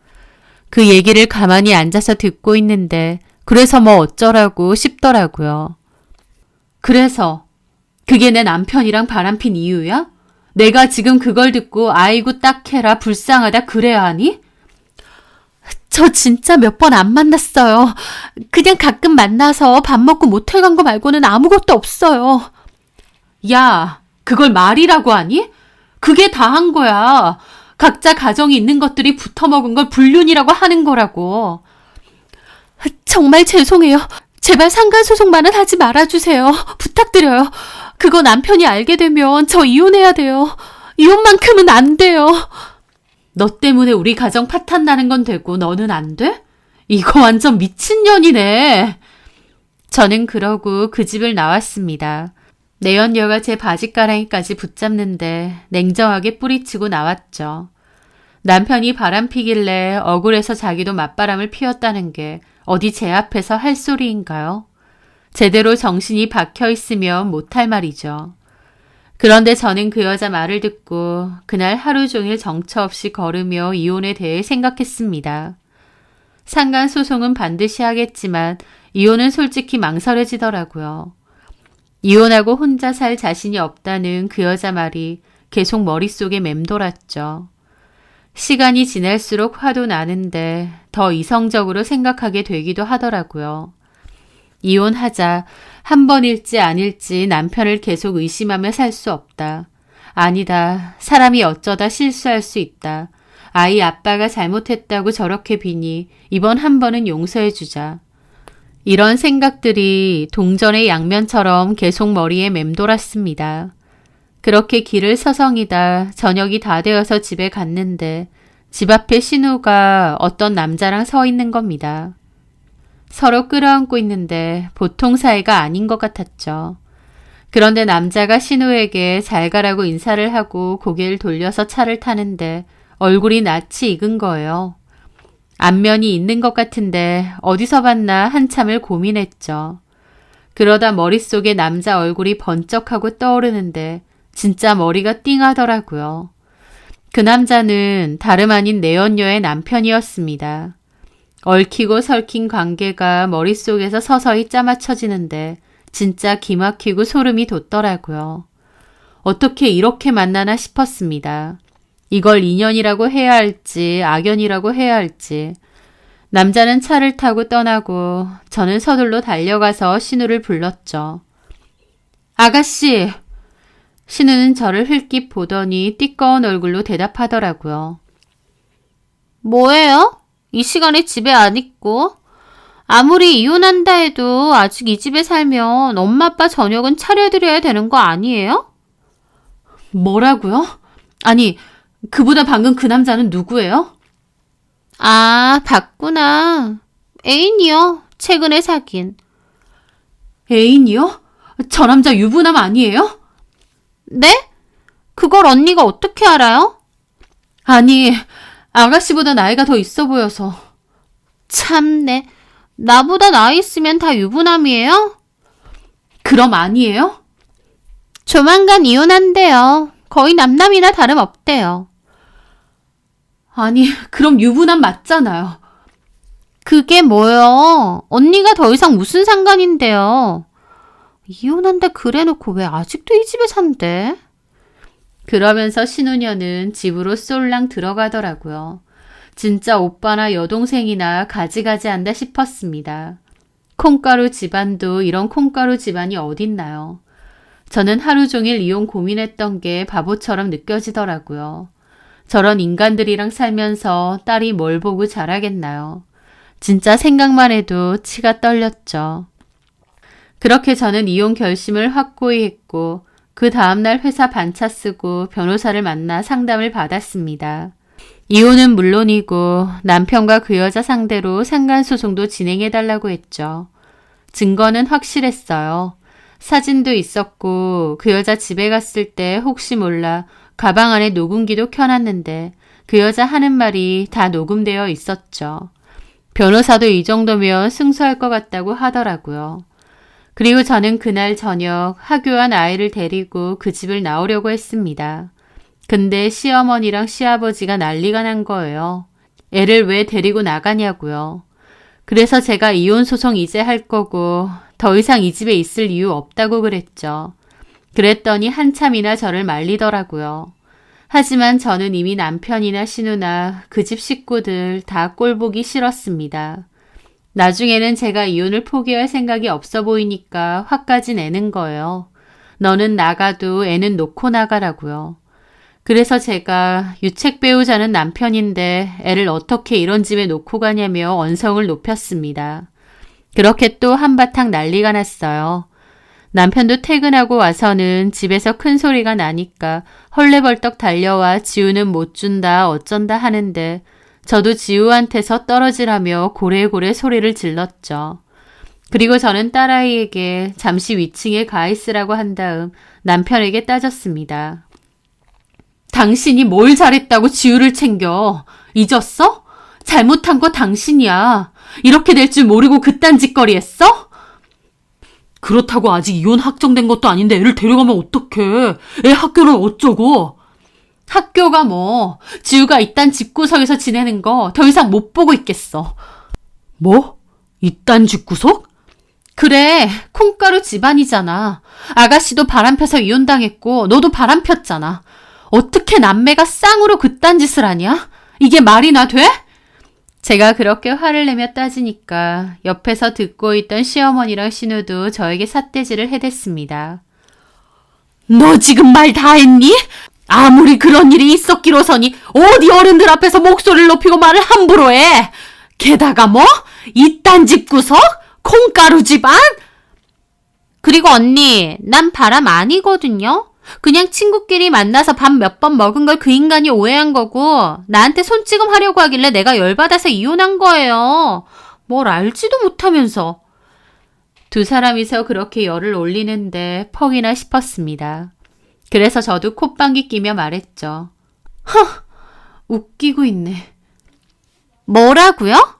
그 얘기를 가만히 앉아서 듣고 있는데 그래서 뭐 어쩌라고 싶더라고요. 그래서 그게 내 남편이랑 바람핀 이유야? 내가 지금 그걸 듣고 아이고 딱해라 불쌍하다 그래야 하니? 저 진짜 몇 번 안 만났어요. 그냥 가끔 만나서 밥 먹고 모텔 간 거 말고는 아무것도 없어요. 야, 그걸 말이라고 하니? 그게 다 한 거야. 각자 가정이 있는 것들이 붙어먹은 걸 불륜이라고 하는 거라고. 정말 죄송해요. 제발 상간소송만은 하지 말아주세요. 부탁드려요. 그거 남편이 알게 되면 저 이혼해야 돼요. 이혼만큼은 안 돼요. 너 때문에 우리 가정 파탄 나는 건 되고 너는 안 돼? 이거 완전 미친년이네. 저는 그러고 그 집을 나왔습니다. 내연녀가 제 바지가랑이까지 붙잡는데 냉정하게 뿌리치고 나왔죠. 남편이 바람 피길래 억울해서 자기도 맞바람을 피웠다는 게 어디 제 앞에서 할 소리인가요? 제대로 정신이 박혀 있으면 못할 말이죠. 그런데 저는 그 여자 말을 듣고 그날 하루 종일 정처 없이 걸으며 이혼에 대해 생각했습니다. 상간소송은 반드시 하겠지만 이혼은 솔직히 망설여지더라고요. 이혼하고 혼자 살 자신이 없다는 그 여자 말이 계속 머릿속에 맴돌았죠. 시간이 지날수록 화도 나는데 더 이성적으로 생각하게 되기도 하더라고요. 이혼하자. 한 번일지 아닐지 남편을 계속 의심하며 살 수 없다. 아니다. 사람이 어쩌다 실수할 수 있다. 아이 아빠가 잘못했다고 저렇게 비니 이번 한 번은 용서해주자. 이런 생각들이 동전의 양면처럼 계속 머리에 맴돌았습니다. 그렇게 길을 서성이다 저녁이 다 되어서 집에 갔는데 집 앞에 신우가 어떤 남자랑 서 있는 겁니다. 서로 끌어안고 있는데 보통 사이가 아닌 것 같았죠. 그런데 남자가 신우에게 잘 가라고 인사를 하고 고개를 돌려서 차를 타는데 얼굴이 낯이 익은 거예요. 안면이 있는 것 같은데 어디서 봤나 한참을 고민했죠. 그러다 머릿속에 남자 얼굴이 번쩍하고 떠오르는데 진짜 머리가 띵하더라고요. 그 남자는 다름 아닌 내연녀의 남편이었습니다. 얽히고 설킨 관계가 머릿속에서 서서히 짜맞춰지는데 진짜 기막히고 소름이 돋더라고요. 어떻게 이렇게 만나나 싶었습니다. 이걸 인연이라고 해야 할지 악연이라고 해야 할지. 남자는 차를 타고 떠나고 저는 서둘러 달려가서 신우를 불렀죠. 아가씨! 신우는 저를 흘낏 보더니 띠꺼운 얼굴로 대답하더라고요. 뭐예요? 이 시간에 집에 안 있고? 아무리 이혼한다 해도 아직 이 집에 살면 엄마 아빠 저녁은 차려드려야 되는 거 아니에요? 뭐라고요? 아니, 그보다 방금 그 남자는 누구예요? 아, 봤구나. 애인이요. 최근에 사귄. 애인이요? 저 남자 유부남 아니에요? 네? 그걸 언니가 어떻게 알아요? 아니, 아가씨보다 나이가 더 있어 보여서. 참네. 나보다 나이 있으면 다 유부남이에요? 그럼 아니에요? 조만간 이혼한대요. 거의 남남이나 다름없대요. 아니, 그럼 유부남 맞잖아요. 그게 뭐요? 언니가 더 이상 무슨 상관인데요? 이혼한다 그래놓고 왜 아직도 이 집에 산대? 그러면서 신우녀는 집으로 쏠랑 들어가더라고요. 진짜 오빠나 여동생이나 가지가지 한다 싶었습니다. 콩가루 집안도 이런 콩가루 집안이 어딨나요? 저는 하루 종일 이혼 고민했던 게 바보처럼 느껴지더라고요. 저런 인간들이랑 살면서 딸이 뭘 보고 자라겠나요? 진짜 생각만 해도 치가 떨렸죠. 그렇게 저는 이혼 결심을 확고히 했고 그 다음날 회사 반차 쓰고 변호사를 만나 상담을 받았습니다. 이혼은 물론이고 남편과 그 여자 상대로 상간소송도 진행해달라고 했죠. 증거는 확실했어요. 사진도 있었고 그 여자 집에 갔을 때 혹시 몰라 가방 안에 녹음기도 켜놨는데 그 여자 하는 말이 다 녹음되어 있었죠. 변호사도 이 정도면 승소할 것 같다고 하더라고요. 그리고 저는 그날 저녁 하교한 아이를 데리고 그 집을 나오려고 했습니다. 근데 시어머니랑 시아버지가 난리가 난 거예요. 애를 왜 데리고 나가냐고요. 그래서 제가 이혼소송 이제 할 거고 더 이상 이 집에 있을 이유 없다고 그랬죠. 그랬더니 한참이나 저를 말리더라고요. 하지만 저는 이미 남편이나 신우나 그 집 식구들 다 꼴보기 싫었습니다. 나중에는 제가 이혼을 포기할 생각이 없어 보이니까 화까지 내는 거예요. 너는 나가도 애는 놓고 나가라고요. 그래서 제가 유책 배우자는 남편인데 애를 어떻게 이런 집에 놓고 가냐며 언성을 높였습니다. 그렇게 또 한바탕 난리가 났어요. 남편도 퇴근하고 와서는 집에서 큰 소리가 나니까 헐레벌떡 달려와 지우는 못 준다 어쩐다 하는데 저도 지우한테서 떨어지라며 고래고래 소리를 질렀죠. 그리고 저는 딸아이에게 잠시 위층에 가 있으라고 한 다음 남편에게 따졌습니다. 당신이 뭘 잘했다고 지우를 챙겨? 잊었어? 잘못한 거 당신이야. 이렇게 될 줄 모르고 그딴 짓거리 했어? 그렇다고 아직 이혼 확정된 것도 아닌데 애를 데려가면 어떡해. 애 학교는 어쩌고. 학교가 뭐 지우가 이딴 집구석에서 지내는 거 더 이상 못 보고 있겠어. 뭐? 이딴 집구석? 그래, 콩가루 집안이잖아. 아가씨도 바람펴서 이혼당했고 너도 바람폈잖아. 어떻게 남매가 쌍으로 그딴 짓을 하냐? 이게 말이나 돼? 제가 그렇게 화를 내며 따지니까 옆에서 듣고 있던 시어머니랑 신우도 저에게 삿대질을 해댔습니다. 너 지금 말 다 했니? 아무리 그런 일이 있었기로서니 어디 어른들 앞에서 목소리를 높이고 말을 함부로 해. 게다가 뭐? 이딴 집구석? 콩가루 집안? 그리고 언니, 난 바람 아니거든요? 그냥 친구끼리 만나서 밥 몇 번 먹은 걸 그 인간이 오해한 거고 나한테 손찌검 하려고 하길래 내가 열받아서 이혼한 거예요. 뭘 알지도 못하면서. 두 사람이서 그렇게 열을 올리는데 퍽이나 싶었습니다. 그래서 저도 콧방귀 끼며 말했죠. 웃기고 있네. 뭐라고요?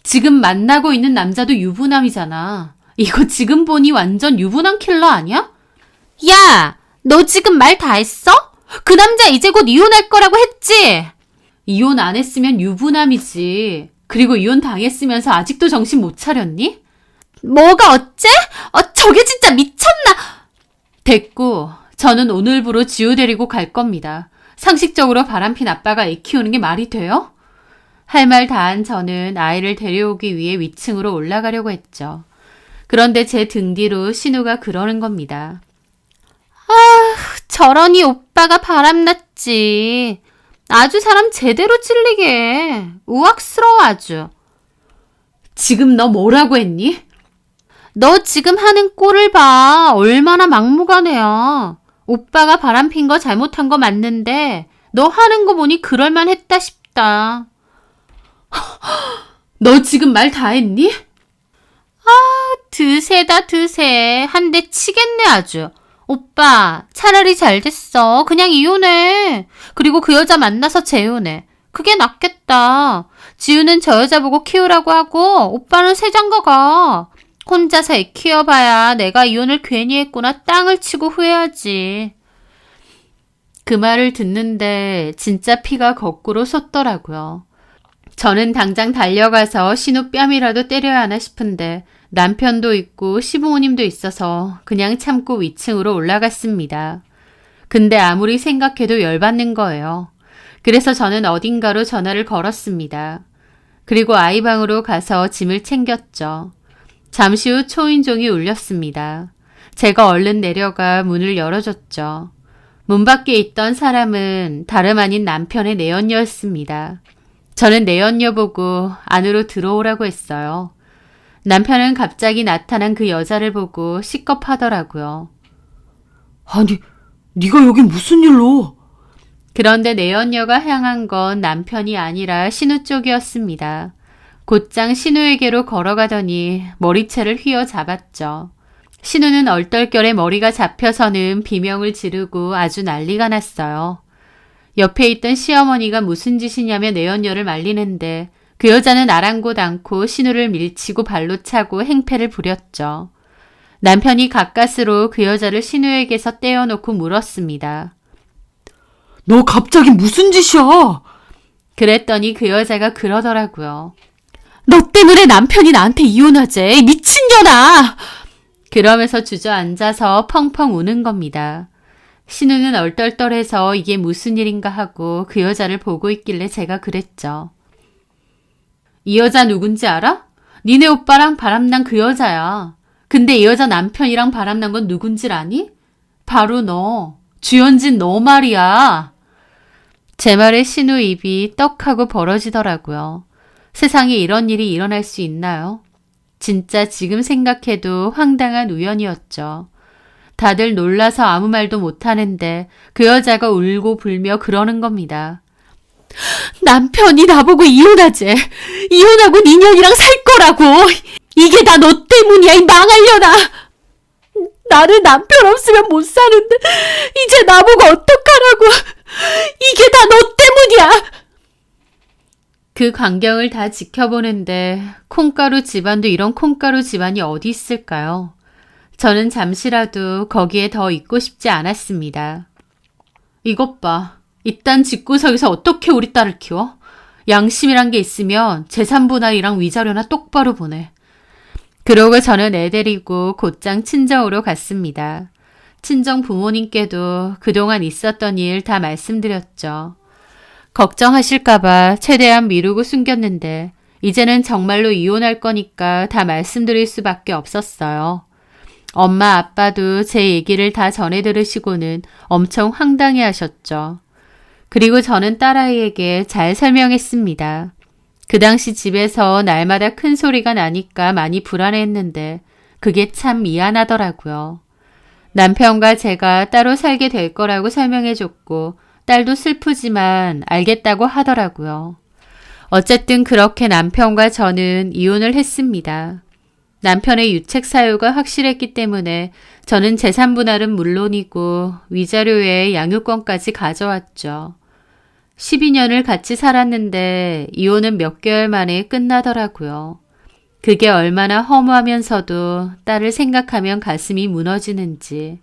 지금 만나고 있는 남자도 유부남이잖아. 이거 지금 보니 완전 유부남 킬러 아니야? 야, 너 지금 말 다 했어? 그 남자 이제 곧 이혼할 거라고 했지? 이혼 안 했으면 유부남이지. 그리고 이혼 당했으면서 아직도 정신 못 차렸니? 뭐가 어째? 저게 진짜 미쳤나? 됐고, 저는 오늘부로 지우 데리고 갈 겁니다. 상식적으로 바람핀 아빠가 애 키우는 게 말이 돼요? 할 말 다 한 저는 아이를 데려오기 위해 위층으로 올라가려고 했죠. 그런데 제 등 뒤로 신우가 그러는 겁니다. 저러니 오빠가 바람났지. 아주 사람 제대로 찔리게 해. 우악스러워 아주. 지금 너 뭐라고 했니? 너 지금 하는 꼴을 봐. 얼마나 막무가내야. 오빠가 바람핀 거 잘못한 거 맞는데 너 하는 거 보니 그럴만했다 싶다. 너 지금 말 다 했니? 드세다 드세. 한 대 치겠네 아주. 오빠 차라리 잘 됐어. 그냥 이혼해. 그리고 그 여자 만나서 재혼해. 그게 낫겠다. 지우는 저 여자 보고 키우라고 하고 오빠는 새장가 가. 혼자서 애 키워봐야 내가 이혼을 괜히 했구나 땅을 치고 후회하지. 그 말을 듣는데 진짜 피가 거꾸로 솟더라고요. 저는 당장 달려가서 신우 뺨이라도 때려야 하나 싶은데 남편도 있고 시부모님도 있어서 그냥 참고 위층으로 올라갔습니다. 근데 아무리 생각해도 열받는 거예요. 그래서 저는 어딘가로 전화를 걸었습니다. 그리고 아이 방으로 가서 짐을 챙겼죠. 잠시 후 초인종이 울렸습니다. 제가 얼른 내려가 문을 열어줬죠. 문 밖에 있던 사람은 다름 아닌 남편의 내연녀였습니다. 저는 내연녀 보고 안으로 들어오라고 했어요. 남편은 갑자기 나타난 그 여자를 보고 시겁하더라고요. 아니, 네가 여기 무슨 일로? 그런데 내연녀가 향한 건 남편이 아니라 신우 쪽이었습니다. 곧장 신우에게로 걸어가더니 머리채를 휘어잡았죠. 신우는 얼떨결에 머리가 잡혀서는 비명을 지르고 아주 난리가 났어요. 옆에 있던 시어머니가 무슨 짓이냐며 내연녀를 말리는데 그 여자는 아랑곳 않고 신우를 밀치고 발로 차고 행패를 부렸죠. 남편이 가까스로 그 여자를 신우에게서 떼어놓고 물었습니다. 너 갑자기 무슨 짓이야? 그랬더니 그 여자가 그러더라고요. 너 때문에 남편이 나한테 이혼하재. 미친년아! 그러면서 주저앉아서 펑펑 우는 겁니다. 신우는 얼떨떨해서 이게 무슨 일인가 하고 그 여자를 보고 있길래 제가 그랬죠. 이 여자 누군지 알아? 니네 오빠랑 바람난 그 여자야. 근데 이 여자 남편이랑 바람난 건 누군지 아니? 바로 너. 주연진 너 말이야. 제 말에 신우 입이 떡하고 벌어지더라고요. 세상에 이런 일이 일어날 수 있나요? 진짜 지금 생각해도 황당한 우연이었죠. 다들 놀라서 아무 말도 못하는데 그 여자가 울고 불며 그러는 겁니다. 남편이 나보고 이혼하재. 이혼하고 네 년이랑 살 거라고. 이게 다 너 때문이야, 이 망할려나. 나는 남편 없으면 못 사는데 이제 나보고 어떡하라고. 이게 다 너 때문이야. 그 광경을 다 지켜보는데 콩가루 집안도 이런 콩가루 집안이 어디 있을까요? 저는 잠시라도 거기에 더 있고 싶지 않았습니다. 이것 봐. 이딴 집구석에서 어떻게 우리 딸을 키워? 양심이란 게 있으면 재산분할이랑 위자료나 똑바로 보내. 그러고 저는 애 데리고 곧장 친정으로 갔습니다. 친정 부모님께도 그동안 있었던 일 다 말씀드렸죠. 걱정하실까봐 최대한 미루고 숨겼는데 이제는 정말로 이혼할 거니까 다 말씀드릴 수밖에 없었어요. 엄마 아빠도 제 얘기를 다 전해 들으시고는 엄청 황당해 하셨죠. 그리고 저는 딸아이에게 잘 설명했습니다. 그 당시 집에서 날마다 큰 소리가 나니까 많이 불안해했는데 그게 참 미안하더라고요. 남편과 제가 따로 살게 될 거라고 설명해줬고 딸도 슬프지만 알겠다고 하더라고요. 어쨌든 그렇게 남편과 저는 이혼을 했습니다. 남편의 유책 사유가 확실했기 때문에 저는 재산 분할은 물론이고 위자료에 양육권까지 가져왔죠. 12년을 같이 살았는데 이혼은 몇 개월 만에 끝나더라고요. 그게 얼마나 허무하면서도 딸을 생각하면 가슴이 무너지는지.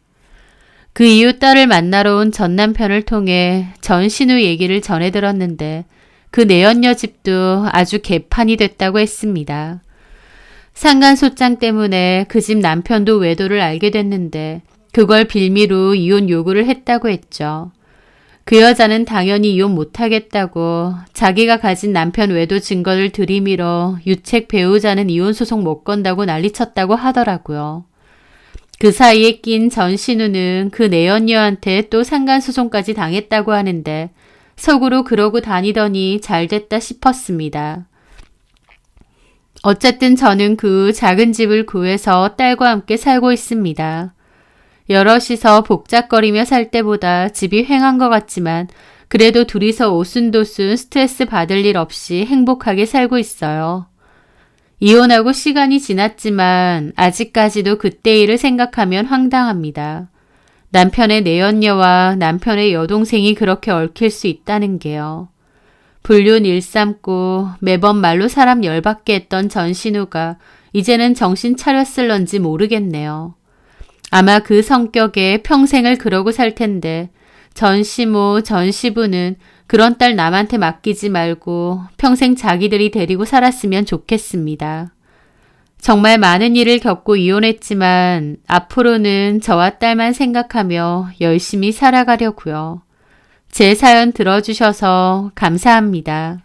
그 이후 딸을 만나러 온 전 남편을 통해 전 신우 얘기를 전해 들었는데 그 내연녀 집도 아주 개판이 됐다고 했습니다. 상간소장 때문에 그 집 남편도 외도를 알게 됐는데 그걸 빌미로 이혼 요구를 했다고 했죠. 그 여자는 당연히 이혼 못하겠다고 자기가 가진 남편 외도 증거를 들이밀어 유책 배우자는 이혼 소송 못 건다고 난리쳤다고 하더라고요. 그 사이에 낀 전 신우는 그 내연녀한테 또 상간소송까지 당했다고 하는데 속으로 그러고 다니더니 잘됐다 싶었습니다. 어쨌든 저는 그 작은 집을 구해서 딸과 함께 살고 있습니다. 여럿이서 복잡거리며 살 때보다 집이 휑한 것 같지만 그래도 둘이서 오순도순 스트레스 받을 일 없이 행복하게 살고 있어요. 이혼하고 시간이 지났지만 아직까지도 그때 일을 생각하면 황당합니다. 남편의 내연녀와 남편의 여동생이 그렇게 얽힐 수 있다는 게요. 불륜 일삼고 매번 말로 사람 열받게 했던 전신우가 이제는 정신 차렸을런지 모르겠네요. 아마 그 성격에 평생을 그러고 살 텐데 전시모, 전시부는 그런 딸 남한테 맡기지 말고 평생 자기들이 데리고 살았으면 좋겠습니다. 정말 많은 일을 겪고 이혼했지만 앞으로는 저와 딸만 생각하며 열심히 살아가려고요. 제 사연 들어주셔서 감사합니다.